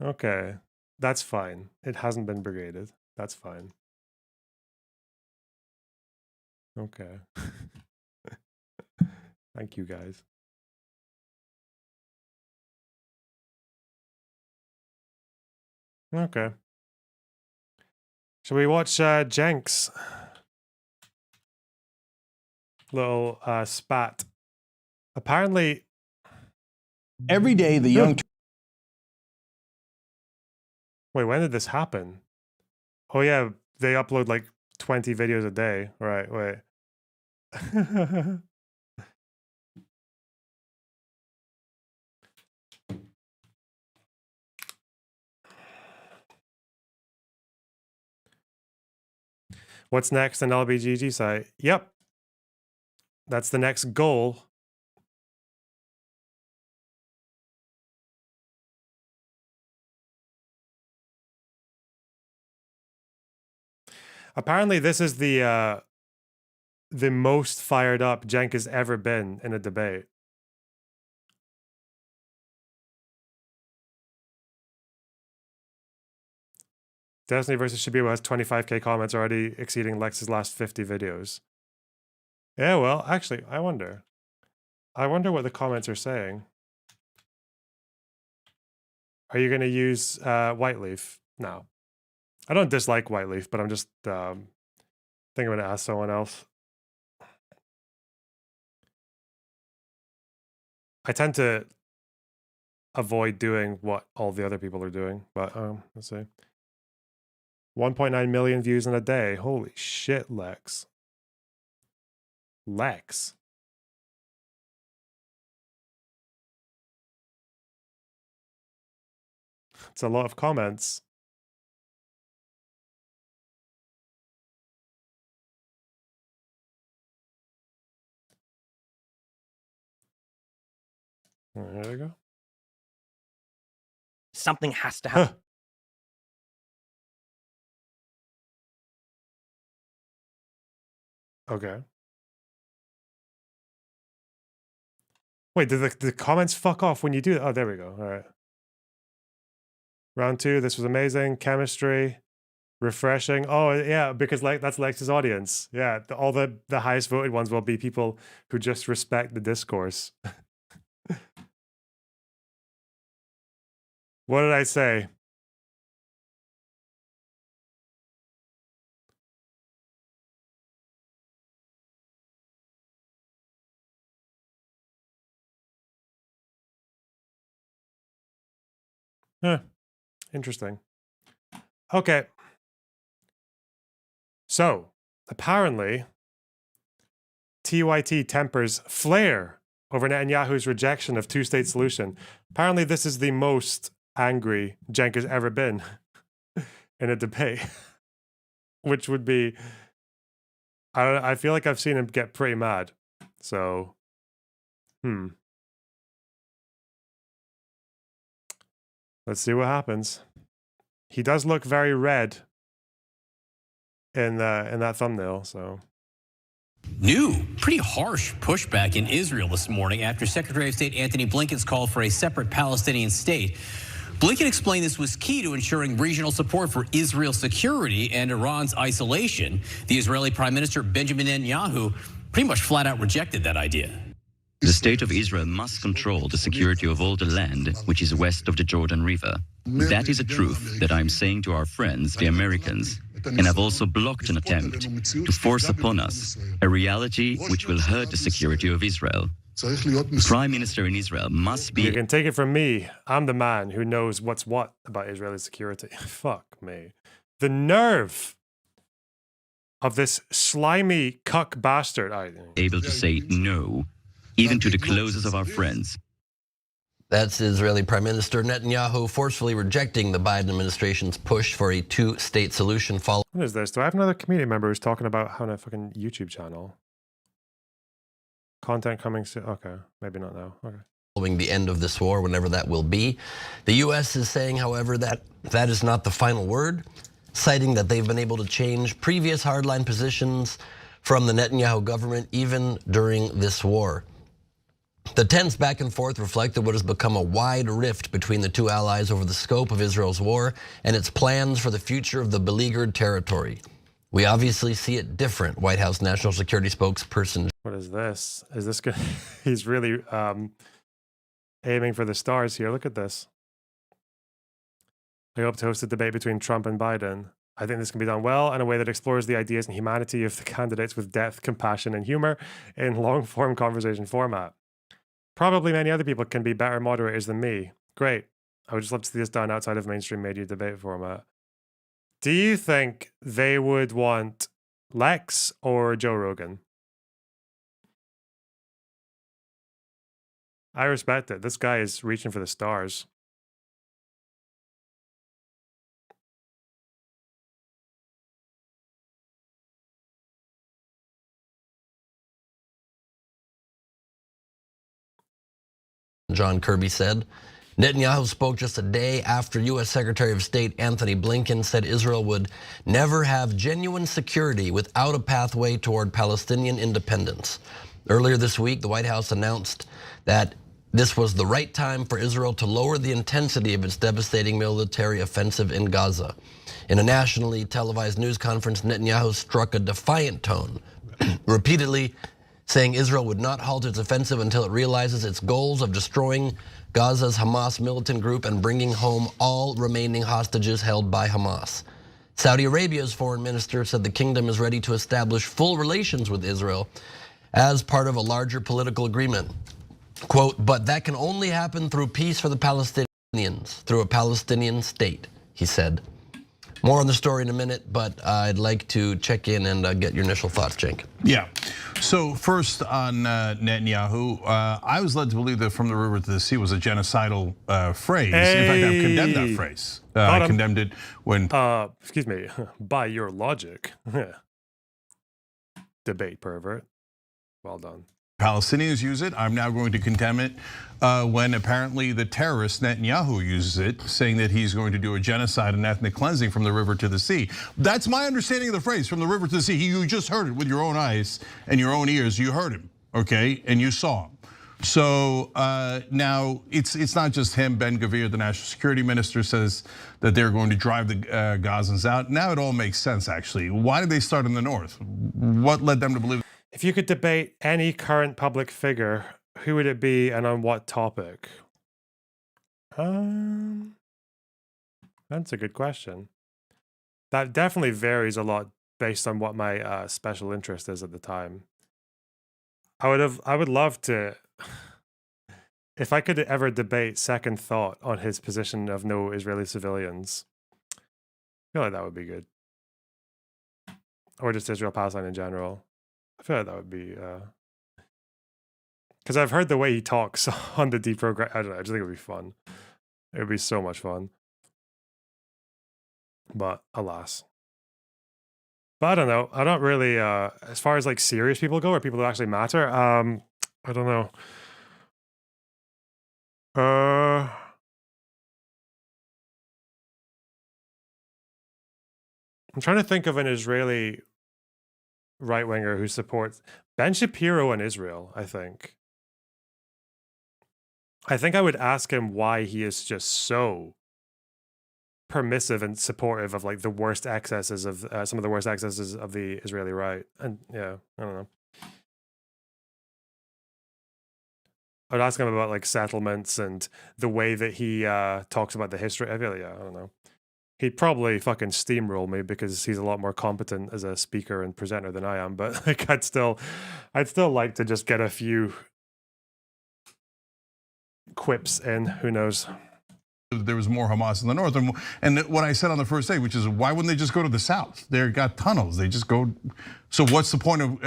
A: Okay. That's fine. It hasn't been brigaded. That's fine. Okay. Thank you, guys. Okay. Shall we watch Cenk's little spat? Apparently...
T: Every day, the young...
A: Wait, when did this happen? Oh, yeah, they upload like 20 videos a day. Right, wait. What's next? An LBGG site? Yep. That's the next goal. Apparently, this is the most fired up Cenk has ever been in a debate. Destiny versus Shabiwa has 25k comments already, exceeding Lex's last 50 videos. Yeah, well, actually, I wonder what the comments are saying. Are you going to use Whiteleaf? No. I don't dislike Whiteleaf, but I'm just think I'm going to ask someone else. I tend to avoid doing what all the other people are doing, but let's see. 1.9 million views in a day. Holy shit, Lex. Lex. It's a lot of comments. There we go.
U: Something has to happen.
A: Okay. Wait, did the comments fuck off when you do that? Oh, there we go. All right. Round 2, this was amazing. Chemistry, refreshing. Oh, yeah, because like that's Lex's audience. Yeah, all the highest voted ones will be people who just respect the discourse. What did I say? Huh. Interesting. Okay. So, apparently, TYT tempers flare over Netanyahu's rejection of two-state solution. Apparently, this is the most angry Cenk has ever been in a debate, which would be, I feel like I've seen him get pretty mad. So, let's see what happens. He does look very red in that thumbnail, so.
V: New, pretty harsh pushback in Israel this morning after Secretary of State Antony Blinken's call for a separate Palestinian state. Blinken explained this was key to ensuring regional support for Israel's security and Iran's isolation. The Israeli Prime Minister Benjamin Netanyahu pretty much flat out rejected that idea.
W: The state of Israel must control the security of all the land which is west of the Jordan River. That is a truth that I'm saying to our friends, the Americans. and have also blocked an attempt to force upon us a reality which will hurt the security of Israel. The Prime Minister in Israel must be...
A: You can take it from me. I'm the man who knows what's what about Israeli security. Fuck me. The nerve of this slimy cuck bastard.
W: able to say no, even to the closest of our friends.
C: That's Israeli Prime Minister Netanyahu forcefully rejecting the Biden administration's push for a two-state solution following...
A: What is this? Do I have another community member who's talking about having a fucking YouTube channel? Content coming soon. Okay, maybe not now. Okay.
C: Following the end of this war, whenever that will be. The U.S. is saying, however, that that is not the final word, citing that they've been able to change previous hardline positions from the Netanyahu government even during this war. The tense back and forth reflected what has become a wide rift between the two allies over the scope of Israel's war and its plans for the future of the beleaguered territory. We obviously see it different, White House National Security spokesperson.
A: What is this? Is this good? He's really aiming for the stars here. Look at this. I hope to host a debate between Trump and Biden. I think this can be done well in a way that explores the ideas and humanity of the candidates with depth, compassion, and humor in long-form conversation format. Probably many other people can be better moderators than me. Great. I would just love to see this done outside of mainstream media debate format. Do you think they would want Lex or Joe Rogan? I respect it. This guy is reaching for the stars.
C: John Kirby said. Netanyahu spoke just a day after U.S. Secretary of State Anthony Blinken said Israel would never have genuine security without a pathway toward Palestinian independence. Earlier this week, the White House announced that this was the right time for Israel to lower the intensity of its devastating military offensive in Gaza. In a nationally televised news conference, Netanyahu struck a defiant tone, repeatedly saying Israel would not halt its offensive until it realizes its goals of destroying Gaza's Hamas militant group and bringing home all remaining hostages held by Hamas. Saudi Arabia's foreign minister said the kingdom is ready to establish full relations with Israel as part of a larger political agreement. Quote, but that can only happen through peace for the Palestinians, through a Palestinian state, he said. More on the story in a minute, but I'd like to check in and get your initial thoughts, Cenk.
D: Yeah. So first on Netanyahu, I was led to believe that from the river to the sea was a genocidal phrase.
A: Hey.
D: In fact, I've condemned that phrase. I condemned it when...
A: excuse me, by your logic. Debate pervert. Well done.
D: Palestinians use it. I'm now going to condemn it when apparently the terrorist Netanyahu uses it, saying that he's going to do a genocide and ethnic cleansing from the river to the sea. That's my understanding of the phrase, from the river to the sea. You just heard it with your own eyes and your own ears. You heard him, okay, and you saw him. So now it's not just him. Ben Gvir, the national security minister, says that they're going to drive the Gazans out. Now it all makes sense, actually. Why did they start in the north? What led them to believe?
A: If you could debate any current public figure, who would it be and on what topic? That's a good question. That definitely varies a lot based on what my special interest is at the time. I would love to, if I could ever debate Second Thought on his position of no Israeli civilians, I feel like that would be good. Or just Israel-Palestine in general. I feel like that would be, because I've heard the way he talks on the deprogram. I don't know. I just think it would be fun. It would be so much fun. But alas. But I don't know. I don't really, as far as like serious people go, or people who actually matter, I don't know. I'm trying to think of an Israeli right-winger who supports Ben Shapiro in Israel, I think. I think I would ask him why he is just so permissive and supportive of like the worst excesses of some of the worst excesses of the Israeli right. And yeah, I don't know. I'd ask him about like settlements and the way that he talks about the history. I feel like, yeah, I don't know. he'd probably fucking steamroll me because he's a lot more competent as a speaker and presenter than I am. But like, I'd still like to just get a few quips in. Who knows?
D: There was more Hamas in the north, and what I said on the first day, which is why wouldn't they just go to the south? They've got tunnels. They just go. So what's the point of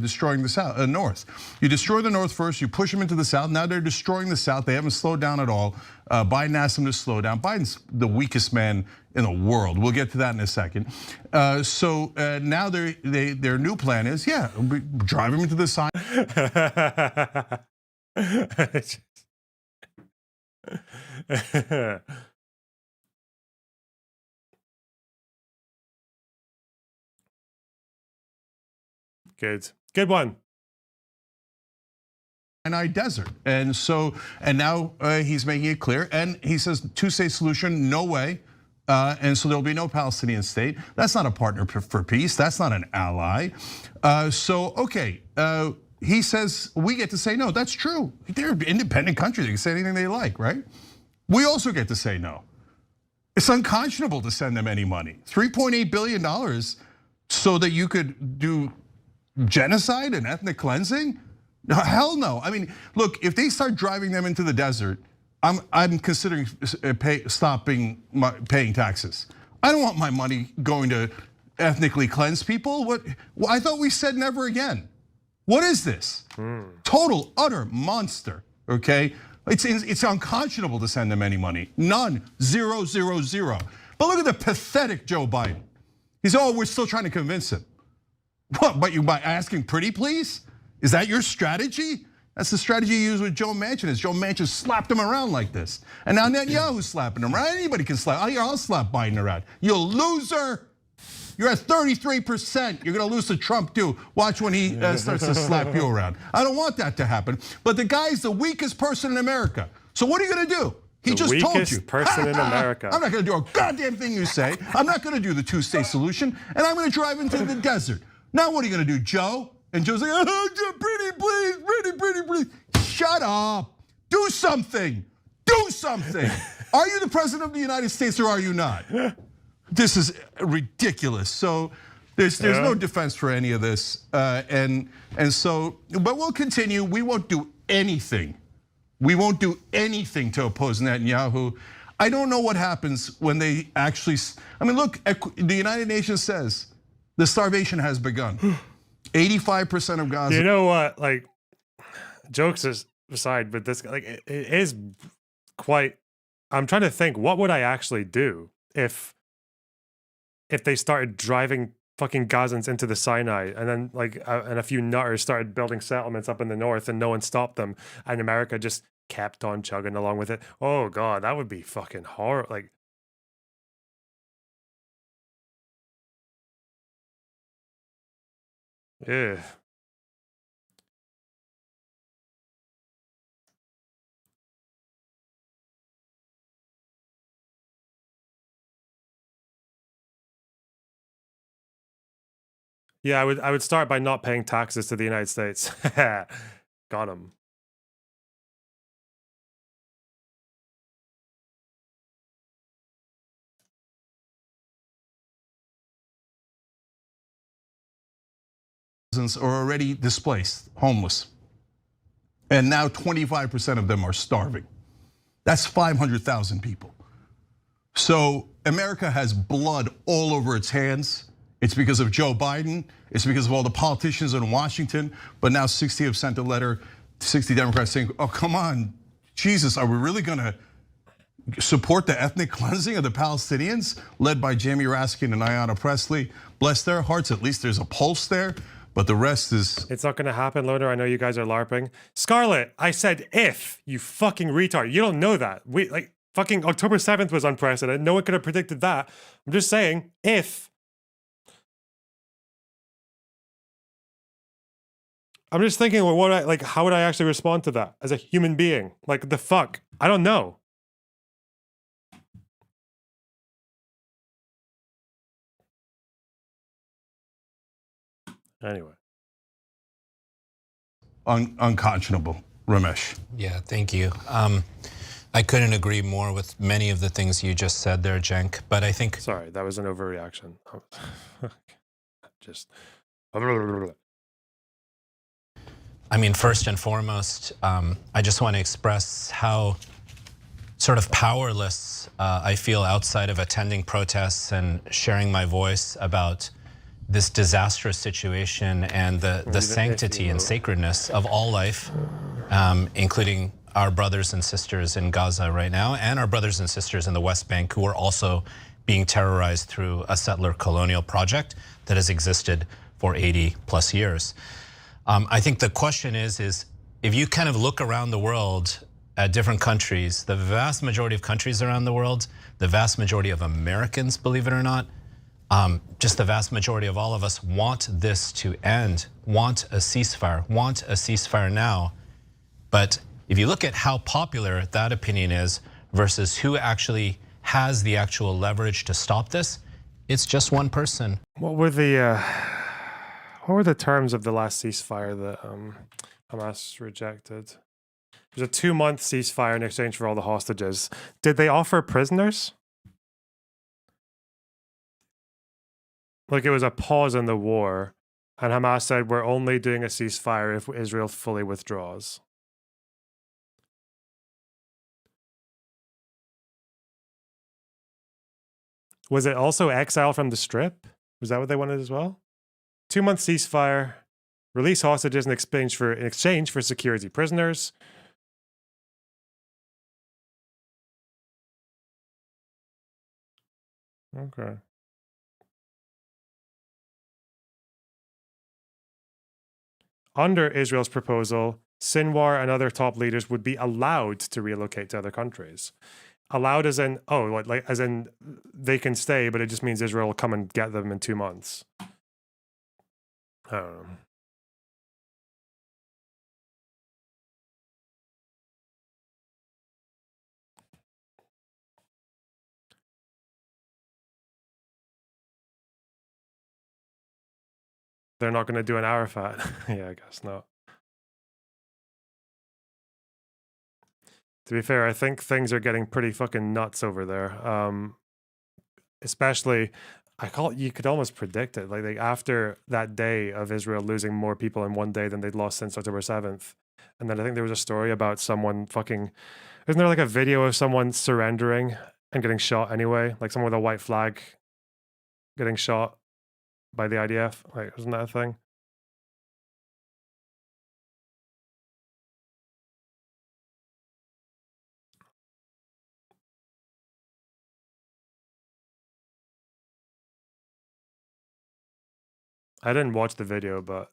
D: destroying the south, north? You destroy the north first. You push them into the south. Now they're destroying the south. They haven't slowed down at all. Biden asked them to slow down. Biden's the weakest man in the world. We'll get to that in a second. So now their new plan is, drive them into the side.
A: Good one.
D: Sinai Desert, and now he's making it clear, and he says two-state solution, no way, and so there'll be no Palestinian state. That's not a partner for peace. That's not an ally. He says we get to say no. That's true. They're an independent country. They can say anything they like, right? We also get to say no. It's unconscionable to send them any money. $3.8 billion so that you could do genocide and ethnic cleansing? No, hell no. I mean, look, if they start driving them into the desert, I'm considering stopping paying taxes. I don't want my money going to ethnically cleanse people. What? Well, I thought we said never again. What is this? Total, utter monster, okay? It's unconscionable to send them any money. None, 0, 0, 0. But look at the pathetic Joe Biden. He's, we're still trying to convince him. What, but you by asking pretty please? Is that your strategy? That's the strategy you use with Joe Manchin, is Joe Manchin slapped him around like this. And now Netanyahu's slapping him around. Anybody can slap, I'll slap Biden around. You loser. You're at 33%. You're gonna lose to Trump too. Watch when he starts to slap you around. I don't want that to happen. But the guy's the weakest person in America. So what are you gonna do? He just told you.
A: Weakest person in America.
D: I'm not gonna do a goddamn thing you say. I'm not gonna do the two-state solution, and I'm gonna drive into the desert. Now what are you gonna do, Joe? And Joe's like, pretty please, pretty please. Shut up. Do something. Do something. Are you the president of the United States or are you not? This is ridiculous. So there's no defense for any of this, but we'll continue. We won't do anything. We won't do anything to oppose Netanyahu. I don't know what happens when they actually. I mean, look, the United Nations says the starvation has begun. 85% of Gaza.
A: You know what? Like, jokes aside, but this, like, it is quite. I'm trying to think. What would I actually do if they started driving fucking Gazans into the Sinai, and then and a few nutters started building settlements up in the north, and no one stopped them, and America just kept on chugging along with it? Oh God, that would be fucking horror. Like, yeah. Yeah, I would start by not paying taxes to the United States. Got him.
D: Are already displaced, homeless. And now 25% of them are starving. That's 500,000 people. So America has blood all over its hands. It's because of Joe Biden. It's because of all the politicians in Washington. But now 60 have sent a letter, 60 Democrats saying, oh, come on, Jesus, are we really gonna support the ethnic cleansing of the Palestinians, led by Jamie Raskin and Ayanna Pressley? Bless their hearts, at least there's a pulse there. But the rest is.
A: It's not gonna happen, Loader. I know you guys are LARPing. Scarlett, I said if, you fucking retard. You don't know that. Fucking October 7th was unprecedented. No one could have predicted that. I'm just saying, if. I'm just thinking, well, how would I actually respond to that as a human being? Like, the fuck? I don't know. Anyway.
D: Unconscionable, Ramesh.
B: Yeah, thank you. I couldn't agree more with many of the things you just said there, Cenk. But I think...
A: Sorry, that was an overreaction. Just...
B: I mean, first and foremost, I just want to express how sort of powerless I feel outside of attending protests and sharing my voice about this disastrous situation and the sanctity and sacredness of all life, including our brothers and sisters in Gaza right now, and our brothers and sisters in the West Bank who are also being terrorized through a settler colonial project that has existed for 80 plus years. I think the question is if you kind of look around the world at different countries, the vast majority of countries around the world, the vast majority of Americans, believe it or not, just the vast majority of all of us want this to end, want a ceasefire now. But if you look at how popular that opinion is versus who actually has the actual leverage to stop this, it's just one person.
A: What were the terms of the last ceasefire that Hamas rejected? It was a 2-month ceasefire in exchange for all the hostages. Did they offer prisoners? Like it was a pause in the war, and Hamas said, we're only doing a ceasefire if Israel fully withdraws. Was it also exile from the Strip? Was that what they wanted as well? 2-month ceasefire, release hostages in exchange for security prisoners. Okay. Under Israel's proposal, Sinwar and other top leaders would be allowed to relocate to other countries. Allowed as in, as in they can stay, but it just means Israel will come and get them in 2 months. I don't know. They're not going to do an Arafat. Yeah, I guess not. To be fair, I think things are getting pretty fucking nuts over there. Especially, you could almost predict it. Like after that day of Israel losing more people in one day than they'd lost since October 7th. And then I think there was a story about someone isn't there like a video of someone surrendering and getting shot anyway? Like someone with a white flag getting shot by the IDF? Like, wasn't that a thing? I didn't watch the video, but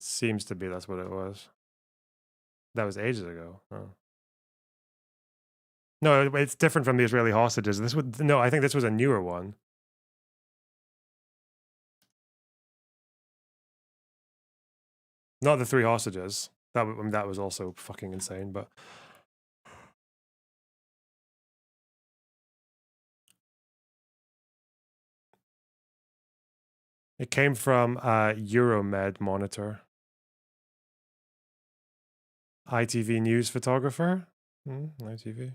A: seems to be that's what it was. That was ages ago. Oh. No, it's different from the Israeli hostages. I think this was a newer one. Not the 3 hostages. That was also fucking insane, but it came from Euromed Monitor. ITV news photographer? ITV.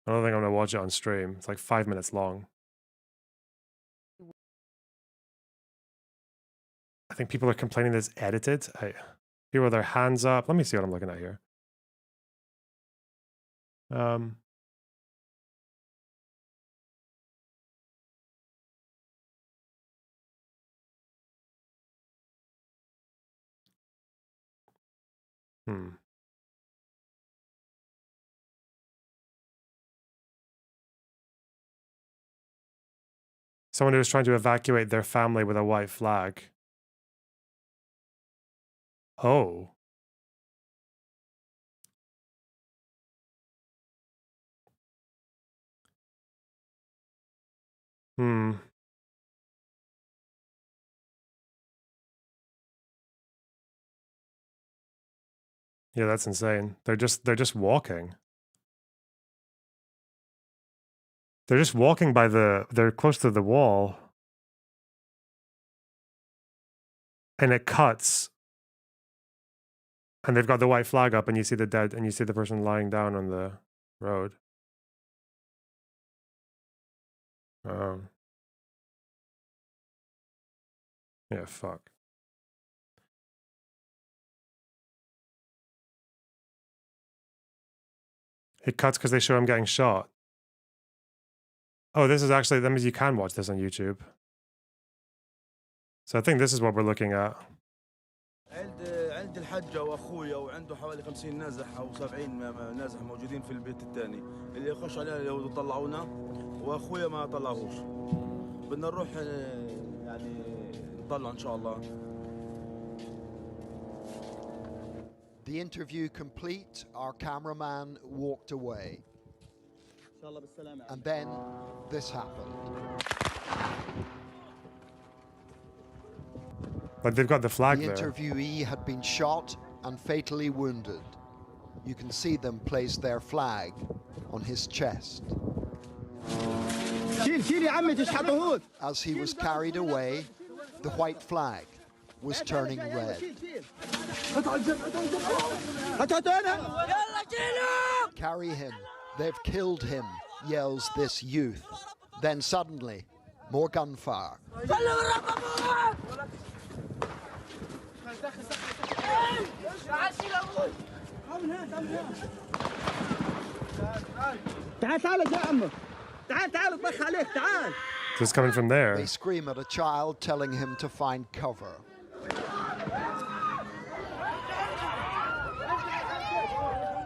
A: I don't think I'm going to watch it on stream. It's like 5 minutes long. I think people are complaining that it's edited. People with their hands up. Let me see what I'm looking at here. Someone who was trying to evacuate their family with a white flag. Oh. Yeah, that's insane. They're just walking. They're just walking they're close to the wall. And it cuts. And they've got the white flag up, and you see the dead, and you see the person lying down on the road. Yeah, fuck. It cuts because they show him getting shot. Oh, this is actually, that means you can watch this on YouTube. So I think this is what we're looking at.
E: عند الحجة واخويا وعنده حوالي 50 نازح او 70 نازح موجودين في البيت الثاني اللي يخش علينا اليهود طلعونا واخويا ما طلعوش بدنا نروح يعني نطلع ان شاء الله.
H: The interview complete, our cameraman walked away. And then this happened.
A: But they've got the flag
H: The
A: there.
H: interviewee had been shot and fatally wounded. You can see them place their flag on his chest. As he was carried away, the white flag was turning red. Carry him, they've killed him, yells this youth. Then suddenly, more gunfire.
A: Just coming from there.
H: They scream at a child, telling him to find cover.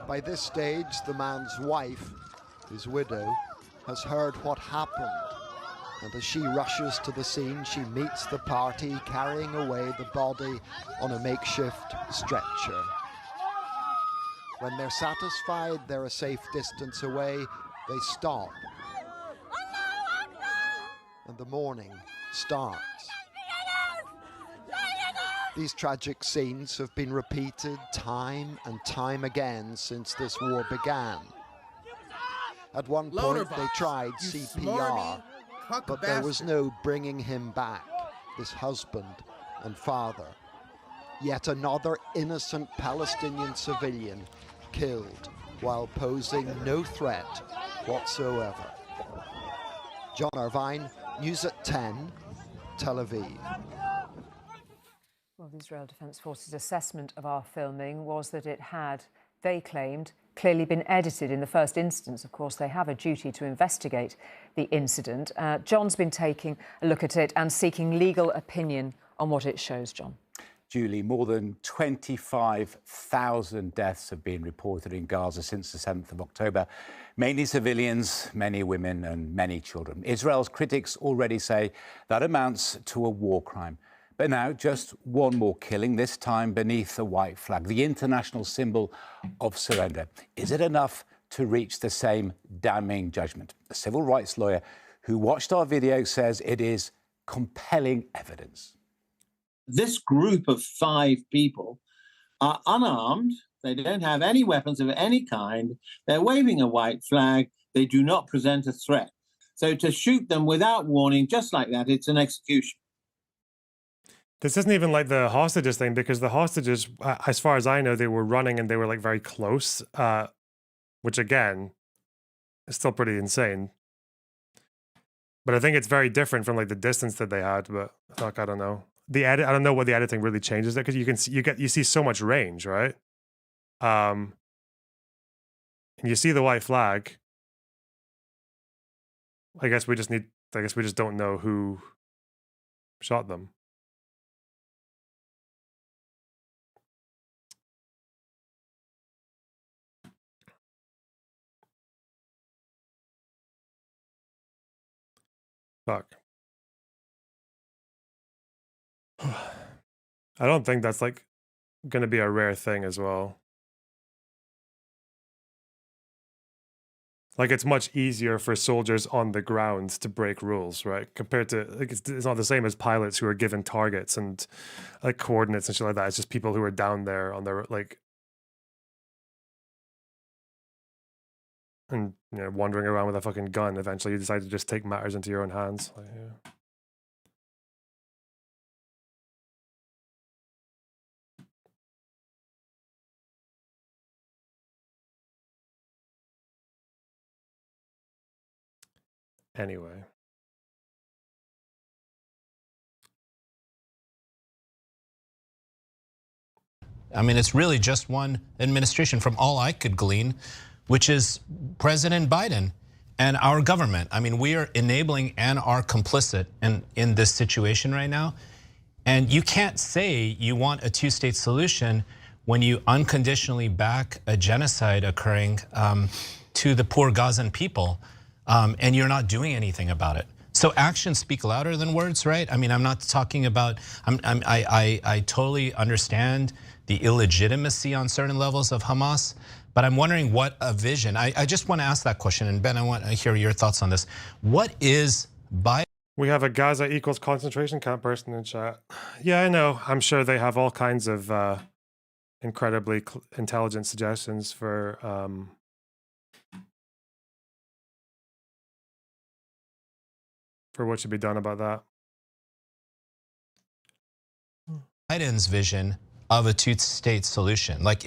H: By this stage, the man's wife, his widow, has heard what happened. And as she rushes to the scene, she meets the party carrying away the body on a makeshift stretcher. When they're satisfied they're a safe distance away, they stop. And the mourning starts. These tragic scenes have been repeated time and time again since this war began. At one point they tried CPR, but there was no bringing him back, this husband and father. Yet another innocent Palestinian civilian killed while posing no threat whatsoever. John Irvine, News at 10, Tel Aviv.
U: Well, the Israel Defense Force's assessment of our filming was that it had, they claimed, clearly been edited in the first instance. Of course, they have a duty to investigate the incident. John's been taking a look at it and seeking legal opinion on what it shows, John.
X: Julie, more than 25,000 deaths have been reported in Gaza since the 7th of October. Mainly civilians, many women and many children. Israel's critics already say that amounts to a war crime. But now, just one more killing, this time beneath the white flag, the international symbol of surrender. Is it enough to reach the same damning judgment? A civil rights lawyer who watched our video says it is compelling evidence.
Y: This group of 5 people are unarmed. They don't have any weapons of any kind. They're waving a white flag. They do not present a threat. So to shoot them without warning, just like that, it's an execution.
A: This isn't even like the hostages thing, because the hostages, as far as I know, they were running and they were like very close, which again is still pretty insane. But I think it's very different from like the distance that they had. But fuck, I don't know. The edit, I don't know what the editing really changes there, because you can see, you see so much range, right? And you see the white flag. I guess we just don't know who shot them. Fuck. I don't think that's like gonna be a rare thing as well. Like, it's much easier for soldiers on the ground to break rules, right? Compared to, like, it's not the same as pilots who are given targets and like coordinates and shit like that. It's just people who are down there on their like, and you know, wandering around with a fucking gun. Eventually, you decide to just take matters into your own hands. Like, yeah. Anyway.
B: I mean, it's really just one administration from all I could glean, which is President Biden and our government. I mean, we are enabling and are complicit in this situation right now. And you can't say you want a two-state solution when you unconditionally back a genocide occurring to the poor Gazan people, and you're not doing anything about it. So actions speak louder than words, right? I mean, I'm not talking about, I totally understand the illegitimacy on certain levels of Hamas, but I'm wondering what a vision, I just want to ask that question, and Ben, I want to hear your thoughts on this. What is Biden?
A: We have a Gaza equals concentration camp person in chat. Yeah, I know. I'm sure they have all kinds of incredibly intelligent suggestions for what should be done about that.
B: Biden's vision of a two-state solution? Like,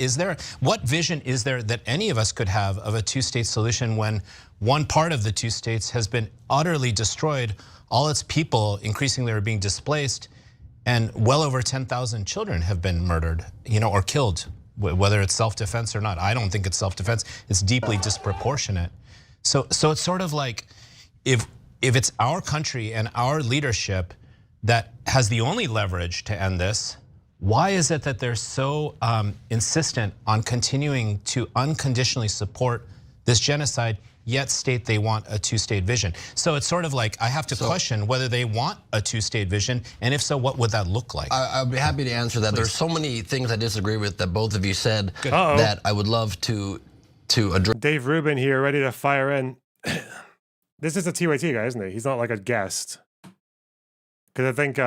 B: what vision is there that any of us could have of a two-state solution when one part of the two states has been utterly destroyed, all its people increasingly are being displaced, and well over 10,000 children have been murdered, or killed, whether it's self-defense or not. I don't think it's self-defense. It's deeply disproportionate. So it's sort of like, if it's our country and our leadership that has the only leverage to end this, why is it that they're so insistent on continuing to unconditionally support this genocide, yet state they want a two-state vision? So it's sort of like, I have to question whether they want a two-state vision, and if so, what would that look like?
C: I'd be happy to answer that.
B: Please.
C: There's so many things I disagree with that both of you said that I would love to address.
A: Dave Rubin here, ready to fire in. This is a TYT guy, isn't he? He's not like a guest. Because I think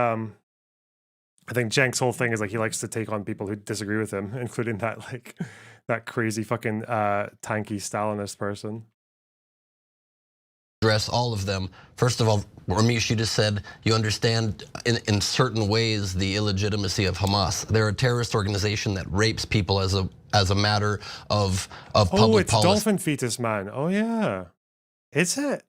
A: Cenk's whole thing is like he likes to take on people who disagree with him, including that crazy fucking tanky Stalinist person.
C: Address all of them. First of all, Ramesh, you just said you understand in certain ways the illegitimacy of Hamas. They're a terrorist organization that rapes people as a matter of public policy.
A: Oh, it's Dolphin Fetus Man. Oh yeah, is it?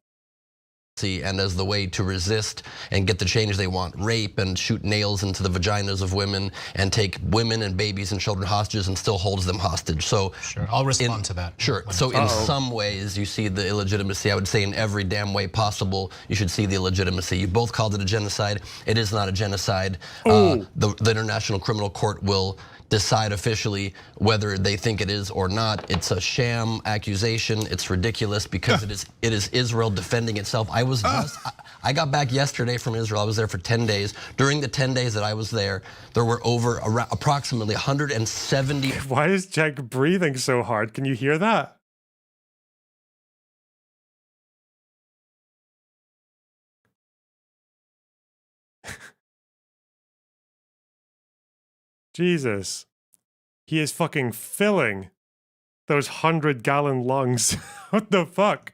C: And as the way to resist and get the change they want, rape and shoot nails into the vaginas of women and take women and babies and children hostages and still holds them hostage. So
B: sure, I'll respond to that.
C: Sure. So in some ways you see the illegitimacy. I would say in every damn way possible you should see the illegitimacy. You both called it a genocide. It is not a genocide. The International Criminal Court will decide officially whether they think it is or not. It's a sham accusation. It's ridiculous because it is Israel defending itself. I got back yesterday from Israel. I was there for 10 days. During the 10 days that I was there were approximately 170.
A: Why is Cenk breathing so hard? Can you hear that? Jesus. He is fucking filling those 100-gallon lungs. What the fuck?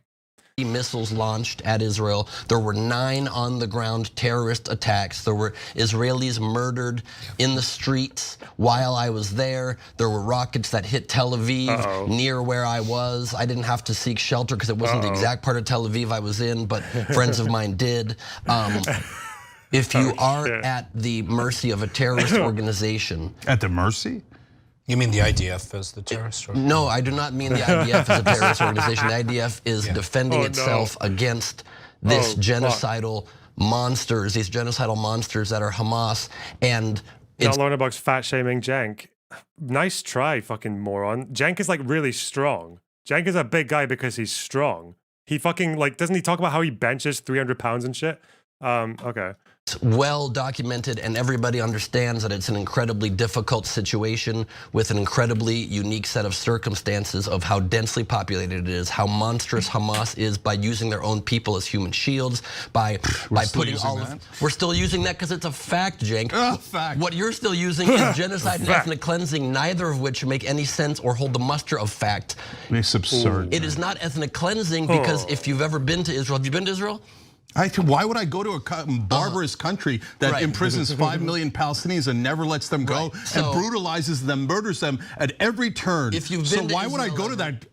C: Missiles launched at Israel. There were 9 on-the-ground terrorist attacks. There were Israelis murdered in the streets while I was there. There were rockets that hit Tel Aviv near where I was. I didn't have to seek shelter because it wasn't the exact part of Tel Aviv I was in, but friends of mine did. If you are at the mercy of a terrorist organization.
D: At the mercy?
B: You mean the IDF as the terrorist organization?
C: No, I do not mean the IDF as a terrorist organization. The IDF is defending itself against this genocidal monsters, these genocidal monsters that are Hamas. And
A: not learn about fat shaming Cenk. Nice try, fucking moron. Cenk is like really strong. Cenk is a big guy because he's strong. He fucking doesn't he talk about how he benches 300 pounds and shit? Okay.
C: It's well documented and everybody understands that it's an incredibly difficult situation with an incredibly unique set of circumstances of how densely populated it is, how monstrous Hamas is by using their own people as human shields, by putting all of... We're still using that because it's a fact, Cenk.
D: Fact.
C: What you're still using is genocide and ethnic cleansing, neither of which make any sense or hold the muster of fact.
D: It's absurd.
C: It is not ethnic cleansing because if you've ever been to Israel, have you been to Israel?
D: Why would I go to a barbarous country that imprisons 5 million Palestinians and never lets them go and brutalizes them, murders them at every turn?
C: If you've been
D: why would I go to that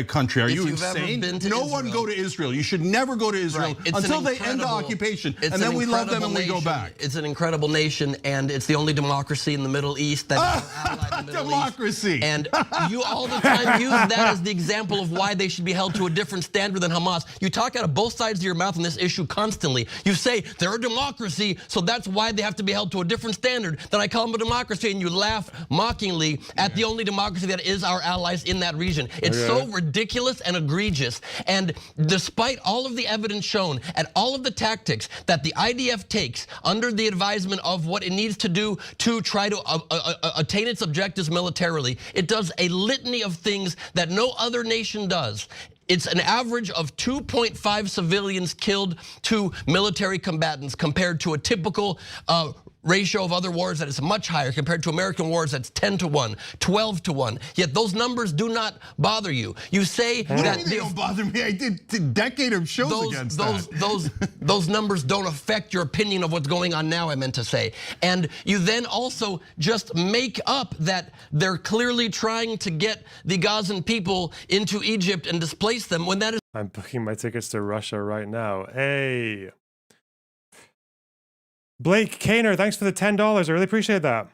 D: country. Are
C: If
D: you
C: you've ever
D: insane?
C: been to
D: No one
C: Israel-
D: go to Israel. You should never go to Israel
C: Right.
D: until they end the occupation. And then we love them and we go back.
C: It's an incredible nation, and it's the only democracy in the Middle East that is allied in the Middle
D: Democracy.
C: East. And you all the time use that as the example of why they should be held to a different standard than Hamas. You talk out of both sides of your mouth on this issue constantly. You say they're a democracy, so that's why they have to be held to a different standard. Then I call them a democracy, and you laugh mockingly at the only democracy that is our allies in that region. It's so ridiculous and egregious. And despite all of the evidence shown and all of the tactics that the IDF takes under the advisement of what it needs to do to try to attain its objectives militarily, it does a litany of things that no other nation does. It's an average of 2.5 civilians killed to military combatants compared to a typical ratio of other wars that is much higher compared to American wars that's 10 to 1, 12 to 1. Yet those numbers do not bother you. You say that
D: they don't bother me. I did a decade of shows against that.
C: Those numbers don't affect your opinion of what's going on now, I meant to say. And you then also just make up that they're clearly trying to get the Gazan people into Egypt and displace them when that is.
A: I'm booking my tickets to Russia right now. Hey. Blake Kaner, thanks for the $10. I really appreciate that.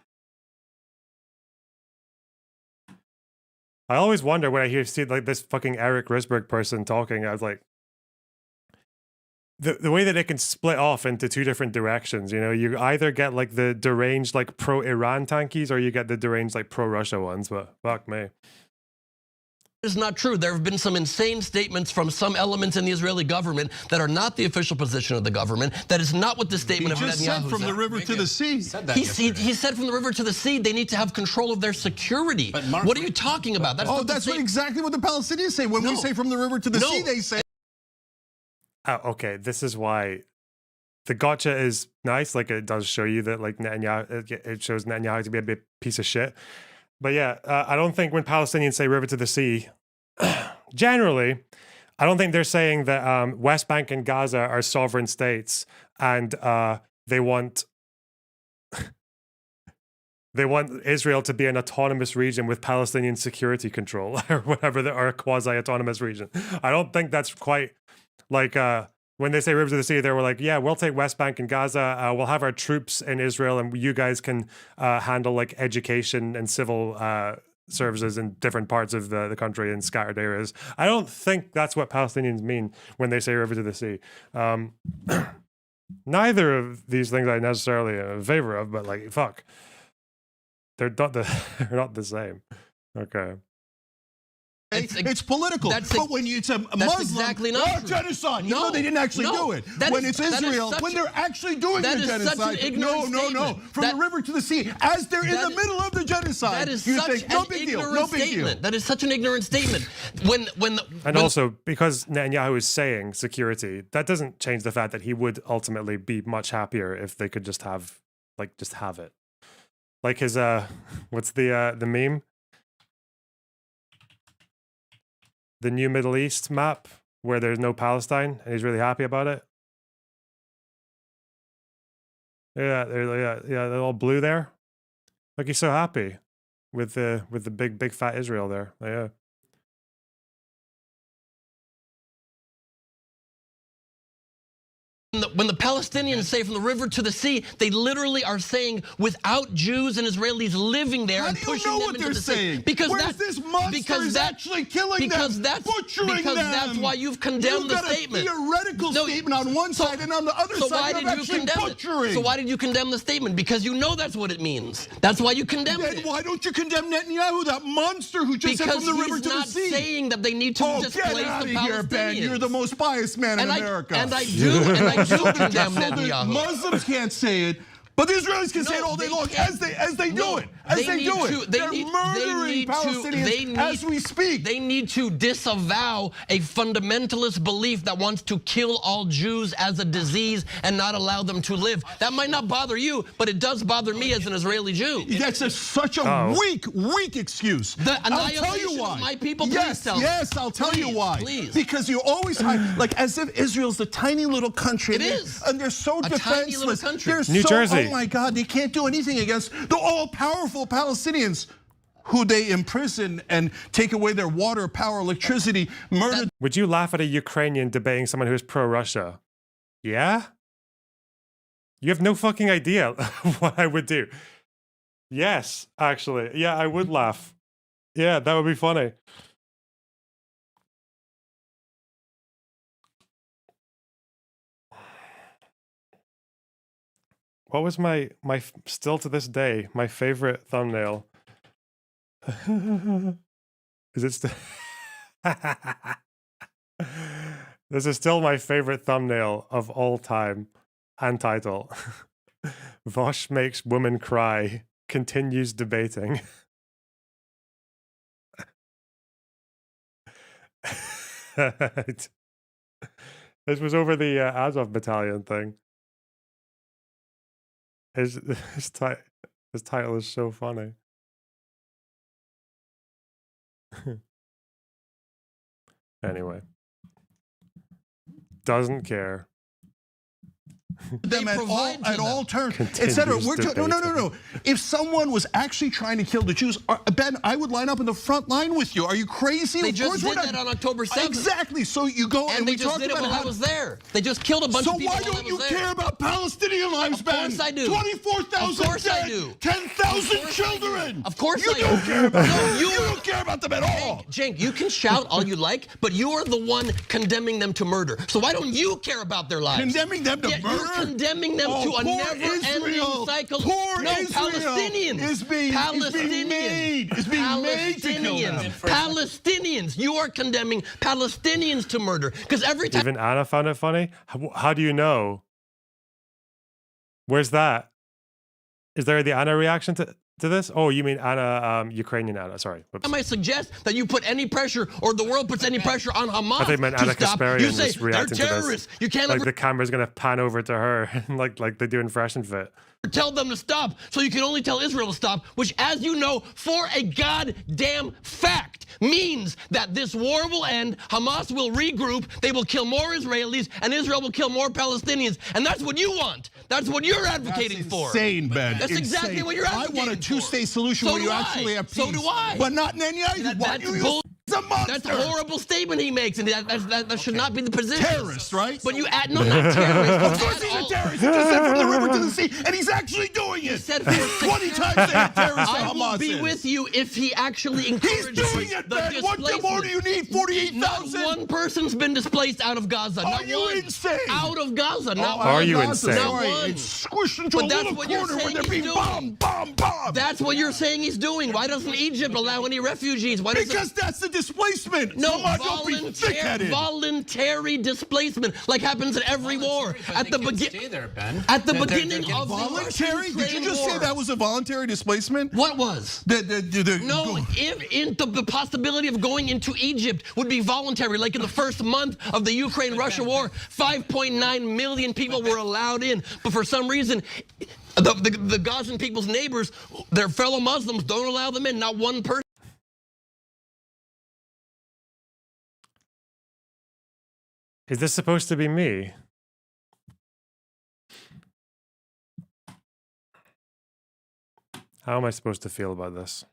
A: I always wonder when I see like this fucking Eric Risberg person talking, I was like, the way that it can split off into two different directions, you know, you either get like the deranged like pro-Iran tankies or you get the deranged like pro-Russia ones, but fuck me.
C: Is not true. There have been some insane statements from some elements in the Israeli government that are not the official position of the government. That is not what the statement
D: He
C: of
D: just
C: Netanyahu
D: said from the river to the sea.
C: He said from the river to the sea, they need to have control of their security. What are you talking about?
D: That's exactly what the Palestinians say. When we say from the river to the sea, they say.
A: Oh, okay, this is why the gotcha is nice. Like it does show you that like Netanyahu, it shows Netanyahu to be a big piece of shit. But yeah, I don't think when Palestinians say river to the sea, generally, I don't think they're saying that West Bank and Gaza are sovereign states and they want Israel to be an autonomous region with Palestinian security control or whatever, or a quasi-autonomous region. I don't think that's quite like when they say river to the sea, they were like, yeah, we'll take West Bank and Gaza. We'll have our troops in Israel and you guys can handle like education and civil services in different parts of the country in scattered areas. I don't think that's what Palestinians mean when they say river to the sea. Neither of these things I necessarily am in favor of, but like, fuck. They're not the same. Okay.
D: It's political, but when it's a Muslim,
C: exactly not
D: genocide. You know they didn't actually do it. When it's Israel, when they're actually doing the genocide, no. From the river to the sea, as they're in the middle of the genocide,
C: that is
D: you
C: such
D: think no big deal, no big deal.
C: That is such an ignorant statement.
A: And also because Netanyahu is saying security, that doesn't change the fact that he would ultimately be much happier if they could just have it. Like his what's the meme? The new Middle East map where there's no Palestine and he's really happy about it. Yeah, they're all blue there. Like he's so happy with the big fat Israel there. Yeah.
C: When the Palestinians say from the river to the sea, they literally are saying without Jews and Israelis living there and pushing them into the sea. Because
D: this monster is actually killing them, butchering them.
C: Because that's why you've condemned the statement.
D: You've got a theoretical statement on one side and on the other side you're actually butchering.
C: So why did you condemn the statement? Because you know that's what it means. That's why you condemned it.
D: Why don't you condemn Netanyahu, that monster who just said from the river to the sea?
C: Because he's not saying that they need to displace the Palestinians.
D: Get out of here, Ben. You're the most biased man in America.
C: And I do condemn Netanyahu.
D: Muslims can't say it, but the Israelis can say it all day long as they do it. They're murdering Palestinians as we speak.
C: They need to disavow a fundamentalist belief that wants to kill all Jews as a disease and not allow them to live. That might not bother you, but it does bother me as an Israeli Jew.
D: That's such a weak excuse.
C: I'll tell you why. My people,
D: yes, I'll tell you why.
C: Please.
D: Because you always like as if Israel's a tiny little country.
C: It is.
D: And they're so defenseless.
C: Tiny little country.
D: They're
A: New Jersey.
D: Oh my God, they can't do anything against the all-powerful Palestinians. who they imprison and take away their water, power, electricity, murder.
A: Would you laugh at a Ukrainian debating someone who's pro-Russia? Yeah? You have no fucking idea what I would do. Yes, actually. Yeah, I would laugh. Yeah, that would be funny. What was my still to this day, my favorite thumbnail? Is it still? This is still my favorite thumbnail of all time and title. Vosh makes woman cry, continues debating. This was over the Azov battalion thing. His title is so funny. Anyway. Doesn't care.
D: Them at all turns, etc. No. If someone was actually trying to kill the Jews, Ben, I would line up in the front line with you. Are you crazy?
C: They just did that on October 7th.
D: Exactly. So you go
C: and we just did it while I was there. They just killed a bunch of people.
D: So why don't you care about Palestinian lives, Ben?
C: Of course I do.
D: 24,000
C: Of course I do.
D: 10,000 children.
C: Of course
D: you
C: I do.
D: don't care about them. You don't care about them at all.
C: Cenk, you can shout all you like, but you are the one condemning them to murder. So why don't you care about their lives?
D: Condemning them to murder?
C: You're condemning them to a never-ending cycle.
D: Palestinians
C: is being made to kill them. Palestinians. You are condemning Palestinians to murder because every time.
A: Even Anna found it funny. How do you know? Where's that? Is there the Anna reaction to this? Oh, you mean Anna, Ukrainian Anna? Sorry. Whoops.
C: I suggest that you put any pressure, or the world puts any pressure on Hamas.
A: I think meant Anna Kasparian
C: you say
A: was reacting
C: they're
A: to
C: terrorists.
A: this.
C: You can't
A: like the camera's gonna pan over to her, like they do in Fresh and Fit.
C: Tell them to stop, so you can only tell Israel to stop, which, as you know, for a goddamn fact, means that this war will end, Hamas will regroup, they will kill more Israelis, and Israel will kill more Palestinians. And that's what you want. That's what you're advocating for.
D: Insane, Ben.
C: That's exactly what you're advocating for.
D: I want a two-state solution where you actually have peace.
C: So do I.
D: But not Netanyahu.
C: That's a horrible statement he makes, and that should not be the position.
D: Terrorist, right?
C: But you add no, not terrorist.
D: Of course he's a terrorist. He just said from the river to the sea, and he's actually doing it. 20 times they hit terrorists.
C: I will be with you if he actually encourages.
D: He's doing it, Ben. What more do you need? 48,000.
C: Not one person's been displaced out of Gaza.
D: Are you insane?
C: Out of Gaza. Not one.
A: Are you insane?
C: Not one.
D: It's squished into a little corner where they're being bombed.
C: That's what you're saying he's doing. Why doesn't Egypt allow any refugees? Why
D: because that's the displacement.
C: No, voluntary displacement, like happens in every war. At the beginning, at the beginning of
D: voluntary. Did you just say that was a voluntary displacement?
C: What was? No, if the possibility of going into Egypt would be voluntary, like in the first month of the Ukraine-Russia war, 5.9 million people were allowed in, but for some reason, the Gazan people's neighbors, their fellow Muslims, don't allow them in. Not one person.
A: Is this supposed to be me? How am I supposed to feel about this?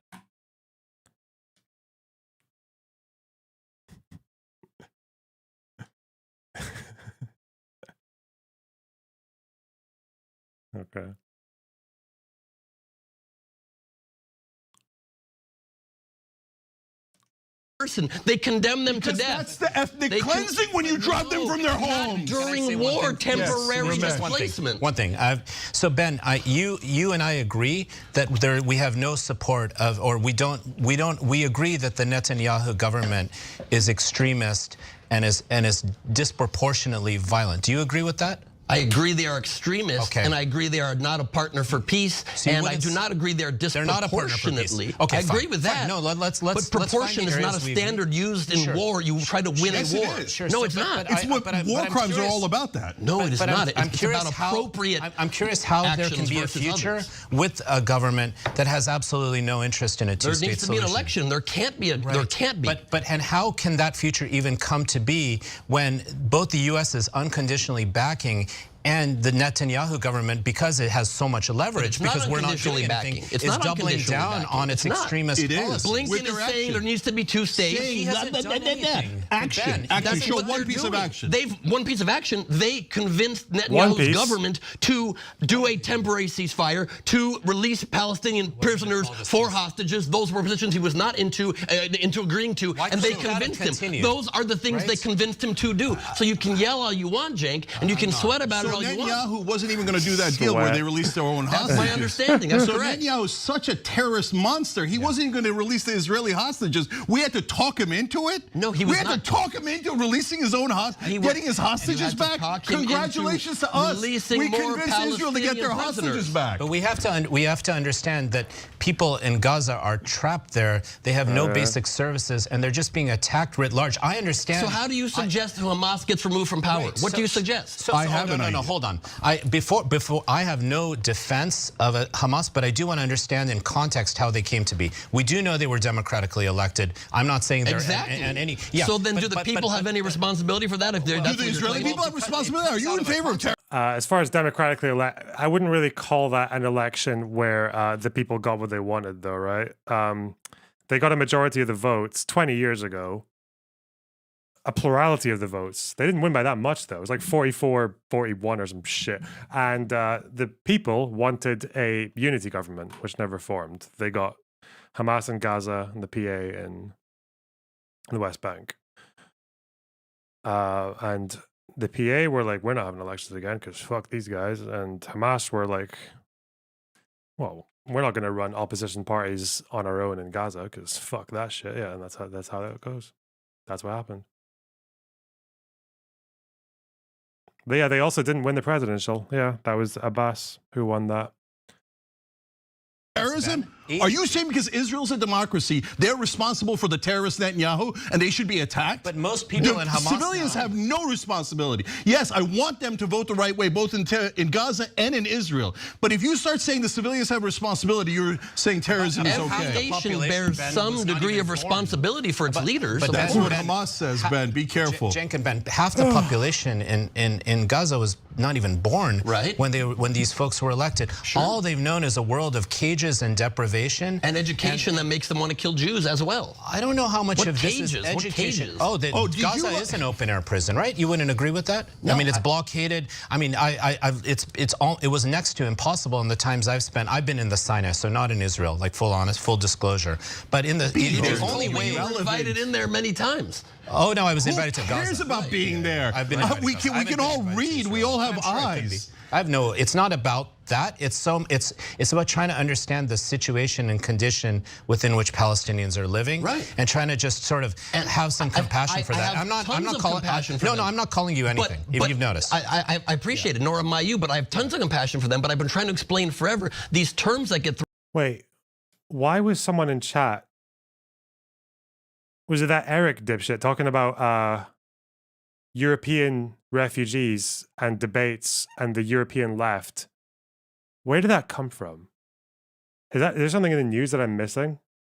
A: Okay.
C: They condemn them to death.
D: That's the ethnic cleansing when you drive them from their homes.
C: During war, temporary displacement.
B: One thing. So Ben, you and I agree that we have no support of, or we agree that the Netanyahu government is extremist and is disproportionately violent. Do you agree with that?
C: I agree they are extremists, and I agree they are not a partner for peace, and I do not agree they're disproportionately.
B: Okay,
C: I agree with that.
B: No, let's.
C: But proportion is not a standard used in war. You try to win a war. No, it's not.
D: It's what war crimes are all about. That.
C: No, it is not. It's about appropriate.
B: I'm curious how there can be a future with a government that has absolutely no interest in a two-state solution.
C: There needs to be an election. There can't be. There can't be.
B: And how can that future even come to be when both the U.S. is unconditionally backing And the Netanyahu government, because it has so much leverage, because we're not doing anything,
C: It's
B: is
C: not
B: doubling down on its extremist policies.
C: Blinken is saying there needs to be two states.
B: He hasn't done anything.
D: Action.
C: That's
D: Show
C: what
D: one
C: they're
D: piece of
C: doing.
D: action.
C: One piece of action. They convinced Netanyahu's government to do a temporary ceasefire, to release Palestinian prisoners for hostages. Those were positions he was not into agreeing to, and they convinced him. Those are the things they convinced him to do. So you can yell all you want, Cenk, and you can sweat about it all you want.
D: Netanyahu wasn't even going to do that deal where they released their own hostages.
C: That's my understanding. That's correct.
D: Netanyahu is such a terrorist monster. He wasn't even going to release the Israeli hostages. We had to talk him into it.
C: No, he was
D: We had to talk him into releasing his own getting his hostages back. Congratulations to us. We convinced Israel to get their hostages back.
B: But we have to understand that people in Gaza are trapped there. They have no basic services, and they're just being attacked writ large. I understand.
C: So how do you suggest Hamas gets removed from power? What do you suggest?
B: I have no, hold on. Before I have no defense of Hamas, but I do want to understand in context how they came to be. We do know they were democratically elected. I'm not saying they're any. Yeah,
C: so then, do the people have any responsibility for that? If they're
D: do the Israeli people have responsibility? Are you in favor of terror?
A: As far as democratically elected, I wouldn't really call that an election where the people got what they wanted, though, right? They got a majority of the votes 20 years ago. A plurality of the votes. They didn't win by that much, though. It was like 44-41 or some shit. And the people wanted a unity government, which never formed. They got Hamas in Gaza and the PA in the West Bank. And the PA were like, we're not having elections again because fuck these guys. And Hamas were like, well, we're not going to run opposition parties on our own in Gaza because fuck that shit. Yeah, and that's how that goes. That's what happened. But yeah, they also didn't win the presidential. Yeah, that was Abbas who won that.
D: Terrorism? Are you saying because Israel's a democracy, they're responsible for the terrorist Netanyahu and they should be attacked?
B: But most people in Hamas
D: civilians have no responsibility. Yes, I want them to vote the right way, both in Gaza and in Israel. But if you start saying the civilians have responsibility, you're saying terrorism is okay.
C: Every nation bears some degree of responsibility for its leaders.
D: But that's what Hamas says, Ben. Be careful.
B: Cenk and Ben, half the population in Gaza was not even born when these folks were elected.
C: Sure.
B: All they've known is a world of cages and deprivation.
C: And education that makes them want to kill Jews as well.
B: I don't know how much of this is education. Gaza is an open-air prison, right? You wouldn't agree with that? No, I mean, it's blockaded. I mean, it was next to impossible in the times I've spent. I've been in the Sinai, so not in Israel, like full disclosure. But in the only way
C: you were invited in there many times.
B: Oh no, I was invited to Gaza.
D: Who cares about being there?
B: I've been
D: we can all read. We all have eyes.
B: I have no. It's not about that. It's about trying to understand the situation and condition within which Palestinians are living, and trying to just sort of have some compassion for that. I'm not calling. I'm not calling you anything. If you've noticed,
C: I appreciate it. Nor am I you, but I have tons of compassion for them. But I've been trying to explain forever these terms that get.
A: Wait, why was someone in chat? Was it that Eric dipshit talking about European refugees and debates and the European left? Where did that come from? Is there something in the news that I'm missing?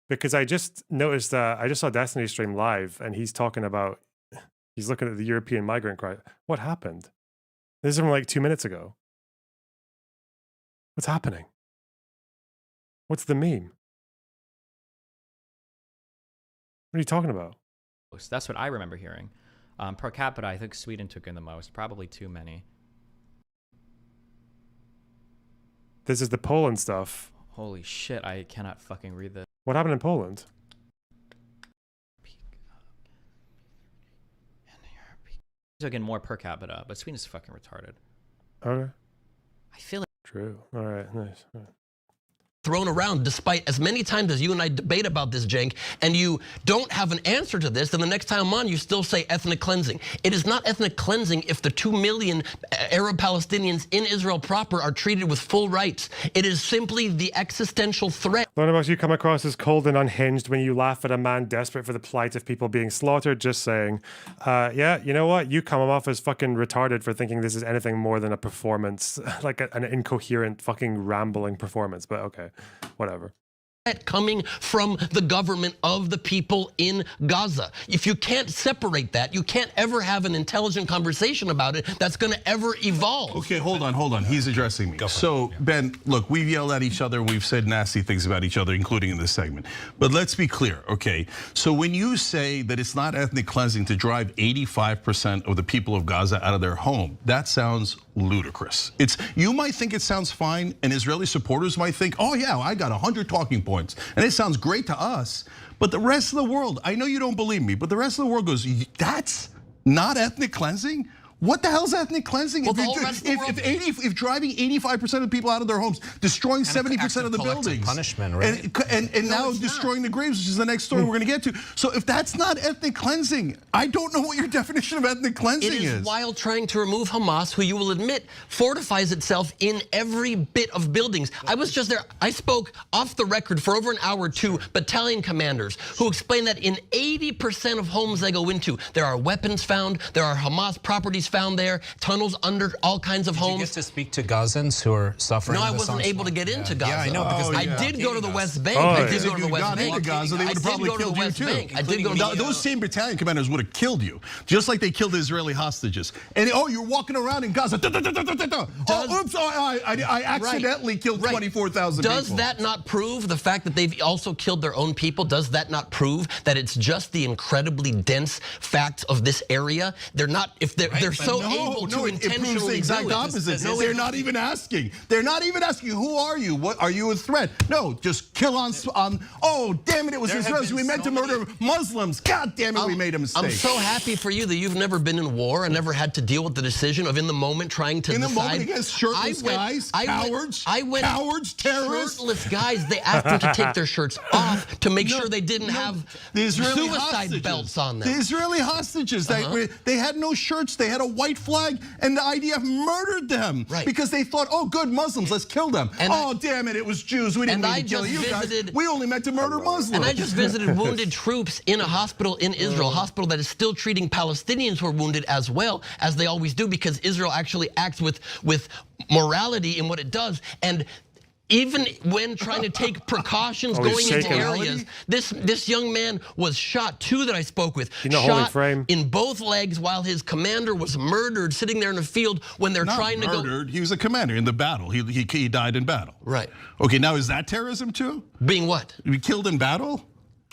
A: Because I just noticed I just saw Destiny stream live and he's talking about, he's looking at the European migrant crisis. What happened? This is from like 2 minutes ago. What's happening? What's the meme? What are you talking about?
F: That's what I remember hearing. Per capita, I think Sweden took in the most, probably too many.
A: This is the Poland stuff.
F: Holy shit, I cannot fucking read this.
A: What happened in Poland?
F: Took in more per capita, but Sweden's fucking retarded.
A: Okay.
F: I feel like
A: true. All right, nice. All right.
C: Thrown around despite as many times as you and I debate about this, Cenk, and you don't have an answer to this, then the next time I'm on, you still say ethnic cleansing. It is not ethnic cleansing if the 2 million Arab Palestinians in Israel proper are treated with full rights. It is simply the existential threat.
A: None of us you come across as cold and unhinged when you laugh at a man desperate for the plight of people being slaughtered. Just saying. Yeah, you know what? You come off as fucking retarded for thinking this is anything more than a performance, like an incoherent fucking rambling performance, but okay. Whatever.
C: coming from the government of the people in Gaza. If you can't separate that, you can't ever have an intelligent conversation about it that's going to ever evolve.
D: Okay, hold on. He's addressing me. So, Ben, look, we've yelled at each other. We've said nasty things about each other, including in this segment. But let's be clear, okay? So when you say that it's not ethnic cleansing to drive 85% of the people of Gaza out of their home, that sounds ludicrous. You might think it sounds fine, and Israeli supporters might think, oh yeah, I got 100 talking points, and it sounds great to us. But the rest of the world, I know you don't believe me, but the rest of the world goes, that's not ethnic cleansing? What the hell's ethnic cleansing?
C: Well,
D: if driving 85% of the people out of their homes, destroying 70% of the buildings,
B: punishment, right?
D: and now destroying the graves, which is the next story we're going to get to. So if that's not ethnic cleansing, I don't know what your definition of ethnic cleansing is.
C: It is while trying to remove Hamas, who you will admit fortifies itself in every bit of buildings. I was just there. I spoke off the record for over an hour to battalion commanders who explained that in 80% of homes they go into, there are weapons found, there are Hamas properties found there, tunnels under all kinds of homes.
B: Did you get to speak to Gazans who are suffering?
C: No, I wasn't able to get into Gaza.
B: Yeah, I know, because
C: I did go to the West Bank.
D: I
C: did go to the West Bank.
D: Gaza, they would have probably killed you too.
C: I did go to
D: those same battalion commanders would have killed you, just like they killed the Israeli hostages. And you're walking around in Gaza. I accidentally killed 24,000 people.
C: Does that not prove the fact that they've also killed their own people? Does that not prove that it's just the incredibly dense facts of this area? They're not, if they're so able to intentionally
D: it proves the exact opposite. No, they're not even asking. They're not even asking, who are you? What are you a threat? No, just kill on oh, damn it was Israelis. We meant to murder Muslims. God damn it, we made a mistake.
C: I'm so happy for you that you've never been in war and never had to deal with the decision of in the moment trying to decide.
D: In the moment against shirtless guys, cowards, terrorists.
C: Shirtless guys, they asked them to take their shirts off to make sure they didn't have
D: the Israeli
C: suicide belts on them.
D: The Israeli hostages, they had no shirts, they had a white flag, and the IDF murdered them because they thought, oh, good Muslims, let's kill them. And damn it, it was Jews. We didn't mean to kill you guys. We only meant to murder Muslims.
C: And I just visited wounded troops in a hospital in Israel, a hospital that is still treating Palestinians who are wounded as well, as they always do, because Israel actually acts with morality in what it does. And even when trying to take precautions going into areas, this young man was shot, two that I spoke with, shot in both legs while his commander was murdered, sitting there in a field when they're trying to go.
D: Murdered, he was a commander in the battle. He died in battle.
C: Right.
D: Okay, now is that terrorism too?
C: Being what?
D: Be killed in battle?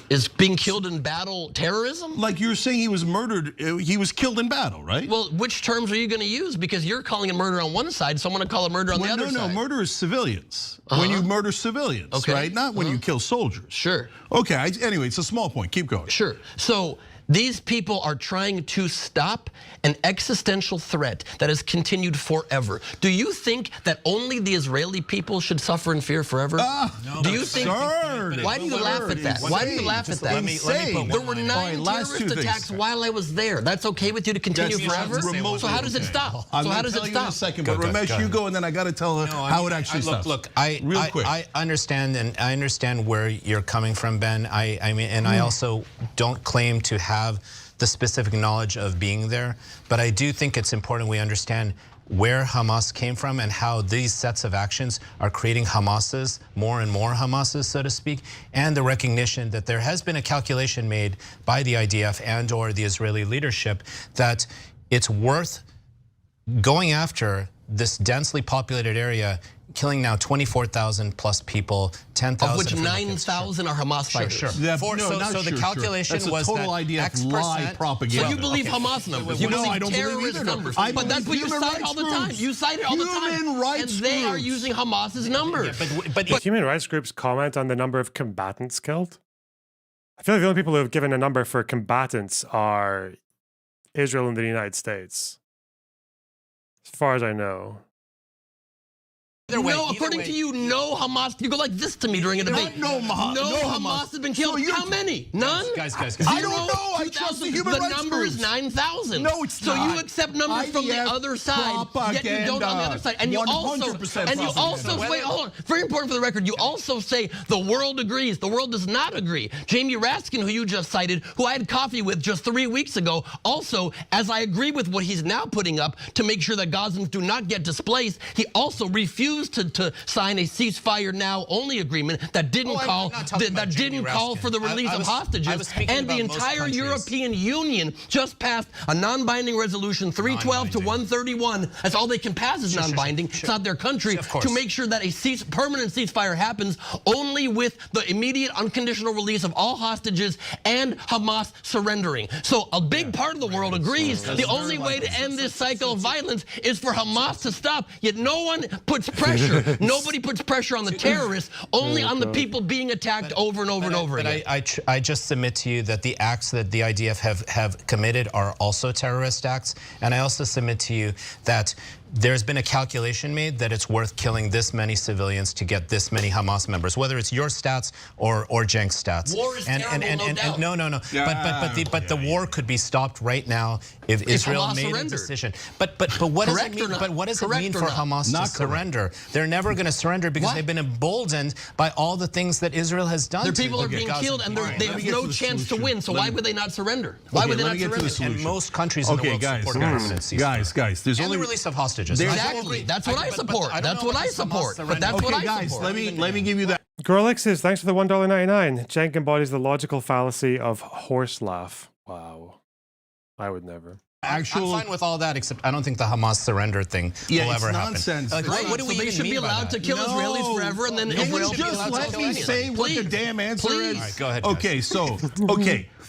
C: Is being killed in battle terrorism?
D: Like you're saying he was murdered, he was killed in battle, right?
C: Well, which terms are you going to use? Because you're calling it murder on one side, so I'm going to call it murder on the other side.
D: No, murder is civilians. When you murder civilians, right? Not when you kill soldiers.
C: Sure.
D: Okay, anyway, it's a small point. Keep going.
C: Sure. So these people are trying to stop an existential threat that has continued forever. Do you think that only the Israeli people should suffer in fear forever?
D: No,
C: do you think? Why do you laugh at that? Why do you laugh at that? There were 9 terrorist attacks while I was there. That's okay with you to continue forever? So how does it stop?
D: So how does it stop? In a second, but Ramesh, you go, and then I got to tell her how it actually stops.
B: Look, I understand, and I understand where you're coming from, Ben. I mean, and I also don't claim to have the specific knowledge of being there, but I do think it's important we understand where Hamas came from and how these sets of actions are creating Hamases, more and more Hamases, so to speak, and the recognition that there has been a calculation made by the IDF and or the Israeli leadership that it's worth going after this densely populated area, killing now 24,000 plus people, 10,000
C: of which 9,000 are Hamas fighters.
B: Sure. So the calculation was
D: total idea of lie propaganda.
C: So you believe Hamas numbers? You believe terrorist numbers? But that's what you cite all the time. You cite it all the time.
D: Human rights
C: and they are using Hamas's numbers.
A: But human rights groups comment on the number of combatants killed. I feel like the only people who have given a number for combatants are Israel and the United States, as far as I know.
C: No, according to you, no Hamas. You go like this to me during a debate.
D: No
C: Hamas has been killed. How many? None?
B: Guys.
D: I don't know. I trust the human rights
C: number is 9,000.
D: No, it's
C: not.
D: So
C: you accept numbers from the other side, yet you don't on the other side. And you also, wait, hold on. Very important for the record. You also say the world agrees. The world does not agree. Jamie Raskin, who you just cited, who I had coffee with just 3 weeks ago, also, as I agree with what he's now putting up to make sure that Gazans do not get displaced, he also refused refused to sign a ceasefire now only agreement that didn't call for the release of hostages. And the entire European Union just passed a non-binding resolution 312 to 131. That's all they can pass is non-binding. It's not their country to make sure that a permanent ceasefire happens only with the immediate unconditional release of all hostages and Hamas surrendering. So a big part of the world agrees the only way to end this cycle of violence is for Hamas to stop. Yet no one puts pressure. Nobody puts pressure on the terrorists, only on the people being attacked over and over and over again.
B: I just submit to you that the acts that the IDF have committed are also terrorist acts. And I also submit to you that there's been a calculation made that it's worth killing this many civilians to get this many Hamas members, whether it's your stats or Cenk's stats.
C: War is terrible, no doubt.
B: No. But the war could be stopped right now if Israel made a decision. But what does it mean? But what does it mean for Hamas to surrender? They're never going to surrender because they've been emboldened by all the things that Israel has done.
C: Their people are being killed and they have no chance to win. So why would they not surrender? Why would they not surrender?
B: And most countries in the world support permanent ceasefire.
D: Guys, there's only
B: the release of hostages.
C: Exactly. That's what I support. That's what I support. But that's what I support.
D: Let me give you that.
A: Gorlix says, thanks for the $1.99. Cenk embodies the logical fallacy of horse laugh. Wow. I would never.
B: I'm fine with all that, except I don't think the Hamas surrender thing will ever happen.
D: Nonsense.
B: Like, what do we
C: they should be allowed to kill Israelis forever, and then Israel
D: just let me say what the damn answer is.
B: All right, go ahead, guys.
D: Okay, so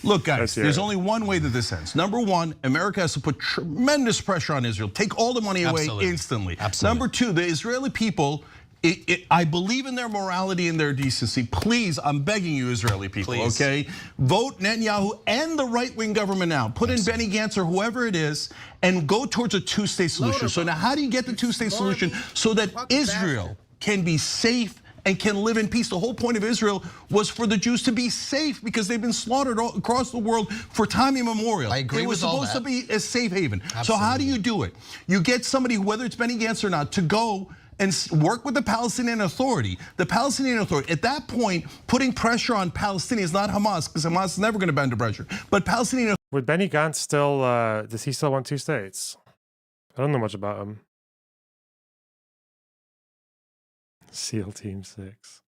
D: look, guys, there's only one way that this ends. Number one, America has to put tremendous pressure on Israel. Take all the money away instantly. Number two, the Israeli people, I believe in their morality and their decency. Please, I'm begging you, Israeli people, okay? Vote Netanyahu and the right-wing government now. Put in Benny Gantz or whoever it is and go towards a two-state solution. So now how do you get the two-state solution so that Israel can be safe and can live in peace? The whole point of Israel was for the Jews to be safe because they've been slaughtered all across the world for time immemorial.
C: I agree with all that.
D: It was supposed to be a safe haven.
C: Absolutely.
D: So how do you do it? You get somebody, whether it's Benny Gantz or not, to go and work with the Palestinian Authority. The Palestinian Authority, at that point, putting pressure on Palestinians, not Hamas, because Hamas is never going to bend to pressure, but Palestinian.
A: Would Benny Gantz still, does he still want two states? I don't know much about him. SEAL Team 6.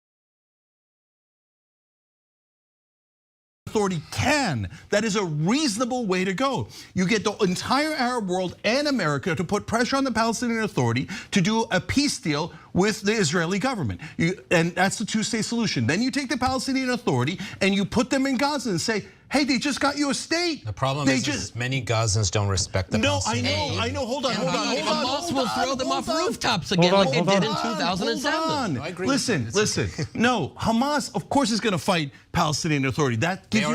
D: Authority can. That is a reasonable way to go. You get the entire Arab world and America to put pressure on the Palestinian Authority to do a peace deal with the Israeli government. And that's the two-state solution. Then you take the Palestinian Authority and you put them in Gaza and say, hey, they just got you a state.
B: The problem is many Gazans don't respect the Palestinians.
D: I know. Hold on.
C: Hamas will throw them off rooftops again like they did in 2007.
D: Listen. No, Hamas, of course, is going to fight Palestinian Authority. That gives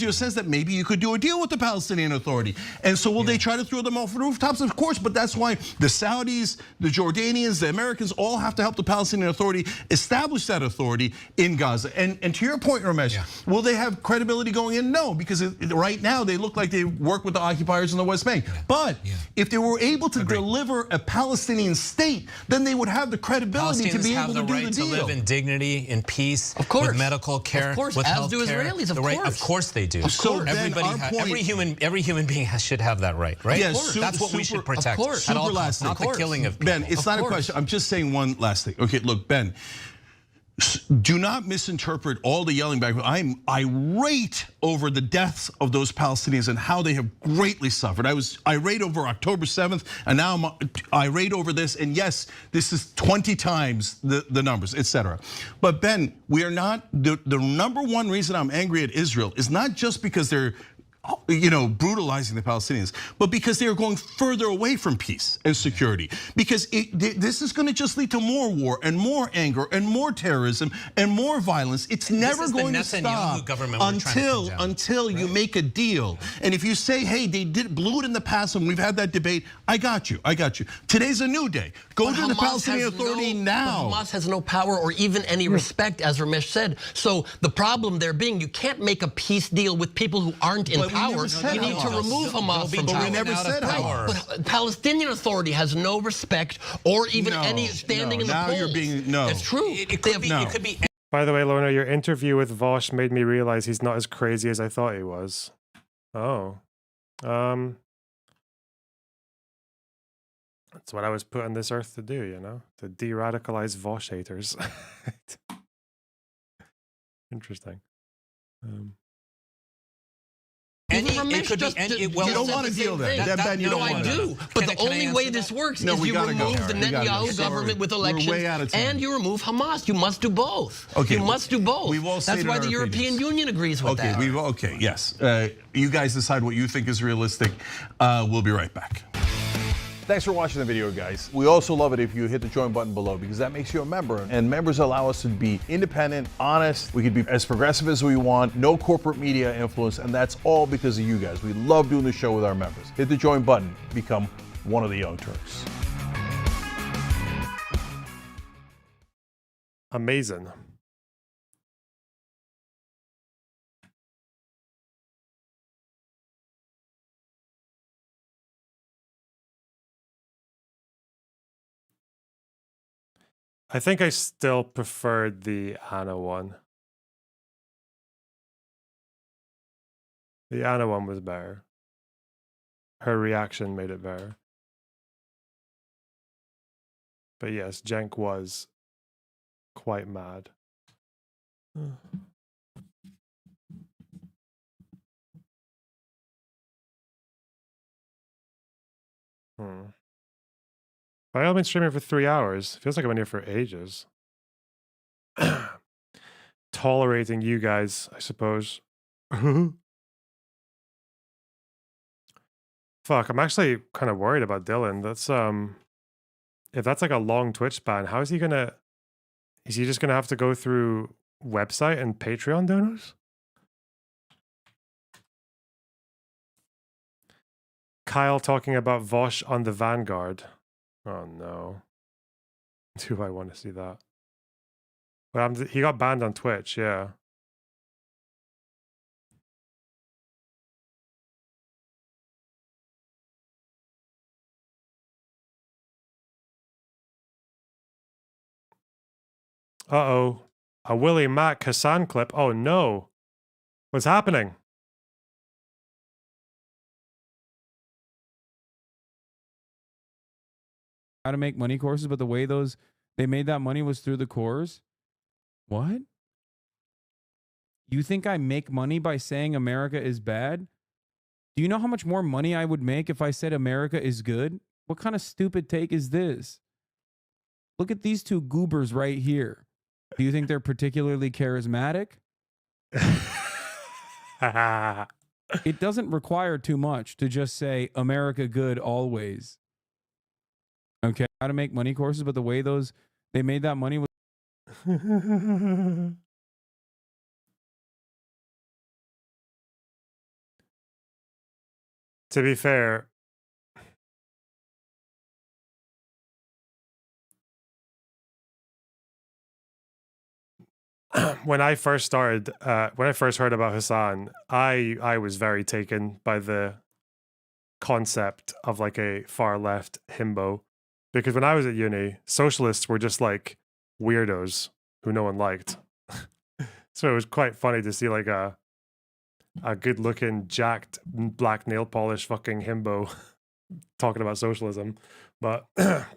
D: you a sense that maybe you could do a deal with the Palestinian Authority. And so will they try to throw them off rooftops? Of course, but that's why the Saudis, the Jordanians, the Americans all have to help the Palestinian Authority establish that authority in Gaza. And to your point, Ramesh, will they have credibility going in? No, because right now they look like they work with the occupiers in the West Bank. But if they were able to deliver a Palestinian state, then they would have the credibility to be able to do the deal.
B: Palestinians have the right to live in dignity, in peace, with medical care, with health care.
C: As do Israelis, of course.
B: Of course they do.
D: So
B: every human being should have that right?
D: Yes,
B: that's what we should protect at all costs, not the killing of people.
D: Ben, it's not a question. I'm just saying one last thing. Okay, look, Ben, do not misinterpret all the yelling back. I'm irate over the deaths of those Palestinians and how they have greatly suffered. I was irate over October 7th, and now I'm irate over this. And yes, this is 20 times the numbers, etc. But Ben, we are not, the number one reason I'm angry at Israel is not just because they're brutalizing the Palestinians, but because they are going further away from peace and security. Because this is going to just lead to more war and more anger and more terrorism and more violence. It's never going to stop until you make a deal. And if you say, hey, they blew it in the past and we've had that debate, I got you. Today's a new day. Go to the Palestinian Authority now.
C: But Hamas has no power or even any respect, as Ramesh said. So the problem there being, you can't make a peace deal with people who aren't in power. You need to remove Hamas from power.
D: But we never said power.
C: But Palestinian Authority has no respect or even any standing in the polls.
D: Now you're being
C: It's true.
B: It could be.
A: By the way, Lorna, your interview with Vosh made me realize he's not as crazy as I thought he was. Oh. That's what I was put on this earth to do, you know? To de-radicalize Vosh haters. Interesting.
C: Ramesh
D: you don't want to deal that. Ben, you don't want to.
C: No, but the only way this works is you remove the Netanyahu government with elections and you remove Hamas. You must do both.
D: Okay,
C: you must do both.
D: We've all
C: That's why the European Union agrees with that.
D: Okay, yes. You guys decide what you think is realistic. We'll be right back. Thanks for watching the video, guys. We also love it if you hit the join button below because that makes you a member, and members allow us to be independent, honest. We can be as progressive as we want, no corporate media influence, and that's all because of you guys. We love doing the show with our members. Hit the join button, become one of the Young Turks.
A: Amazing. I think I still preferred the Anna one. The Anna one was better. Her reaction made it better. But yes, Cenk was quite mad. I've only been streaming for 3 hours. Feels like I've been here for ages. Tolerating you guys, I suppose. Fuck, I'm actually kind of worried about Dylan. That's if that's like a long Twitch ban, how is he gonna? Is he just gonna have to go through website and Patreon donors? Kyle talking about Vosh on the Vanguard. Oh no. Do I want to see that? Well, he got banned on Twitch, yeah. Uh-oh. A Willie Mack Hassan clip. Oh no. What's happening?
I: How to make money courses, but the way they made that money was through the course. What? You think I make money by saying America is bad? Do you know how much more money I would make if I said America is good? What kind of stupid take is this? Look at these two goobers right here. Do you think they're particularly charismatic? It doesn't require too much to just say America good always. Okay, how to make money courses, but the way they made that money was
A: to be fair, when I first heard about Hassan, I was very taken by the concept of like a far left himbo, because when I was at uni, socialists were just like weirdos who no one liked. So it was quite funny to see like a good looking, jacked, black nail polish fucking himbo talking about socialism. But that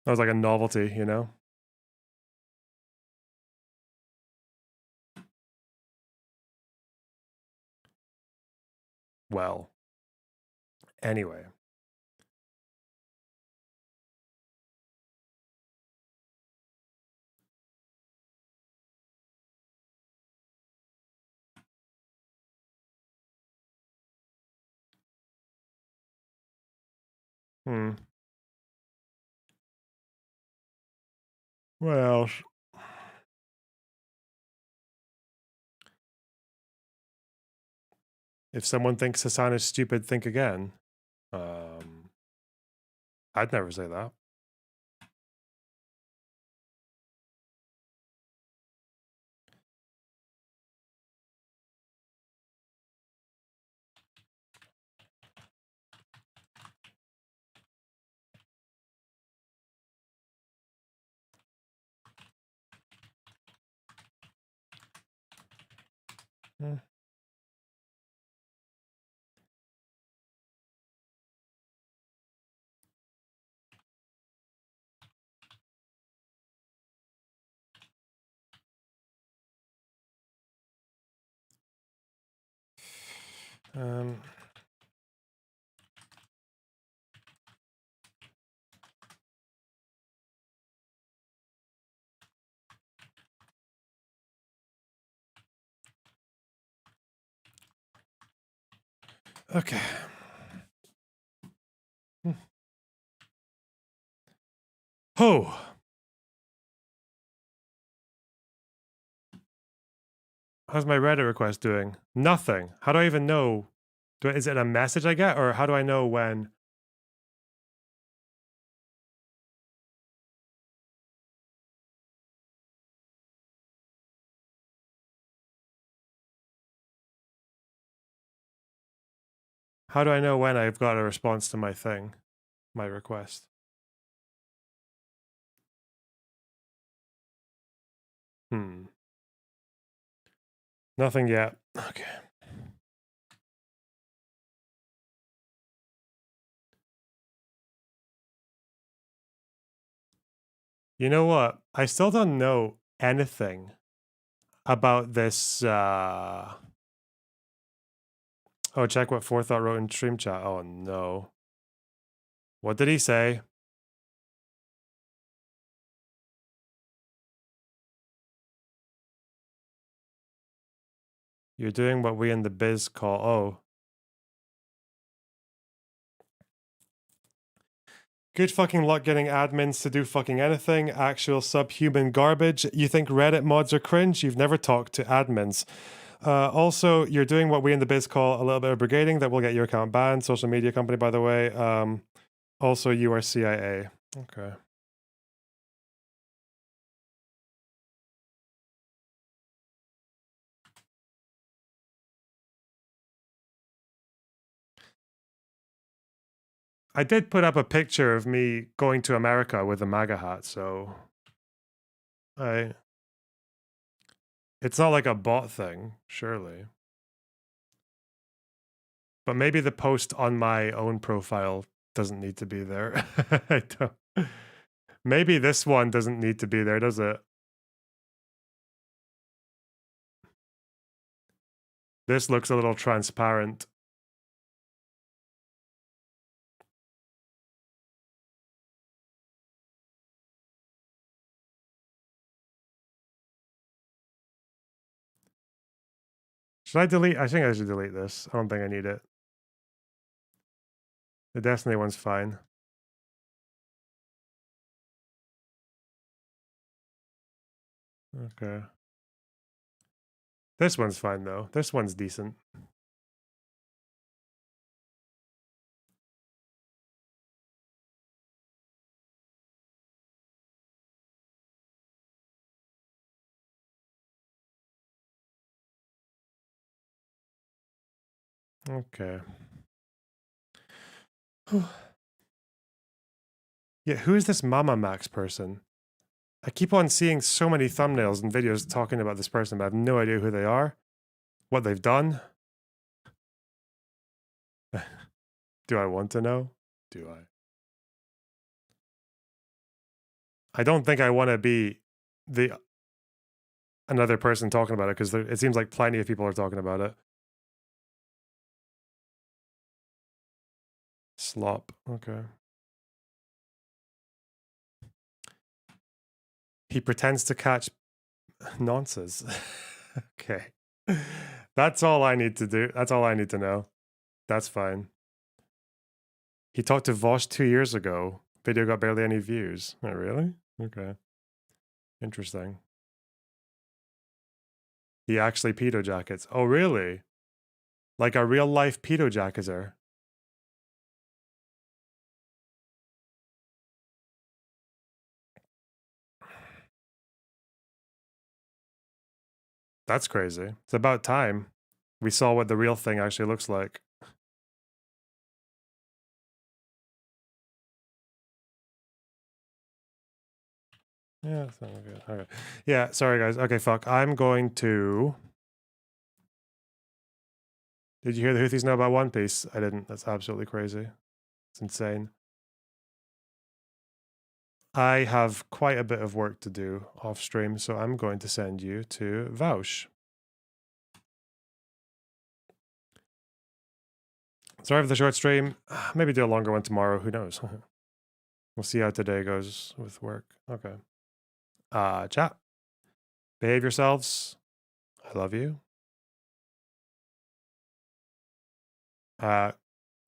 A: was like a novelty, you know? Well, anyway. What else? If someone thinks Hassan is stupid, think again. I'd never say that. Okay. Oh. How's my Reddit request doing? Nothing. How do I even know? Is it a message I get, or how do I know when? How do I know when I've got a response to my thing, my request? Nothing yet. Okay. You know what? I still don't know anything about this. Oh, check what Forethought wrote in stream chat. Oh no. What did he say? You're doing what we in the biz call. Oh. Good fucking luck getting admins to do fucking anything. Actual subhuman garbage. You think Reddit mods are cringe? You've never talked to admins. Also, you're doing what we in the biz call a little bit of brigading that will get your account banned. Social media company, by the way. Also, you are CIA. Okay. I did put up a picture of me going to America with a MAGA hat, so it's not like a bot thing, surely. But maybe the post on my own profile doesn't need to be there. I don't. Maybe this one doesn't need to be there, does it? This looks a little transparent. Should I delete? I think I should delete this. I don't think I need it. The Destiny one's fine. Okay. This one's fine, though. This one's decent. Okay. Yeah, who is this Mama Max person? I keep on seeing so many thumbnails and videos talking about this person, but I have no idea who they are, what they've done. Do I want to know? Do I? I don't think I want to be another person talking about it, because it seems like plenty of people are talking about it. Slop. Okay. He pretends to catch nonsense. Okay. That's all I need to do. That's all I need to know. That's fine. He talked to Vosh 2 years ago. Video got barely any views. Oh, really? Okay. Interesting. He actually pedo jackets. Oh, really? Like a real life pedo jacketer. That's crazy. It's about time we saw what the real thing actually looks like. Yeah, that's not good. Okay. Yeah, sorry guys. Okay, fuck. I'm going to. Did you hear the Houthis know about One Piece? I didn't. That's absolutely crazy. It's insane. I have quite a bit of work to do off stream, so I'm going to send you to Vaush. Sorry for the short stream. Maybe do a longer one tomorrow. Who knows? We'll see how today goes with work. Okay. Chat. Behave yourselves. I love you.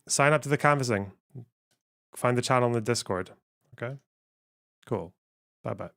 A: Sign up to the canvassing. Find the channel in the Discord. Okay. Cool. Bye-bye.